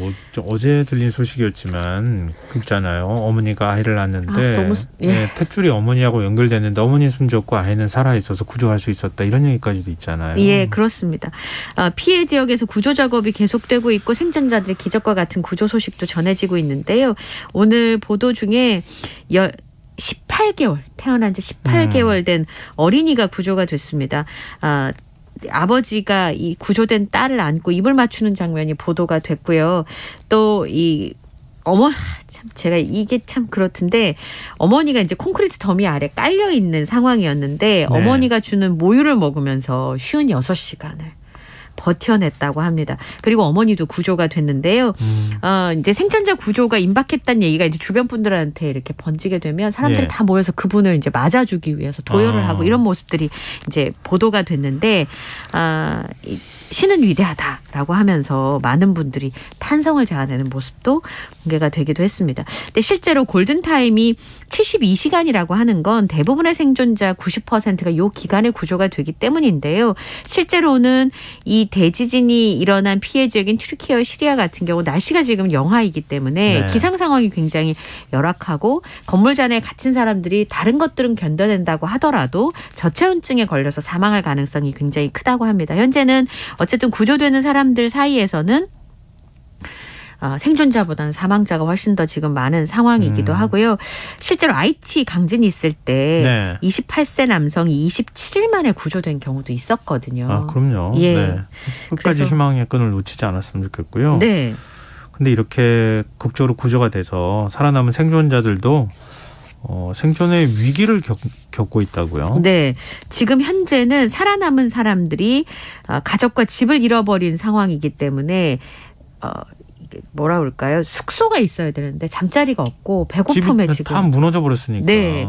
어제 들린 소식이었지만 있잖아요. 어머니가 아이를 낳았는데 탯줄이 어머니하고 연결됐는데 어머니 숨 좋고 아이는 살아 있어서 구조할 수 있었다 이런 얘기까지도 있잖아요. 예, 그렇습니다. 피해 지역에서 구조 작업이 계속되고 있고 생존자들의 기적과 같은 구조 소식도 전해지고 있는데요. 오늘 보도 중에 18개월 태어난 지 18개월 된 어린이가 구조가 됐습니다. 아버지가 이 구조된 딸을 안고 입을 맞추는 장면이 보도가 됐고요. 또 이 제가 이게 참 그렇던데 어머니가 이제 콘크리트 더미 아래 깔려 있는 상황이었는데 어머니가 주는 모유를 먹으면서 쉬운 6시간을 버텨냈다고 합니다. 그리고 어머니도 구조가 됐는데요. 이제 생존자 구조가 임박했다는 얘기가 이제 주변 분들한테 이렇게 번지게 되면 사람들이 다 모여서 그분을 이제 맞아주기 위해서 도열을 하고 이런 모습들이 이제 보도가 됐는데, 신은 위대하다라고 하면서 많은 분들이 탄성을 자아내는 모습도 공개가 되기도 했습니다. 근데 실제로 골든타임이 72시간이라고 하는 건 대부분의 생존자 90%가 이 기간에 구조가 되기 때문인데요. 실제로는 이 대지진이 일어난 피해 지역인 튀르키예와 시리아 같은 경우 날씨가 지금 영하이기 때문에 기상 상황이 굉장히 열악하고 건물 잔에 갇힌 사람들이 다른 것들은 견뎌낸다고 하더라도 저체온증에 걸려서 사망할 가능성이 굉장히 크다고 합니다. 현재는 어쨌든 구조되는 사람들 사이에서는 생존자보다는 사망자가 훨씬 더 지금 많은 상황이기도 하고요. 실제로 IT 강진이 있을 때 28세 남성이 27일 만에 구조된 경우도 있었거든요. 그럼요. 예. 끝까지 희망의 끈을 놓치지 않았으면 좋겠고요. 네. 근데 이렇게 극적으로 구조가 돼서 살아남은 생존자들도 생존의 위기를 겪고 있다고요? 네. 지금 현재는 살아남은 사람들이 가족과 집을 잃어버린 상황이기 때문에 뭐라 그럴까요? 숙소가 있어야 되는데 잠자리가 없고 배고픔에 집이 지금 다 무너져 버렸으니까. 네.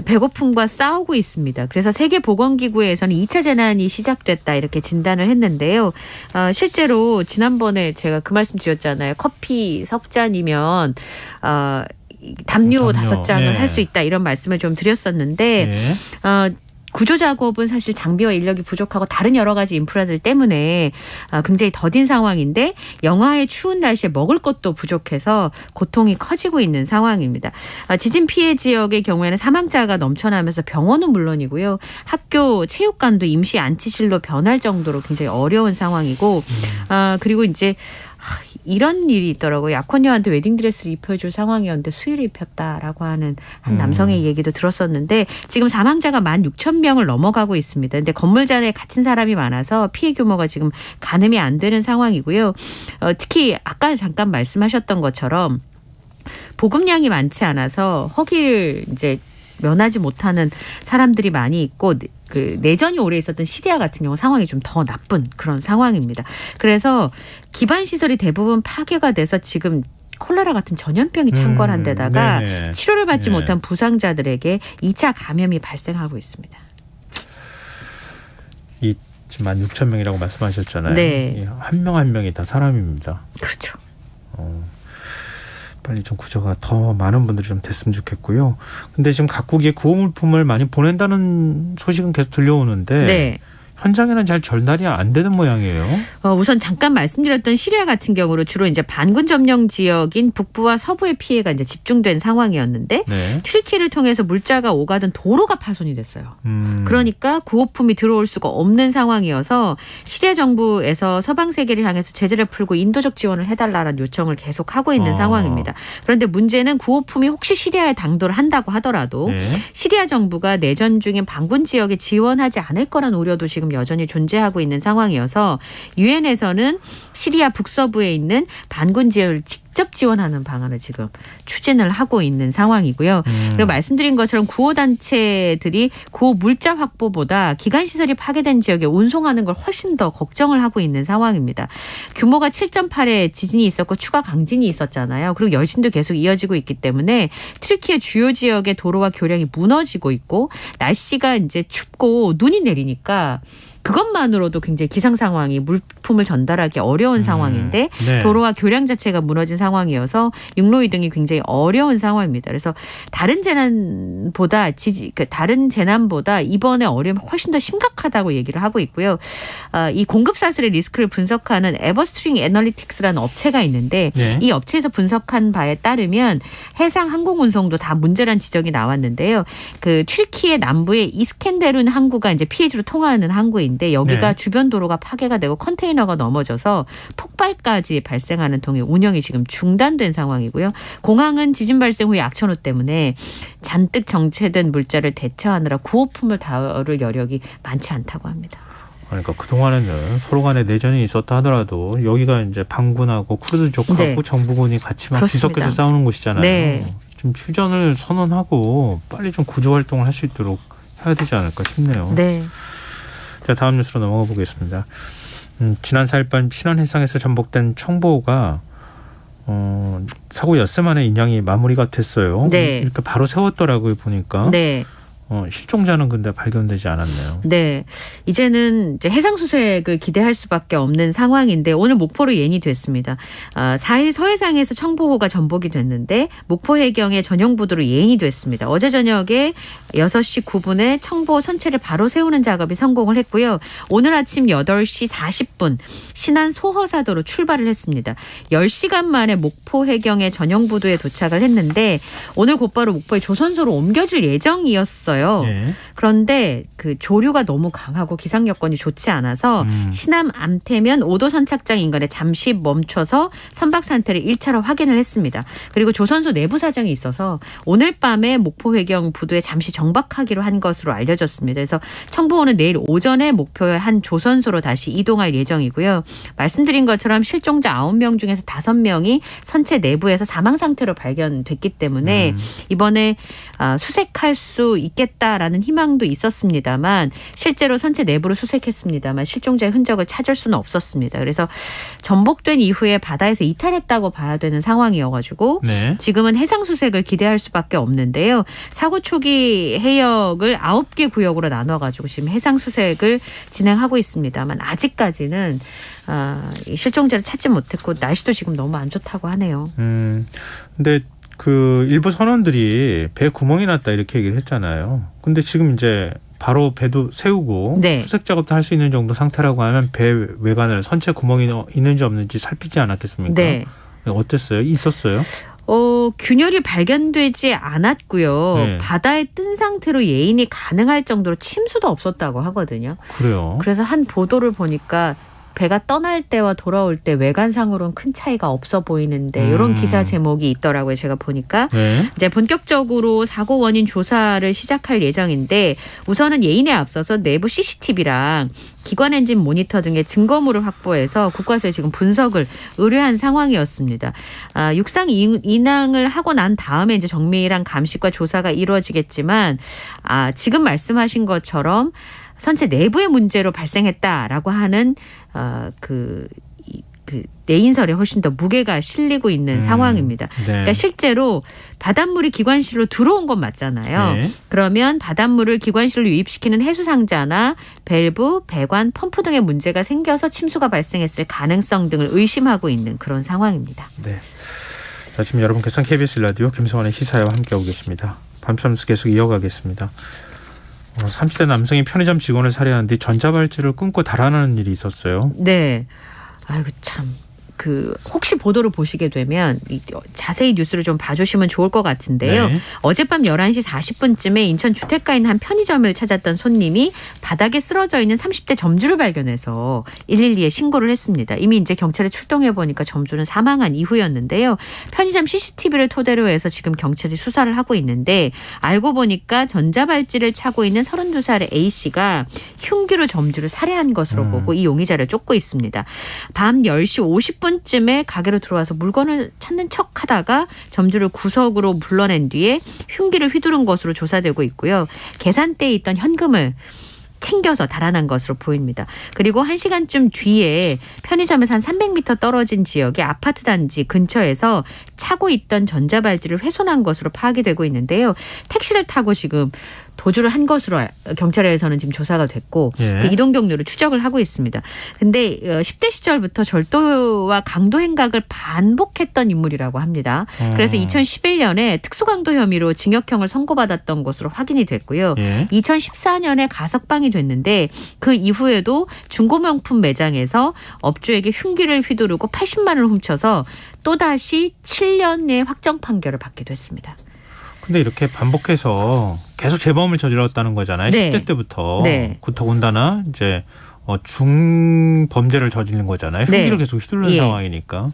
배고픔과 싸우고 있습니다. 그래서 세계보건기구에서는 2차 재난이 시작됐다 이렇게 진단을 했는데요. 실제로 지난번에 제가 그 말씀 드렸잖아요. 커피 석 잔이면 담요 5장을 할 수 있다 이런 말씀을 좀 드렸었는데 구조 작업은 사실 장비와 인력이 부족하고 다른 여러 가지 인프라들 때문에 굉장히 더딘 상황인데 영하의 추운 날씨에 먹을 것도 부족해서 고통이 커지고 있는 상황입니다. 지진 피해 지역의 경우에는 사망자가 넘쳐나면서 병원은 물론이고요. 학교 체육관도 임시 안치실로 변할 정도로 굉장히 어려운 상황이고 그리고 이제 이런 일이 있더라고요. 약혼녀한테 웨딩드레스를 입혀줄 상황이었는데 수의를 입혔다라고 하는 한 남성의 얘기도 들었었는데 지금 사망자가 16,000명을 넘어가고 있습니다. 근데 건물잔에 갇힌 사람이 많아서 피해 규모가 지금 가늠이 안 되는 상황이고요. 특히 아까 잠깐 말씀하셨던 것처럼 보급량이 많지 않아서 허기를 이제 면하지 못하는 사람들이 많이 있고 그 내전이 오래 있었던 시리아 같은 경우 상황이 좀 더 나쁜 그런 상황입니다. 그래서 기반 시설이 대부분 파괴가 돼서 지금 콜레라 같은 전염병이 창궐한 데다가 치료를 받지 못한 부상자들에게 2차 감염이 발생하고 있습니다. 이 16,000명이라고 말씀하셨잖아요. 네. 한 명 한 명이 다 사람입니다. 그렇죠. 빨리 좀 구조가 더 많은 분들이 좀 됐으면 좋겠고요. 근데 지금 각국이 구호물품을 많이 보낸다는 소식은 계속 들려오는데 현장에는 잘 전달이 안 되는 모양이에요. 우선 잠깐 말씀드렸던 시리아 같은 경우로 주로 이제 반군 점령 지역인 북부와 서부의 피해가 이제 집중된 상황이었는데 튀르키예를 통해서 물자가 오가던 도로가 파손이 됐어요. 그러니까 구호품이 들어올 수가 없는 상황이어서 시리아 정부에서 서방 세계를 향해서 제재를 풀고 인도적 지원을 해달라는 요청을 계속하고 있는 상황입니다. 그런데 문제는 구호품이 혹시 시리아에 당도를 한다고 하더라도 시리아 정부가 내전 중인 반군 지역에 지원하지 않을 거란 우려도 지금 여전히 존재하고 있는 상황이어서 유엔에서는 시리아 북서부에 있는 반군 지역을 직접 지원하는 방안을 지금 추진을 하고 있는 상황이고요. 그리고 말씀드린 것처럼 구호단체들이 구호 물자 확보보다 기관시설이 파괴된 지역에 운송하는 걸 훨씬 더 걱정을 하고 있는 상황입니다. 규모가 7.8의 지진이 있었고 추가 강진이 있었잖아요. 그리고 여진도 계속 이어지고 있기 때문에 튀르키예 주요 지역의 도로와 교량이 무너지고 있고 날씨가 이제 춥고 눈이 내리니까 그것만으로도 굉장히 기상 상황이 물품을 전달하기 어려운 상황인데 네. 도로와 교량 자체가 무너진 상황이어서 육로 이동이 굉장히 어려운 상황입니다. 그래서 다른 재난보다 이번에 어려움이 훨씬 더 심각하다고 얘기를 하고 있고요. 이 공급 사슬의 리스크를 분석하는 에버스트링 애널리틱스라는 업체가 있는데 네. 이 업체에서 분석한 바에 따르면 해상 항공 운송도 다 문제란 지적이 나왔는데요. 그 튀르키예 남부의 이스켄데룬 항구가 이제 피해지로 통하는 항구인데 여기가 네. 주변 도로가 파괴가 되고 컨테이너가 넘어져서 폭발까지 발생하는 통에 운영이 지금 중단된 상황이고요. 공항은 지진 발생 후에 악천후 때문에 잔뜩 정체된 물자를 대처하느라 구호품을 다룰 여력이 많지 않다고 합니다. 그러니까 그동안에는 서로 간에 내전이 있었다 하더라도 여기가 이제 반군하고 쿠르드족하고 네. 정부군이 같이 막 그렇습니다. 뒤섞여서 싸우는 곳이잖아요. 네. 좀 휴전을 선언하고 빨리 좀 구조 활동을 할 수 있도록 해야 되지 않을까 싶네요. 네. 자, 다음 뉴스로 넘어가 보겠습니다. 지난 4일 밤 신안해상에서 전복된 청보호가 사고 엿새 만에 인양이 마무리가 됐어요. 네. 이렇게 바로 세웠더라고요, 보니까. 네. 실종자는 근데 발견되지 않았네요. 네. 이제는 이제 해상수색을 기대할 수밖에 없는 상황인데 오늘 목포로 예인이 됐습니다. 4일 서해상에서 청보호가 전복이 됐는데 목포 해경의 전용 부두로 예인이 됐습니다. 어제 저녁에 6시 9분에 청보호 선체를 바로 세우는 작업이 성공을 했고요. 오늘 아침 8시 40분 신안 소허사도로 출발을 했습니다. 10시간 만에 목포 해경의 전용 부두에 도착을 했는데 오늘 곧바로 목포의 조선소로 옮겨질 예정이었어요. 네. 그런데 그 조류가 너무 강하고 기상 여건이 좋지 않아서 신암 암태면 5도 선착장 인근에 잠시 멈춰서 선박 상태를 1차로 확인을 했습니다. 그리고 조선소 내부 사정이 있어서 오늘 밤에 목포 해경 부두에 잠시 정박하기로 한 것으로 알려졌습니다. 그래서 청보호는 내일 오전에 목포의 한 조선소로 다시 이동할 예정이고요. 말씀드린 것처럼 실종자 9명 중에서 5명이 선체 내부에서 사망 상태로 발견됐기 때문에 이번에 수색할 수 있겠다라는 희망도 있었습니다만 실제로 선체 내부를 수색했습니다만 실종자의 흔적을 찾을 수는 없었습니다. 그래서 전복된 이후에 바다에서 이탈했다고 봐야 되는 상황이어가지고 네. 지금은 해상 수색을 기대할 수밖에 없는데요. 사고 초기 해역을 9개 구역으로 나눠가지고 지금 해상 수색을 진행하고 있습니다만 아직까지는 실종자를 찾지 못했고 날씨도 지금 너무 안 좋다고 하네요. 근데 그 일부 선원들이 배에 구멍이 났다 이렇게 얘기를 했잖아요. 근데 지금 이제 바로 배도 세우고 네. 수색 작업도 할 수 있는 정도 상태라고 하면 배 외관을 선체 구멍이 있는지 없는지 살피지 않았겠습니까? 네. 어땠어요? 있었어요? 균열이 발견되지 않았고요. 네. 바다에 뜬 상태로 예인이 가능할 정도로 침수도 없었다고 하거든요. 그래요. 그래서 한 보도를 보니까 배가 떠날 때와 돌아올 때 외관상으로는 큰 차이가 없어 보이는데 이런 기사 제목이 있더라고요. 제가 보니까 네. 이제 본격적으로 사고 원인 조사를 시작할 예정인데 우선은 예인에 앞서서 내부 CCTV랑 기관 엔진 모니터 등의 증거물을 확보해서 국과수에 지금 분석을 의뢰한 상황이었습니다. 육상 인항을 하고 난 다음에 이제 정밀한 감식과 조사가 이루어지겠지만 지금 말씀하신 것처럼 선체 내부의 문제로 발생했다라고 하는 그 내인설에 훨씬 더 무게가 실리고 있는 상황입니다. 네. 그러니까 실제로 바닷물이 기관실로 들어온 건 맞잖아요. 네. 그러면 바닷물을 기관실로 유입시키는 해수상자나 밸브, 배관, 펌프 등의 문제가 생겨서 침수가 발생했을 가능성 등을 의심하고 있는 그런 상황입니다. 네. 자, 지금 여러분께서는 KBS 라디오 김성환의 시사회와 함께하고 계십니다. 밤참수 계속 이어가겠습니다. 30대 남성이 편의점 직원을 살해한 뒤 전자발찌를 끊고 달아나는 일이 있었어요. 네. 아이고 참. 혹시 보도를 보시게 되면 자세히 뉴스를 좀 봐주시면 좋을 것 같은데요. 네. 어젯밤 11시 40분쯤에 인천 주택가에 있는 한 편의점을 찾았던 손님이 바닥에 쓰러져 있는 30대 점주를 발견해서 112에 신고를 했습니다. 이미 이제 경찰에 출동해 보니까 점주는 사망한 이후였는데요. 편의점 CCTV를 토대로 해서 지금 경찰이 수사를 하고 있는데 알고 보니까 전자발찌를 차고 있는 32살의 A씨가 흉기로 점주를 살해한 것으로 보고 이 용의자를 쫓고 있습니다. 밤 10시 50분쯤에 가게로 들어와서 물건을 찾는 척하다가 점주를 구석으로 불러낸 뒤에 흉기를 휘두른 것으로 조사되고 있고요. 계산대에 있던 현금을 챙겨서 달아난 것으로 보입니다. 그리고 1시간쯤 뒤에 편의점에서 한 300m 떨어진 지역의 아파트 단지 근처에서 차고 있던 전자발찌를 훼손한 것으로 파악이 되고 있는데요. 택시를 타고 지금 도주를 한 것으로 경찰에서는 지금 조사가 됐고 그 이동 경로를 추적을 하고 있습니다. 근데 10대 시절부터 절도와 강도 행각을 반복했던 인물이라고 합니다. 그래서 2011년에 특수강도 혐의로 징역형을 선고받았던 것으로 확인이 됐고요. 2014년에 가석방이 됐는데 그 이후에도 중고명품 매장에서 업주에게 흉기를 휘두르고 80만 원을 훔쳐서 또다시 7년의 확정 판결을 받기도 했습니다. 근데 이렇게 반복해서 계속 재범을 저질렀다는 거잖아요. 네. 10대 때부터. 네. 더군다나 이제 중범죄를 저지른 거잖아요. 흉기를 네. 계속 휘두르는 상황이니까.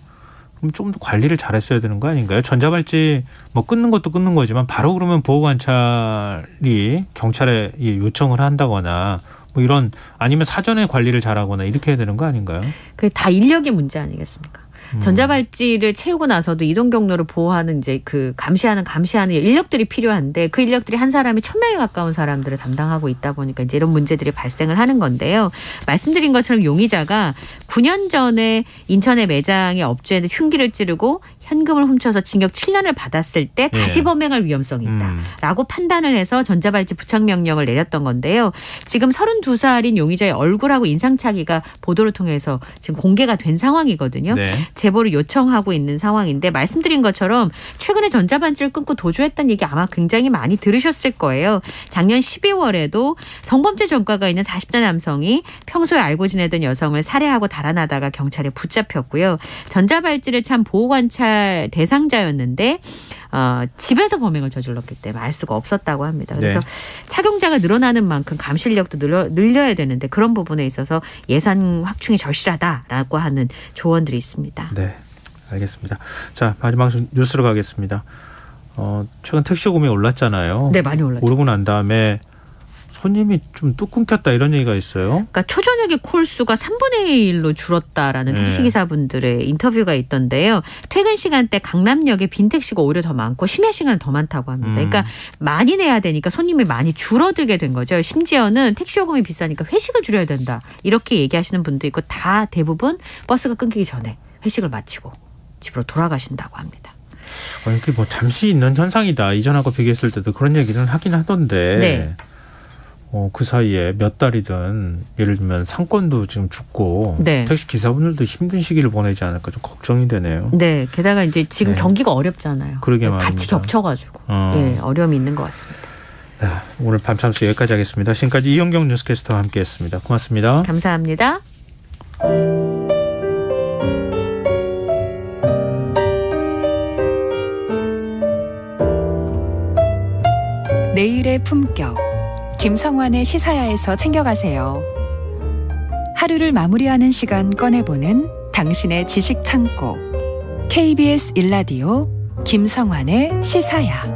그럼 좀 더 관리를 잘했어야 되는 거 아닌가요? 전자발찌 뭐 끊는 것도 끊는 거지만 바로 그러면 보호관찰이 경찰에 요청을 한다거나 뭐 이런 아니면 사전에 관리를 잘하거나 이렇게 해야 되는 거 아닌가요? 그게 다 인력의 문제 아니겠습니까? 전자발찌를 채우고 나서도 이동 경로를 보호하는 이제 그 감시하는 인력들이 필요한데 그 인력들이 한 사람이 1,000명에 가까운 사람들을 담당하고 있다 보니까 이제 이런 문제들이 발생을 하는 건데요. 말씀드린 것처럼 용의자가 9년 전에 인천의 매장의 업주한테 흉기를 찌르고 현금을 훔쳐서 징역 7년을 받았을 때 다시 범행할 위험성이 있다라고 판단을 해서 전자발찌 부착명령을 내렸던 건데요. 지금 32살인 용의자의 얼굴하고 인상착의가 보도를 통해서 지금 공개가 된 상황이거든요. 네. 제보를 요청하고 있는 상황인데 말씀드린 것처럼 최근에 전자발찌를 끊고 도주했다는 얘기 아마 굉장히 많이 들으셨을 거예요. 작년 12월에도 성범죄 전과가 있는 40대 남성이 평소에 알고 지내던 여성을 살해하고 달아나다가 경찰에 붙잡혔고요. 전자발찌를 찬 보호관찰 대상자였는데 집에서 범행을 저질렀기 때문에 알 수가 없었다고 합니다. 그래서 착용자가 늘어나는 만큼 감시력도 늘려야 되는데 그런 부분에 있어서 예산 확충이 절실하다라고 하는 조언들이 있습니다. 네, 알겠습니다. 자, 마지막 뉴스로 가겠습니다. 최근 택시 요금이 올랐잖아요. 네, 많이 올랐죠. 오르고 난 다음에 손님이 좀 뚝 끊겼다 이런 얘기가 있어요. 그러니까 초저녁에 콜수가 3분의 1로 줄었다라는 택시기사분들의 인터뷰가 있던데요. 퇴근 시간대 강남역에 빈 택시가 오히려 더 많고 심야 시간은 더 많다고 합니다. 그러니까 많이 내야 되니까 손님이 많이 줄어들게 된 거죠. 심지어는 택시 요금이 비싸니까 회식을 줄여야 된다. 이렇게 얘기하시는 분도 있고 다 대부분 버스가 끊기기 전에 회식을 마치고 집으로 돌아가신다고 합니다. 이게 뭐 잠시 있는 현상이다. 이전하고 비교했을 때도 그런 얘기는 하긴 하던데. 네. 그 사이에 몇 달이든 예를 들면 상권도 지금 죽고 택시 기사분들도 힘든 시기를 보내지 않을까 좀 걱정이 되네요. 네, 게다가 이제 지금 경기가 어렵잖아요. 그러게 같이 말입니다. 겹쳐가지고 어려움이 있는 것 같습니다. 자, 오늘 밤참수 여기까지 하겠습니다. 지금까지 이영경 뉴스캐스터와 함께했습니다. 고맙습니다. 감사합니다. 내일의 품격. 김성환의 시사야에서 챙겨가세요. 하루를 마무리하는 시간 꺼내보는 당신의 지식 창고. KBS 1라디오 김성환의 시사야.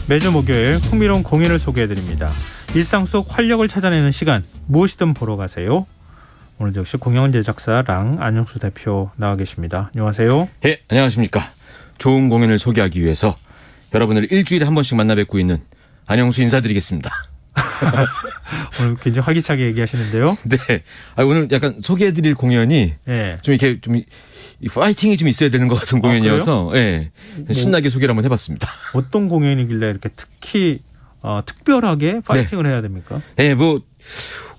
매주 목요일 흥미로운 공연을 소개해드립니다. 일상 속 활력을 찾아내는 시간, 무엇이든 보러 가세요. 오늘 역시 공연 제작사 랑 안영수 대표 나와 계십니다. 안녕하세요. 네, 안녕하십니까. 좋은 공연을 소개하기 위해서 여러분을 일주일에 한 번씩 만나 뵙고 있는 안영수 인사드리겠습니다. 오늘 굉장히 활기차게 얘기하시는데요. 네, 오늘 약간 소개해드릴 공연이 좀 이렇게 좀 파이팅이 좀 있어야 되는 것 같은 공연이어서 신나게 소개를 한번 해봤습니다. 어떤 공연이길래 이렇게 특히 특별하게 파이팅을 해야 됩니까? 네, 뭐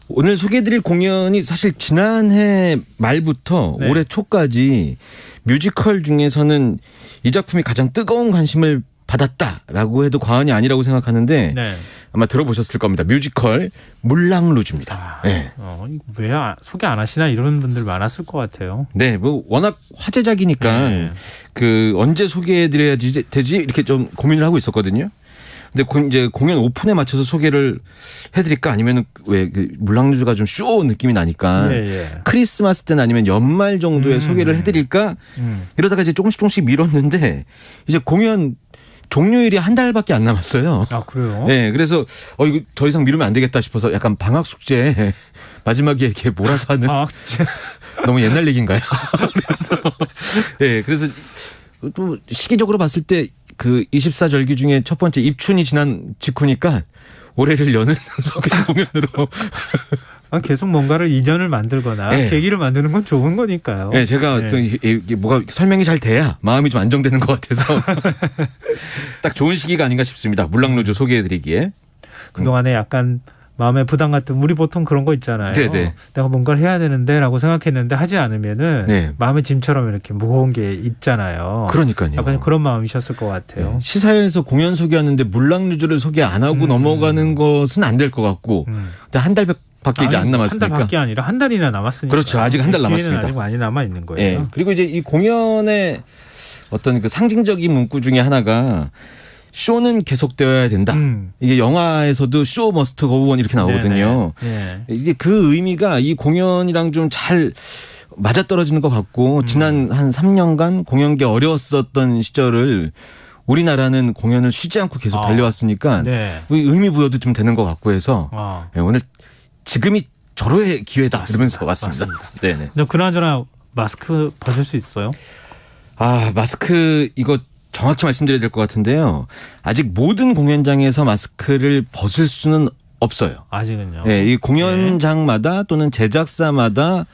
오늘 소개해드릴 공연이 사실 지난해 말부터 올해 초까지 뮤지컬 중에서는 이 작품이 가장 뜨거운 관심을 받았다라고 해도 과언이 아니라고 생각하는데 아마 들어보셨을 겁니다. 뮤지컬 물랑루즈입니다. 네. 왜 소개 안 하시나 이런 분들 많았을 것 같아요. 네, 뭐 워낙 화제작이니까 그 언제 소개해드려야 되지 이렇게 좀 고민을 하고 있었거든요. 근데 이제 공연 오픈에 맞춰서 소개를 해드릴까 아니면 왜 그 물랑루즈가 좀 쇼 느낌이 나니까 크리스마스 때는 아니면 연말 정도에 소개를 해드릴까 이러다가 이제 조금씩 미뤘는데 이제 공연 종료일이 한 달밖에 안 남았어요. 아, 그래요? 네, 그래서 이거 더 이상 미루면 안 되겠다 싶어서 약간 방학 숙제 마지막에 이렇게 몰아서 하는. 방학 숙제. 너무 옛날 얘기인가요? 그래서 네, 그래서 또 시기적으로 봤을 때 그 24절기 중에 첫 번째 입춘이 지난 직후니까 올해를 여는 소개 공연으로. 계속 뭔가를 인연을 만들거나 네. 계기를 만드는 건 좋은 거니까요. 네, 제가 네. 어떤 이게 뭐가 설명이 잘 돼야 마음이 좀 안정되는 것 같아서 딱 좋은 시기가 아닌가 싶습니다. 물랑루즈 소개해드리기에. 그동안에 약간 마음의 부담 같은, 우리 보통 그런 거 있잖아요. 네네. 내가 뭔가를 해야 되는데 라고 생각했는데 하지 않으면은 네. 마음의 짐처럼 이렇게 무거운 게 있잖아요. 그러니까요. 약간 그런 마음이셨을 것 같아요. 네. 시사회에서 공연 소개하는데 물랑루즈를 소개 안 하고 넘어가는 것은 안 될 것 같고, 근데 한 달밖에 이제 안 남았으니까. 한 달밖에 아니라 한 달이나 남았으니까. 그렇죠. 아직 한 달 남았습니다. 아직 많이 남아 있는 거예요. 네. 그리고 이제 이 공연의 어떤 그 상징적인 문구 중에 하나가 쇼는 계속되어야 된다. 이게 영화에서도 쇼 머스트 고원 이렇게 나오거든요. 네. 이게 그 의미가 이 공연이랑 좀 잘 맞아떨어지는 것 같고, 지난 한 3년간 공연계 어려웠었던 시절을 우리나라는 공연을 쉬지 않고 계속 달려왔으니까 네. 의미 부여도 좀 되는 것 같고 해서 네, 오늘 지금이 절호의 기회다 이러면서 왔습니다. 네네. 근데 그나저나 마스크 벗을 수 있어요? 마스크 이거 정확히 말씀드려야 될 것 같은데요. 아직 모든 공연장에서 마스크를 벗을 수는 없어요. 아직은요? 네, 이 공연장마다 또는 제작사마다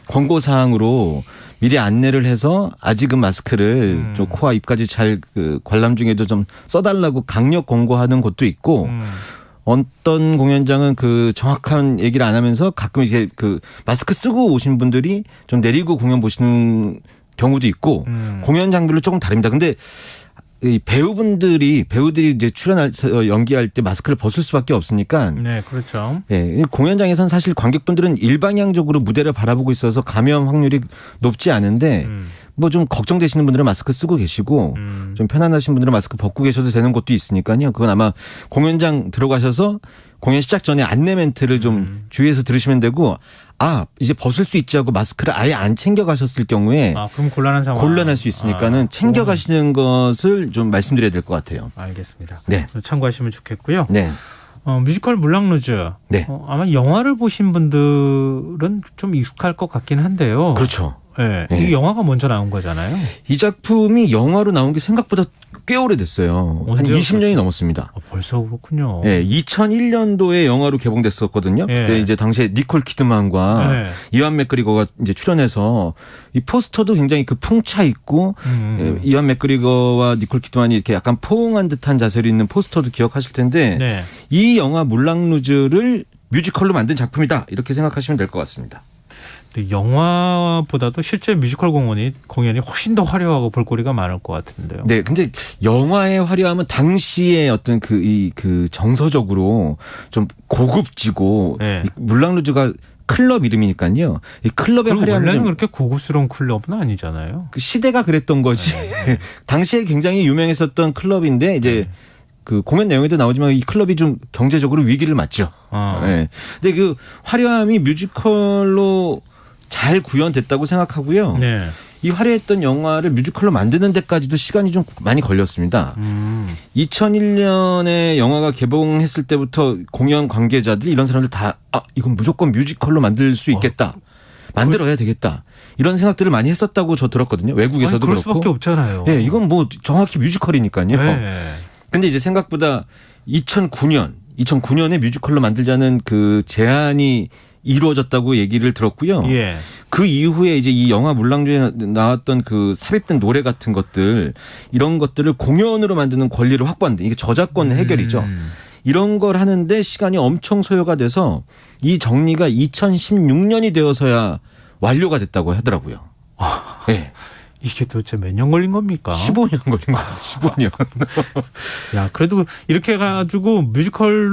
권고사항으로 미리 안내를 해서 아직은 마스크를 좀 코와 입까지 잘 관람 중에도 좀 써달라고 강력 권고하는 곳도 있고, 어떤 공연장은 그 정확한 얘기를 안 하면서 가끔 이렇게 그 마스크 쓰고 오신 분들이 좀 내리고 공연 보시는 경우도 있고, 공연장별로 조금 다릅니다. 근데 이 배우들이 이제 출연해서 연기할 때 마스크를 벗을 수밖에 없으니까. 네, 그렇죠. 네, 공연장에선 사실 관객분들은 일방향적으로 무대를 바라보고 있어서 감염 확률이 높지 않은데, 뭐 좀 걱정되시는 분들은 마스크 쓰고 계시고, 좀 편안하신 분들은 마스크 벗고 계셔도 되는 곳도 있으니까요. 그건 아마 공연장 들어가셔서 공연 시작 전에 안내 멘트를 좀 주의해서 들으시면 되고, 이제 벗을 수 있지 하고 마스크를 아예 안 챙겨가셨을 경우에 그럼 곤란할 수 있으니까는 챙겨가시는 것을 좀 말씀드려야 될 것 같아요. 알겠습니다. 네. 참고하시면 좋겠고요. 네. 뮤지컬 물랑루즈. 네. 아마 영화를 보신 분들은 좀 익숙할 것 같긴 한데요. 그렇죠. 네. 네. 이 영화가 먼저 나온 거잖아요. 이 작품이 영화로 나온 게 생각보다 꽤 오래됐어요. 한 20년이 넘었습니다. 벌써 그렇군요. 네, 2001년도에 영화로 개봉됐었거든요. 네. 그때 이제 당시에 니콜 키드만과 네. 이완 맥그리거가 이제 출연해서 이 포스터도 굉장히 그 풍차 있고, 이완 맥그리거와 니콜 키드만이 이렇게 약간 포옹한 듯한 자세로 있는 포스터도 기억하실 텐데, 네. 이 영화 물랑루즈를 뮤지컬로 만든 작품이다 이렇게 생각하시면 될 것 같습니다. 영화보다도 실제 뮤지컬 공연이 훨씬 더 화려하고 볼거리가 많을 것 같은데요. 네, 근데 영화의 화려함은 당시에 어떤 그 정서적으로 좀 고급지고, 네. 물랑루즈가 클럽 이름이니까요. 이 클럽의 화려함이 원래는 그렇게 고급스러운 클럽은 아니잖아요. 그 시대가 그랬던 거지. 네. 당시에 굉장히 유명했었던 클럽인데 이제 그 공연 내용에도 나오지만 이 클럽이 좀 경제적으로 위기를 맞죠. 네. 근데 그 화려함이 뮤지컬로 잘 구현됐다고 생각하고요. 네. 이 화려했던 영화를 뮤지컬로 만드는 데까지도 시간이 좀 많이 걸렸습니다. 2001년에 영화가 개봉했을 때부터 공연 관계자들 이런 사람들 다 이건 무조건 뮤지컬로 만들 수 있겠다. 만들어야 되겠다. 이런 생각들을 많이 했었다고 저 들었거든요. 외국에서도 그럴 그렇고. 수밖에 없잖아요. 네, 이건 뭐 정확히 뮤지컬이니까요. 네. 근데 이제 생각보다 2009년에 뮤지컬로 만들자는 그 제안이 이루어졌다고 얘기를 들었고요. 예. 그 이후에 이제 이 영화 물랑루즈에 나왔던 그 삽입된 노래 같은 것들, 이런 것들을 공연으로 만드는 권리를 확보한다. 이게 저작권 해결이죠. 이런 걸 하는데 시간이 엄청 소요가 돼서 이 정리가 2016년이 되어서야 완료가 됐다고 하더라고요. 네. 이게 도대체 몇 년 걸린 겁니까? 15년 걸린 거예요. 15년. 야, 그래도 이렇게 해가지고 뮤지컬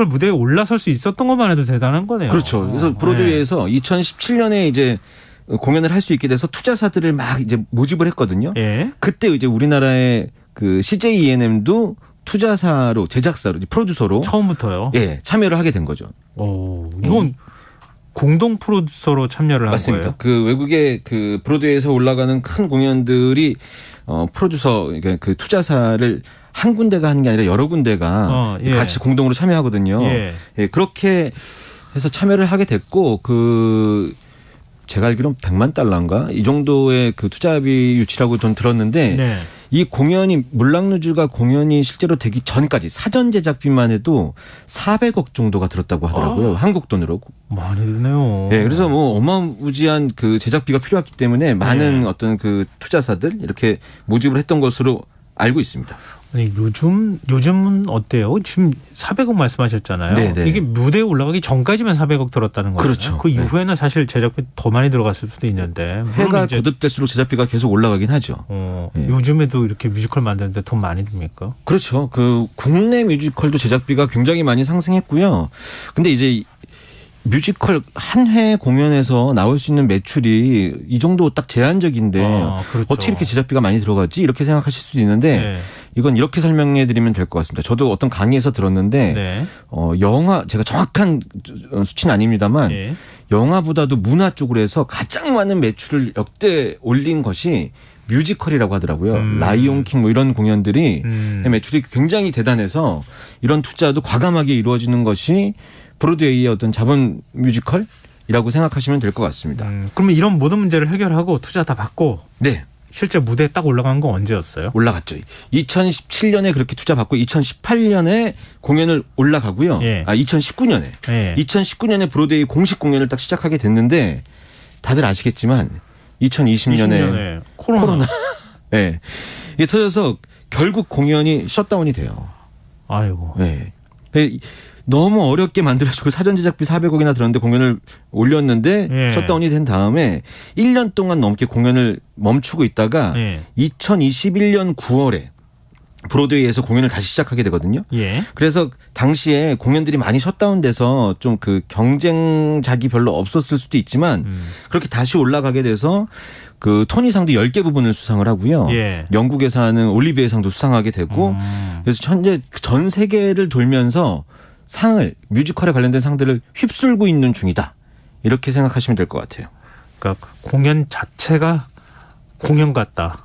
무대에 올라설 수 있었던 것만 해도 대단한 거네요. 그렇죠. 그래서 브로드웨이에서 2017년에 이제 공연을 할 수 있게 돼서 투자사들을 막 이제 모집을 했거든요. 예. 그때 이제 우리나라의 그 CJ ENM도 투자사로, 제작사로, 프로듀서로 처음부터요. 예, 참여를 하게 된 거죠. 이건 공동 프로듀서로 참여를 한 맞습니다. 거예요. 그 외국의 그 브로드웨이에서 올라가는 큰 공연들이 프로듀서 그러니까 그 투자사를 한 군데가 하는 게 아니라 여러 군데가 예. 같이 공동으로 참여하거든요. 예. 예, 그렇게 해서 참여를 하게 됐고 제가 알기로는 100만 달러인가 이 정도의 그 투자비 유치라고 전 들었는데 네. 이 공연이 물랑루즈가 공연이 실제로 되기 전까지 사전 제작비만 해도 400억 정도가 들었다고 하더라고요. 한국 돈으로. 많이 드네요. 네, 그래서 뭐 어마무지한 그 제작비가 필요했기 때문에 많은 어떤 그 투자사들 이렇게 모집을 했던 것으로 알고 있습니다. 아니, 요즘은 어때요? 지금 400억 말씀하셨잖아요. 네네. 이게 무대에 올라가기 전까지만 400억 들었다는 거죠. 그렇죠. 그 이후에는 사실 제작비 더 많이 들어갔을 수도 있는데. 해가 거듭될수록 제작비가 계속 올라가긴 하죠. 네. 요즘에도 이렇게 뮤지컬 만드는데 돈 많이 듭니까? 그렇죠. 그 국내 뮤지컬도 제작비가 굉장히 많이 상승했고요. 근데 이제 뮤지컬 한 회 공연에서 나올 수 있는 매출이 이 정도 딱 제한적인데 그렇죠. 어떻게 이렇게 제작비가 많이 들어가지 이렇게 생각하실 수도 있는데 네. 이건 이렇게 설명해 드리면 될 것 같습니다. 저도 어떤 강의에서 들었는데 네. 영화 제가 정확한 수치는 아닙니다만 네. 영화보다도 문화 쪽으로 해서 가장 많은 매출을 역대 올린 것이 뮤지컬이라고 하더라고요. 라이온킹 뭐 이런 공연들이 매출이 굉장히 대단해서 이런 투자도 과감하게 이루어지는 것이 브로드웨이의 어떤 자본 뮤지컬이라고 생각하시면 될 것 같습니다. 그러면 이런 모든 문제를 해결하고 투자 다 받고 네. 실제 무대에 딱 올라간 건 언제였어요? 올라갔죠. 2017년에 그렇게 투자 받고 2018년에 공연을 올라가고요. 예. 2019년에. 예. 2019년에 브로드웨이 공식 공연을 딱 시작하게 됐는데 다들 아시겠지만 2020년에 코로나. 네. 이게 터져서 결국 공연이 셧다운이 돼요. 아이고. 네. 너무 어렵게 만들어주고 사전 제작비 400억이나 들었는데 공연을 올렸는데 예. 셧다운이 된 다음에 1년 동안 넘게 공연을 멈추고 있다가 2021년 9월에 브로드웨이에서 공연을 다시 시작하게 되거든요. 예. 그래서 당시에 공연들이 많이 셧다운돼서 좀 그 경쟁작이 별로 없었을 수도 있지만 그렇게 다시 올라가게 돼서 그 토니상도 10개 부분을 수상을 하고요. 예. 영국에서 하는 올리비에상도 수상하게 되고 그래서 현재 전 세계를 돌면서 상을 뮤지컬에 관련된 상들을 휩쓸고 있는 중이다. 이렇게 생각하시면 될 것 같아요. 그러니까 공연 자체가 공연 같다.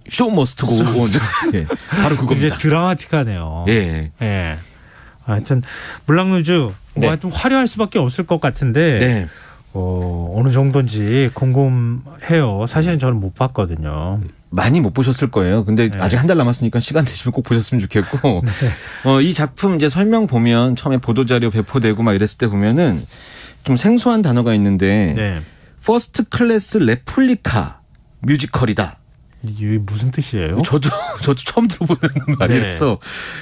쇼 머스트 고 온. 예, 바로 그겁니다. 이제 드라마틱하네요. 예. 예. 하여튼 물랑루즈 뭐 하여튼 화려할 수밖에 없을 것 같은데 네. 어느 정도인지 궁금해요. 사실은 저는 못 봤거든요. 많이 못 보셨을 거예요. 근데 아직 한 달 남았으니까 시간 되시면 꼭 보셨으면 좋겠고. 이 작품 이제 설명 보면 처음에 보도자료 배포되고 막 이랬을 때 보면은 좀 생소한 단어가 있는데 퍼스트 클래스 레플리카 뮤지컬이다. 이게 무슨 뜻이에요? 저도 처음 들어보는 말이라서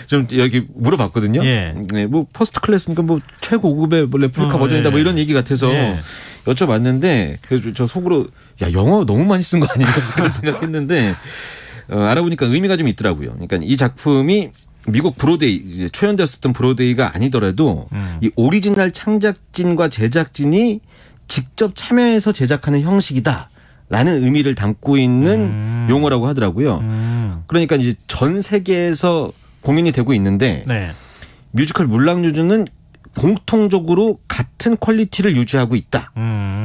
좀 여기 물어봤거든요. 예. 네, 뭐 퍼스트 클래스니까 뭐 최고급의 뭐 레플리카 버전이다 뭐 이런 얘기 같아서 여쭤봤는데 그래서 저 속으로 야 영어 너무 많이 쓴 거 아니에요? 그런 생각했는데 알아보니까 의미가 좀 있더라고요. 그러니까 이 작품이 미국 브로드웨이 이제 초연되었었던 브로드웨이가 아니더라도 이 오리지널 창작진과 제작진이 직접 참여해서 제작하는 형식이다. 라는 의미를 담고 있는 용어라고 하더라고요. 그러니까 이제 전 세계에서 공연이 되고 있는데 뮤지컬 물랑루즈는 공통적으로 같은 퀄리티를 유지하고 있다.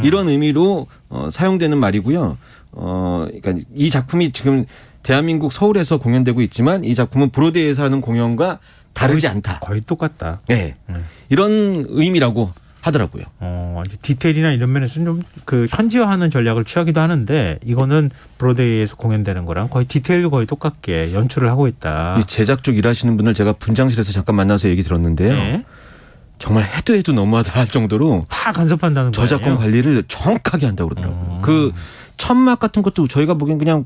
이런 의미로 사용되는 말이고요. 그러니까 이 작품이 지금 대한민국 서울에서 공연되고 있지만 이 작품은 브로드웨이에서 하는 공연과 다르지 않다. 거의 똑같다. 네. 이런 의미라고 하더라고요. 디테일이나 이런 면에서는 좀 그 현지화하는 전략을 취하기도 하는데 이거는 브로드웨이에서 공연되는 거랑 거의 디테일도 거의 똑같게 연출을 하고 있다. 이 제작 쪽 일하시는 분들 제가 분장실에서 잠깐 만나서 얘기 들었는데요. 정말 해도 너무하다 할 정도로 다 간섭한다는 거예요. 저작권 관리를 정확하게 한다고 그러더라고요. 그 천막 같은 것도 저희가 보기엔 그냥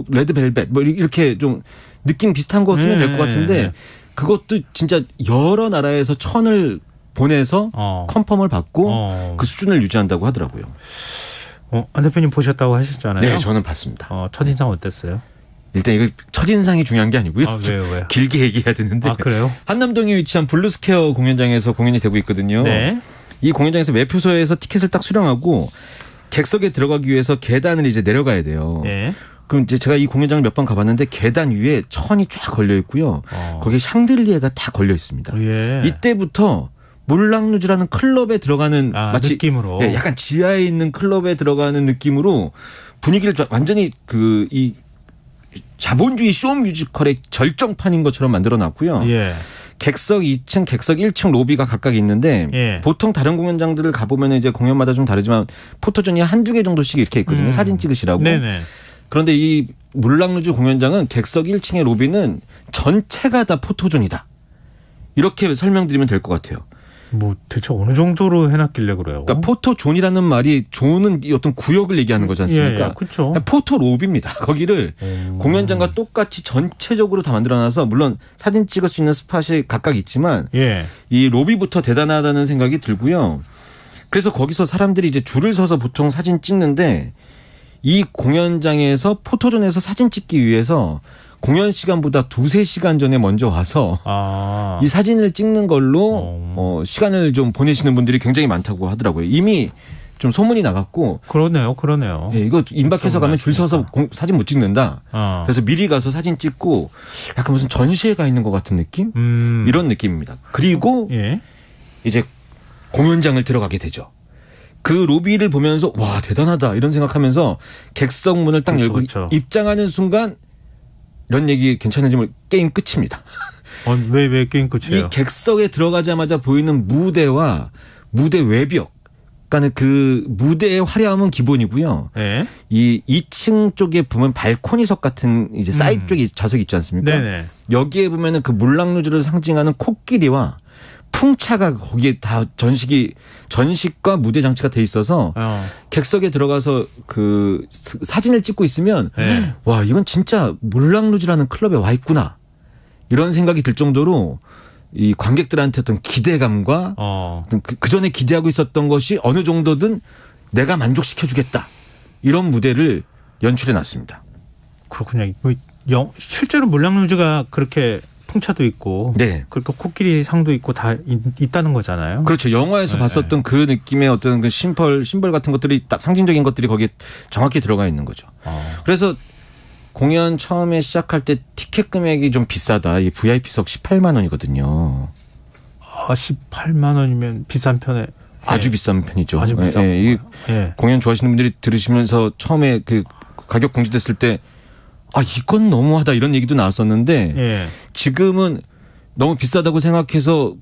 레드벨벳 뭐 이렇게 좀 느낌 비슷한 거 쓰면 될 것 같은데 그것도 진짜 여러 나라에서 천을 보내서 컨펌을 받고 그 수준을 유지한다고 하더라고요. 안 대표님 보셨다고 하셨잖아요. 네, 저는 봤습니다. 첫인상 어땠어요? 일단 이거 첫인상이 중요한 게 아니고요. 왜요? 길게 얘기해야 되는데. 그래요? 한남동에 위치한 블루스퀘어 공연장에서 공연이 되고 있거든요. 네. 이 공연장에서 매표소에서 티켓을 딱 수령하고 객석에 들어가기 위해서 계단을 이제 내려가야 돼요. 그럼 이제 제가 이 공연장을 몇 번 가봤는데 계단 위에 천이 쫙 걸려 있고요. 거기에 샹들리에가 다 걸려 있습니다. 이때부터 물랑루즈라는 클럽에 들어가는 마치 느낌으로 약간 지하에 있는 클럽에 들어가는 느낌으로 분위기를 완전히 이 자본주의 쇼 뮤지컬의 절정판인 것처럼 만들어놨고요. 예. 객석 2층, 객석 1층 로비가 각각 있는데 예. 보통 다른 공연장들을 가보면 이제 공연마다 좀 다르지만 포토존이 한두 개 정도씩 이렇게 있거든요. 사진 찍으시라고. 네네. 그런데 이 물랑루즈 공연장은 객석 1층의 로비는 전체가 다 포토존이다. 이렇게 설명드리면 될 것 같아요. 뭐 대체 어느 정도로 해놨길래 그래요? 그러니까 포토존이라는 말이 존은 어떤 구역을 얘기하는 거지 않습니까? 예, 그렇죠. 포토로비입니다. 거기를 공연장과 똑같이 전체적으로 다 만들어놔서 물론 사진 찍을 수 있는 스팟이 각각 있지만 예. 이 로비부터 대단하다는 생각이 들고요. 그래서 거기서 사람들이 이제 줄을 서서 보통 사진 찍는데 이 공연장에서 포토존에서 사진 찍기 위해서 공연 시간보다 2-3시간 전에 먼저 와서 이 사진을 찍는 걸로 시간을 좀 보내시는 분들이 굉장히 많다고 하더라고요. 이미 좀 소문이 나갔고. 그러네요. 예, 이거 임박해서 가면 줄 서서 사진 못 찍는다. 그래서 미리 가서 사진 찍고 약간 무슨 전시회 가 있는 것 같은 느낌? 이런 느낌입니다. 그리고 예. 이제 공연장을 들어가게 되죠. 그 로비를 보면서 와 대단하다 이런 생각하면서 객석 문을 딱 열고 입장하는 순간 이런 얘기 괜찮은지 게임 끝입니다. 왜 게임 끝이에요? 이 객석에 들어가자마자 보이는 무대와 무대 외벽, 그러니까 그 무대의 화려함은 기본이고요. 네. 이 2층 쪽에 보면 발코니석 같은 이제 사이드 쪽에 좌석이 있지 않습니까? 네네. 여기에 보면은 그 물랑루즈를 상징하는 코끼리와 풍차가 거기에 다 전식과 무대 장치가 돼 있어서 객석에 들어가서 그 사진을 찍고 있으면 네. 와 이건 진짜 물랑루즈라는 클럽에 와 있구나 이런 생각이 들 정도로 이 관객들한테 어떤 기대감과 그 전에 기대하고 있었던 것이 어느 정도든 내가 만족시켜주겠다 이런 무대를 연출해 놨습니다. 그렇군요. 실제로 물랑루즈가 그렇게 풍차도 있고, 네. 그렇게 코끼리 상도 있고 다 있다는 거잖아요. 그렇죠. 영화에서 봤었던 그 느낌의 어떤 그 심벌 같은 것들이 딱 상징적인 것들이 거기에 정확히 들어가 있는 거죠. 그래서 공연 처음에 시작할 때 티켓 금액이 좀 비싸다. 이 VIP석 18만 원이거든요. 18만 원이면 비싼 편에. 아주 비싼 편이죠. 아주 비싼. 이 공연 좋아하시는 분들이 들으시면서 처음에 그 가격 공지됐을 때 이건 너무하다 이런 얘기도 나왔었는데 지금은 너무 비싸다고 생각해서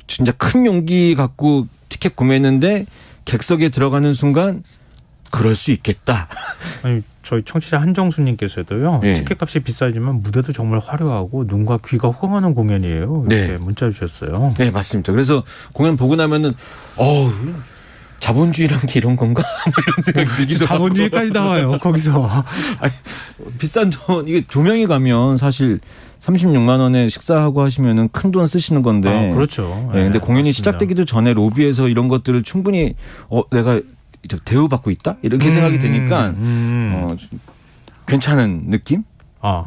진짜 큰 용기 갖고 티켓 구매했는데 객석에 들어가는 순간 그럴 수 있겠다. 아니 저희 청취자 한정수님께서도요. 티켓값이 비싸지만 무대도 정말 화려하고 눈과 귀가 호강하는 공연이에요. 이렇게 문자 주셨어요. 네 맞습니다. 그래서 공연 보고 나면은 자본주의란 게 이런 건가? 이런 생각이 들기도 하고. 자본주의까지 나와요. 거기서. 비싼 돈 이게 2명이 가면 사실 36만 원에 식사하고 하시면은 큰 돈 쓰시는 건데. 그렇죠. 네, 근데 공연이 맞습니다. 시작되기도 전에 로비에서 이런 것들을 충분히 내가 대우받고 있다 이렇게 생각이 되니까 괜찮은 느낌?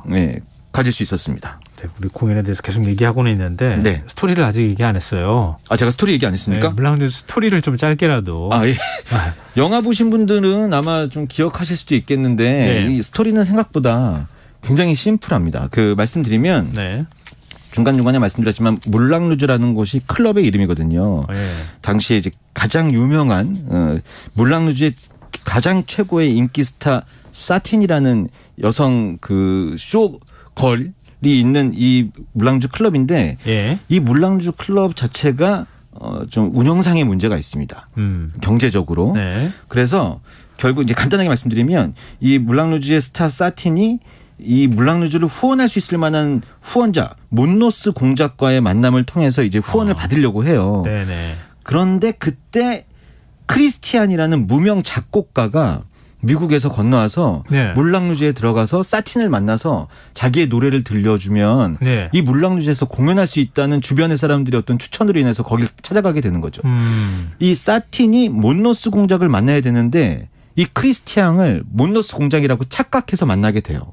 네, 가질 수 있었습니다. 네, 우리 공연에 대해서 계속 얘기하고는 있는데 스토리를 아직 얘기 안 했어요. 제가 스토리 얘기 안 했습니까? 물랑루즈 스토리를 좀 짧게라도. 예. 영화 보신 분들은 아마 좀 기억하실 수도 있겠는데 이 스토리는 생각보다 굉장히 심플합니다. 그 말씀드리면 중간중간에 말씀드렸지만 물랑루즈라는 곳이 클럽의 이름이거든요. 당시에 이제 가장 유명한 물랑루즈의 가장 최고의 인기 스타 사틴이라는 여성 그 쇼걸이 있는 이 물랑루즈 클럽인데 이 물랑루즈 클럽 자체가 좀 운영상의 문제가 있습니다. 경제적으로. 그래서 결국 이제 간단하게 말씀드리면 이 물랑루즈의 스타 사틴이 이 물랑루즈를 후원할 수 있을 만한 후원자 몬노스 공작과의 만남을 통해서 이제 후원을 받으려고 해요. 그런데 그때 크리스티안이라는 무명 작곡가가 미국에서 건너와서 물랑루즈에 들어가서 사틴을 만나서 자기의 노래를 들려주면 이 물랑루즈에서 공연할 수 있다는 주변의 사람들의 어떤 추천으로 인해서 거길 찾아가게 되는 거죠. 이 사틴이 몬노스 공작을 만나야 되는데 이 크리스티앙을 몬노스 공작이라고 착각해서 만나게 돼요.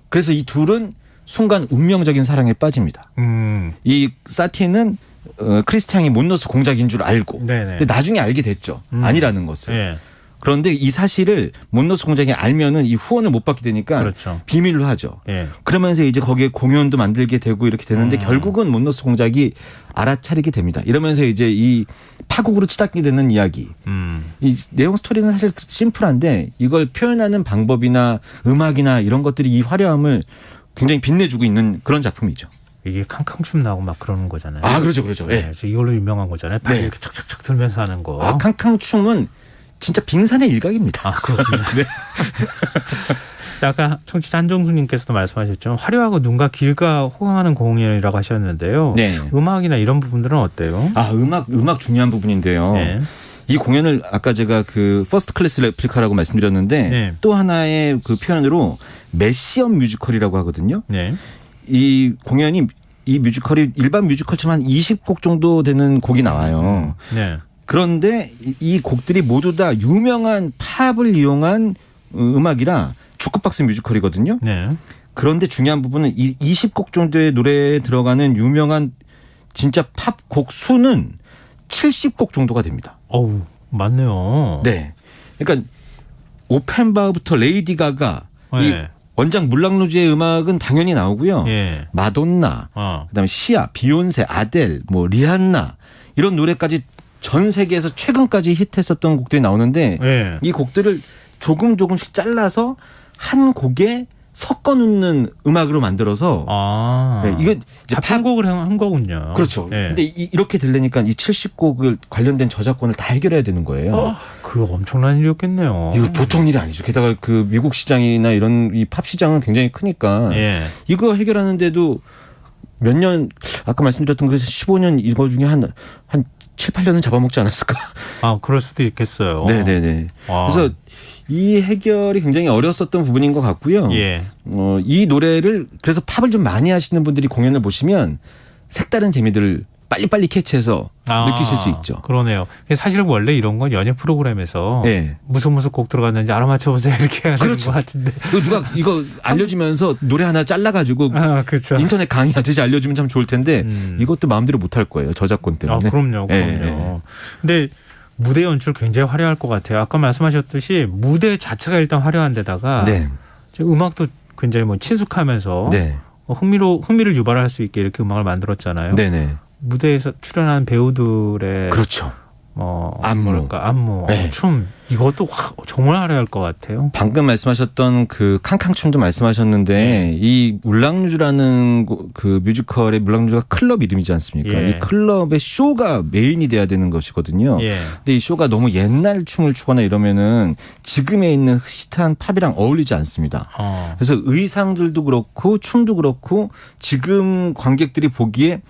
그래서 이 둘은 순간 운명적인 사랑에 빠집니다. 이 사틴은 크리스티앙이 몬노스 공작인 줄 알고 근데 나중에 알게 됐죠. 아니라는 것을. 그런데 이 사실을 몬로스 공장이 알면은 이 후원을 못 받게 되니까 그렇죠. 비밀로 하죠. 예. 그러면서 이제 거기에 공연도 만들게 되고 이렇게 되는데 결국은 몬로스 공장이 알아차리게 됩니다. 이러면서 이제 이 파국으로 치닫게 되는 이야기. 이 내용 스토리는 사실 심플한데 이걸 표현하는 방법이나 음악이나 이런 것들이 이 화려함을 굉장히 빛내주고 있는 그런 작품이죠. 이게 캉캉춤 나오고 막 그러는 거잖아요. 아, 그렇죠. 그렇죠. 네. 이걸로 유명한 거잖아요. 발 네. 이렇게 척척척 들면서 하는 거. 아, 캉캉춤은 진짜 빙산의 일각입니다. 아, 그렇군요. 네. 아까 청취자 한정수님께서도 말씀하셨죠. 화려하고 눈과 귀가 호강하는 공연이라고 하셨는데요. 네. 음악이나 이런 부분들은 어때요? 아, 음악 중요한 부분인데요. 네. 이 공연을 아까 제가 그 퍼스트 클래스 레플리카라고 말씀드렸는데 네. 또 하나의 그 표현으로 메시엄 뮤지컬이라고 하거든요. 네. 이 공연이 이 뮤지컬이 일반 뮤지컬처럼 한 20곡 정도 되는 곡이 나와요. 네. 그런데 이 곡들이 모두 다 유명한 팝을 이용한 음악이라 주크박스 뮤지컬이거든요. 네. 그런데 중요한 부분은 이 20곡 정도의 노래에 들어가는 유명한 진짜 팝 곡 수는 70곡 정도가 됩니다. 어우, 많네요. 네. 그러니까 오펜바흐부터 레이디 가가 네. 이 원작 물랑루즈의 음악은 당연히 나오고요. 예. 마돈나, 그다음에 시아, 비욘세, 아델, 뭐 리한나 이런 노래까지 전 세계에서 최근까지 히트했었던 곡들이 나오는데 예. 이 곡들을 조금씩 잘라서 한 곡에 섞어 놓는 음악으로 만들어서 네, 이거 이제 편곡을 한 거군요. 그렇죠. 예. 근데 이렇게 되려니까 이 70곡을 관련된 저작권을 다 해결해야 되는 거예요. 그거 엄청난 일이었겠네요. 이거 보통 일이 아니죠. 게다가 그 미국 시장이나 이런 이 팝 시장은 굉장히 크니까 예. 이거 해결하는데도 몇 년 아까 말씀드렸던 그 15년 이거 중에 한 7, 8년은 잡아먹지 않았을까? 아, 그럴 수도 있겠어요. 네네네. 그래서 이 해결이 굉장히 어려웠었던 부분인 것 같고요. 예. 이 노래를 그래서 팝을 좀 많이 하시는 분들이 공연을 보시면 색다른 재미들을 빨리빨리 캐치해서 느끼실 수 있죠. 그러네요. 사실 원래 이런 건 연예 프로그램에서 네. 무슨 곡 들어갔는지 알아맞혀보세요 이렇게 하는 그렇죠. 것 같은데. 누가 이거 알려주면서 노래 하나 잘라가지고 그렇죠. 인터넷 강의하듯이 알려주면 참 좋을 텐데 이것도 마음대로 못할 거예요. 저작권 때문에. 그럼요. 네. 근데 무대 연출 굉장히 화려할 것 같아요. 아까 말씀하셨듯이 무대 자체가 일단 화려한 데다가 네. 음악도 굉장히 뭐 친숙하면서 네. 흥미를 유발할 수 있게 이렇게 음악을 만들었잖아요. 네네. 무대에서 출연한 배우들의 그렇죠. 안무, 네. 춤 이것도 정말 화려할 것 같아요. 방금 말씀하셨던 그 캉캉춤도 말씀하셨는데 이 물랑루즈라는 그 뮤지컬의 물랑루즈가 클럽 이름이지 않습니까? 예. 이 클럽의 쇼가 메인이 돼야 되는 것이거든요. 예. 근데 이 쇼가 너무 옛날 춤을 추거나 이러면은 지금에 있는 히트한 팝이랑 어울리지 않습니다. 그래서 의상들도 그렇고 춤도 그렇고 지금 관객들이 보기에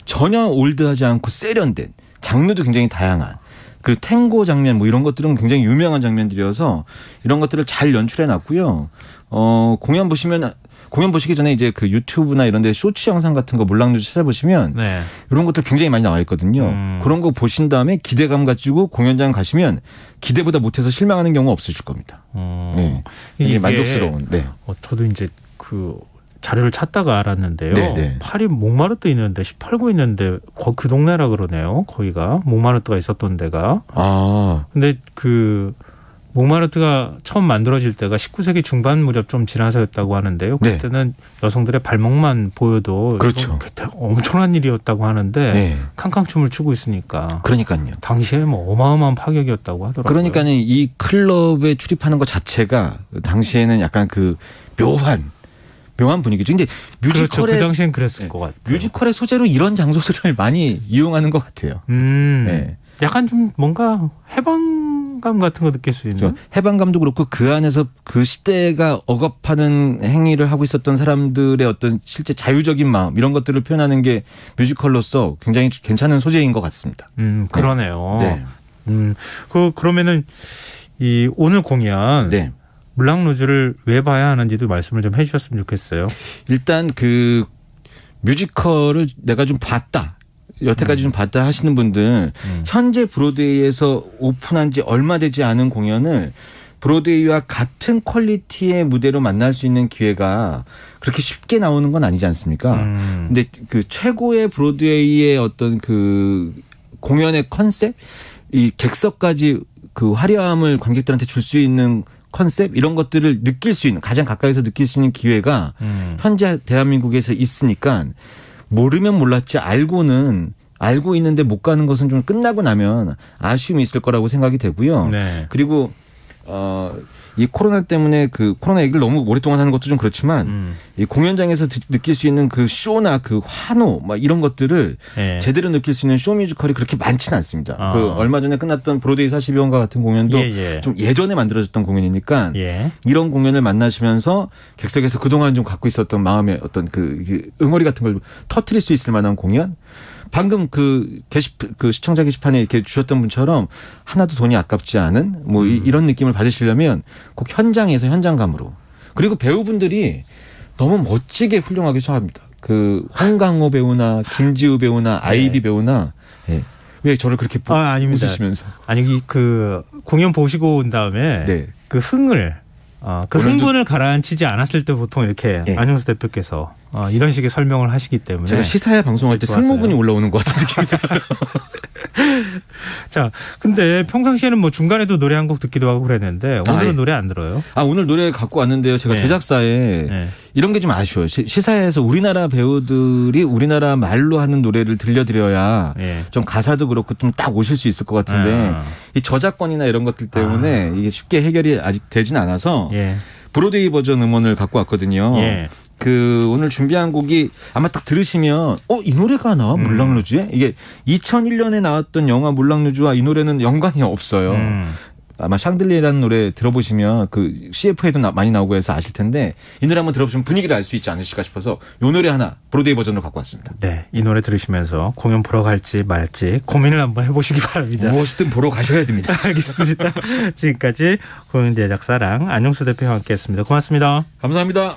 전혀 올드하지 않고 세련된 장르도 굉장히 다양한 그리고 탱고 장면 뭐 이런 것들은 굉장히 유명한 장면들이어서 이런 것들을 잘 연출해 놨고요. 공연 보시기 전에 이제 그 유튜브나 이런 데 쇼츠 영상 같은 거 물랑루즈 찾아보시면 네. 이런 것들 굉장히 많이 나와 있거든요. 그런 거 보신 다음에 기대감 가지고 공연장 가시면 기대보다 못해서 실망하는 경우 없으실 겁니다. 네. 이게 만족스러운. 네. 저도 이제 그 자료를 찾다가 알았는데요. 네네. 파리 몽마르트 있는데 18구 있는데 그 동네라 그러네요. 거기가 몽마르트가 있었던 데가. 근데 그 몽마르트가 처음 만들어질 때가 19세기 중반 무렵 좀 지나서였다고 하는데요. 그때는 여성들의 발목만 보여도 그렇죠. 엄청난 일이었다고 하는데 네. 캉캉춤을 추고 있으니까. 그러니까요. 당시에 뭐 어마어마한 파격이었다고 하더라고요. 그러니까 이 클럽에 출입하는 것 자체가 당시에는 약간 그 묘한 분위기죠. 근데 뮤지컬의 그렇죠. 그 당시엔 그랬을 것 같아요. 뮤지컬의 소재로 이런 장소들을 많이 이용하는 것 같아요. 네. 약간 좀 뭔가 해방감 같은 거 느낄 수 있는. 해방감도 그렇고 그 안에서 그 시대가 억압하는 행위를 하고 있었던 사람들의 어떤 실제 자유적인 마음 이런 것들을 표현하는 게 뮤지컬로서 굉장히 괜찮은 소재인 것 같습니다. 그러네요. 네. 그러면은 이 오늘 공연. 네. 물랑루즈를 왜 봐야 하는지도 말씀을 좀 해주셨으면 좋겠어요. 일단 그 뮤지컬을 내가 좀 봤다. 여태까지 좀 봤다 하시는 분들 현재 브로드웨이에서 오픈한 지 얼마 되지 않은 공연을 브로드웨이와 같은 퀄리티의 무대로 만날 수 있는 기회가 그렇게 쉽게 나오는 건 아니지 않습니까? 근데 그 최고의 브로드웨이의 어떤 그 공연의 컨셉, 이 객석까지 그 화려함을 관객들한테 줄 수 있는 컨셉 이런 것들을 느낄 수 있는 가장 가까이서 느낄 수 있는 기회가 현재 대한민국에서 있으니까 모르면 몰랐지 알고 있는데 못 가는 것은 좀 끝나고 나면 아쉬움이 있을 거라고 생각이 되고요. 네. 그리고 이 코로나 때문에 그 코로나 얘기를 너무 오랫동안 하는 것도 좀 그렇지만 이 공연장에서 느낄 수 있는 그 쇼나 그 환호 막 이런 것들을 예. 제대로 느낄 수 있는 쇼 뮤지컬이 그렇게 많지는 않습니다. 그 얼마 전에 끝났던 브로드웨이 42번가 같은 공연도 좀 예전에 만들어졌던 공연이니까 이런 공연을 만나시면서 객석에서 그동안 좀 갖고 있었던 마음의 어떤 그 응어리 같은 걸 터뜨릴 수 있을 만한 공연. 방금 그 시청자 게시판에 이렇게 주셨던 분처럼 하나도 돈이 아깝지 않은 뭐 이런 느낌을 받으시려면 꼭 현장에서 현장감으로. 그리고 배우분들이 너무 멋지게 훌륭하게 소화합니다. 그 홍강호 배우나 김지우 배우나 아이비 배우나 예. 왜 저를 그렇게 웃으시면서? 아니 그 공연 보시고 온 다음에 그 흥을 그 흥분을 가라앉히지 않았을 때 보통 이렇게 안영수 대표께서 이런 식의 설명을 하시기 때문에 제가 시사회 방송할 때 승모근이 올라오는 것 같은 느낌이 들어요. 자, 근데 평상시에는 뭐 중간에도 노래 한 곡 듣기도 하고 그랬는데 오늘은 노래 안 들어요? 오늘 노래 갖고 왔는데요. 제가 제작사에 이런 게 좀 아쉬워요. 시사회에서 우리나라 배우들이 우리나라 말로 하는 노래를 들려드려야 좀 가사도 그렇고 좀 딱 오실 수 있을 것 같은데 이 저작권이나 이런 것들 때문에 이게 쉽게 해결이 아직 되진 않아서 브로드웨이 버전 음원을 갖고 왔거든요. 그 오늘 준비한 곡이 아마 딱 들으시면 이 노래가 나와 물랑루즈에 이게 2001년에 나왔던 영화 물랑루즈와 이 노래는 연관이 없어요. 아마 샹들리에라는 노래 들어보시면 그 CF에도 많이 나오고 해서 아실 텐데 이 노래 한번 들어보시면 분위기를 알 수 있지 않으실까 싶어서 이 노래 하나 브로드웨이 버전으로 갖고 왔습니다. 네, 이 노래 들으시면서 공연 보러 갈지 말지 고민을 한번 해보시기 바랍니다. 무엇이든 보러 가셔야 됩니다. 알겠습니다. 지금까지 공연 제작사랑 안영수 대표와 함께했습니다. 고맙습니다. 감사합니다.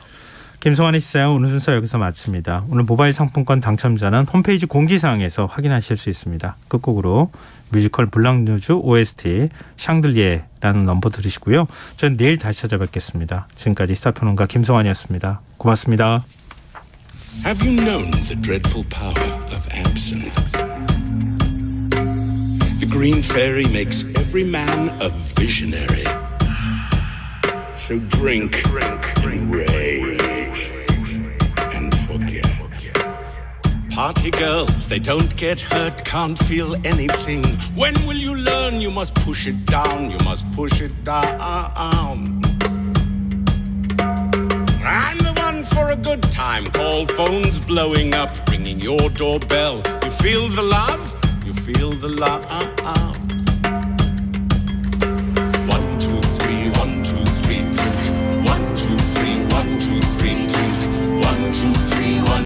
김성환의 시사회 오늘 순서 여기서 마칩니다. 오늘 모바일 상품권 당첨자는 홈페이지 공지사항에서 확인하실 수 있습니다. 끝곡으로 뮤지컬 물랑루즈 OST 샹들리에라는 넘버 들으시고요. 전 내일 다시 찾아뵙겠습니다. 지금까지 시사평론가 김성환이었습니다. 고맙습니다. Have you known the dreadful power of absinthe? The green fairy makes every man a visionary. So drink and rage and forget. Party girls, they don't get hurt, can't feel anything. When will you learn? You must push it down, you must push it down. I'm the one for a good time. Call phones blowing up, ringing your doorbell. You feel the love? You feel the love?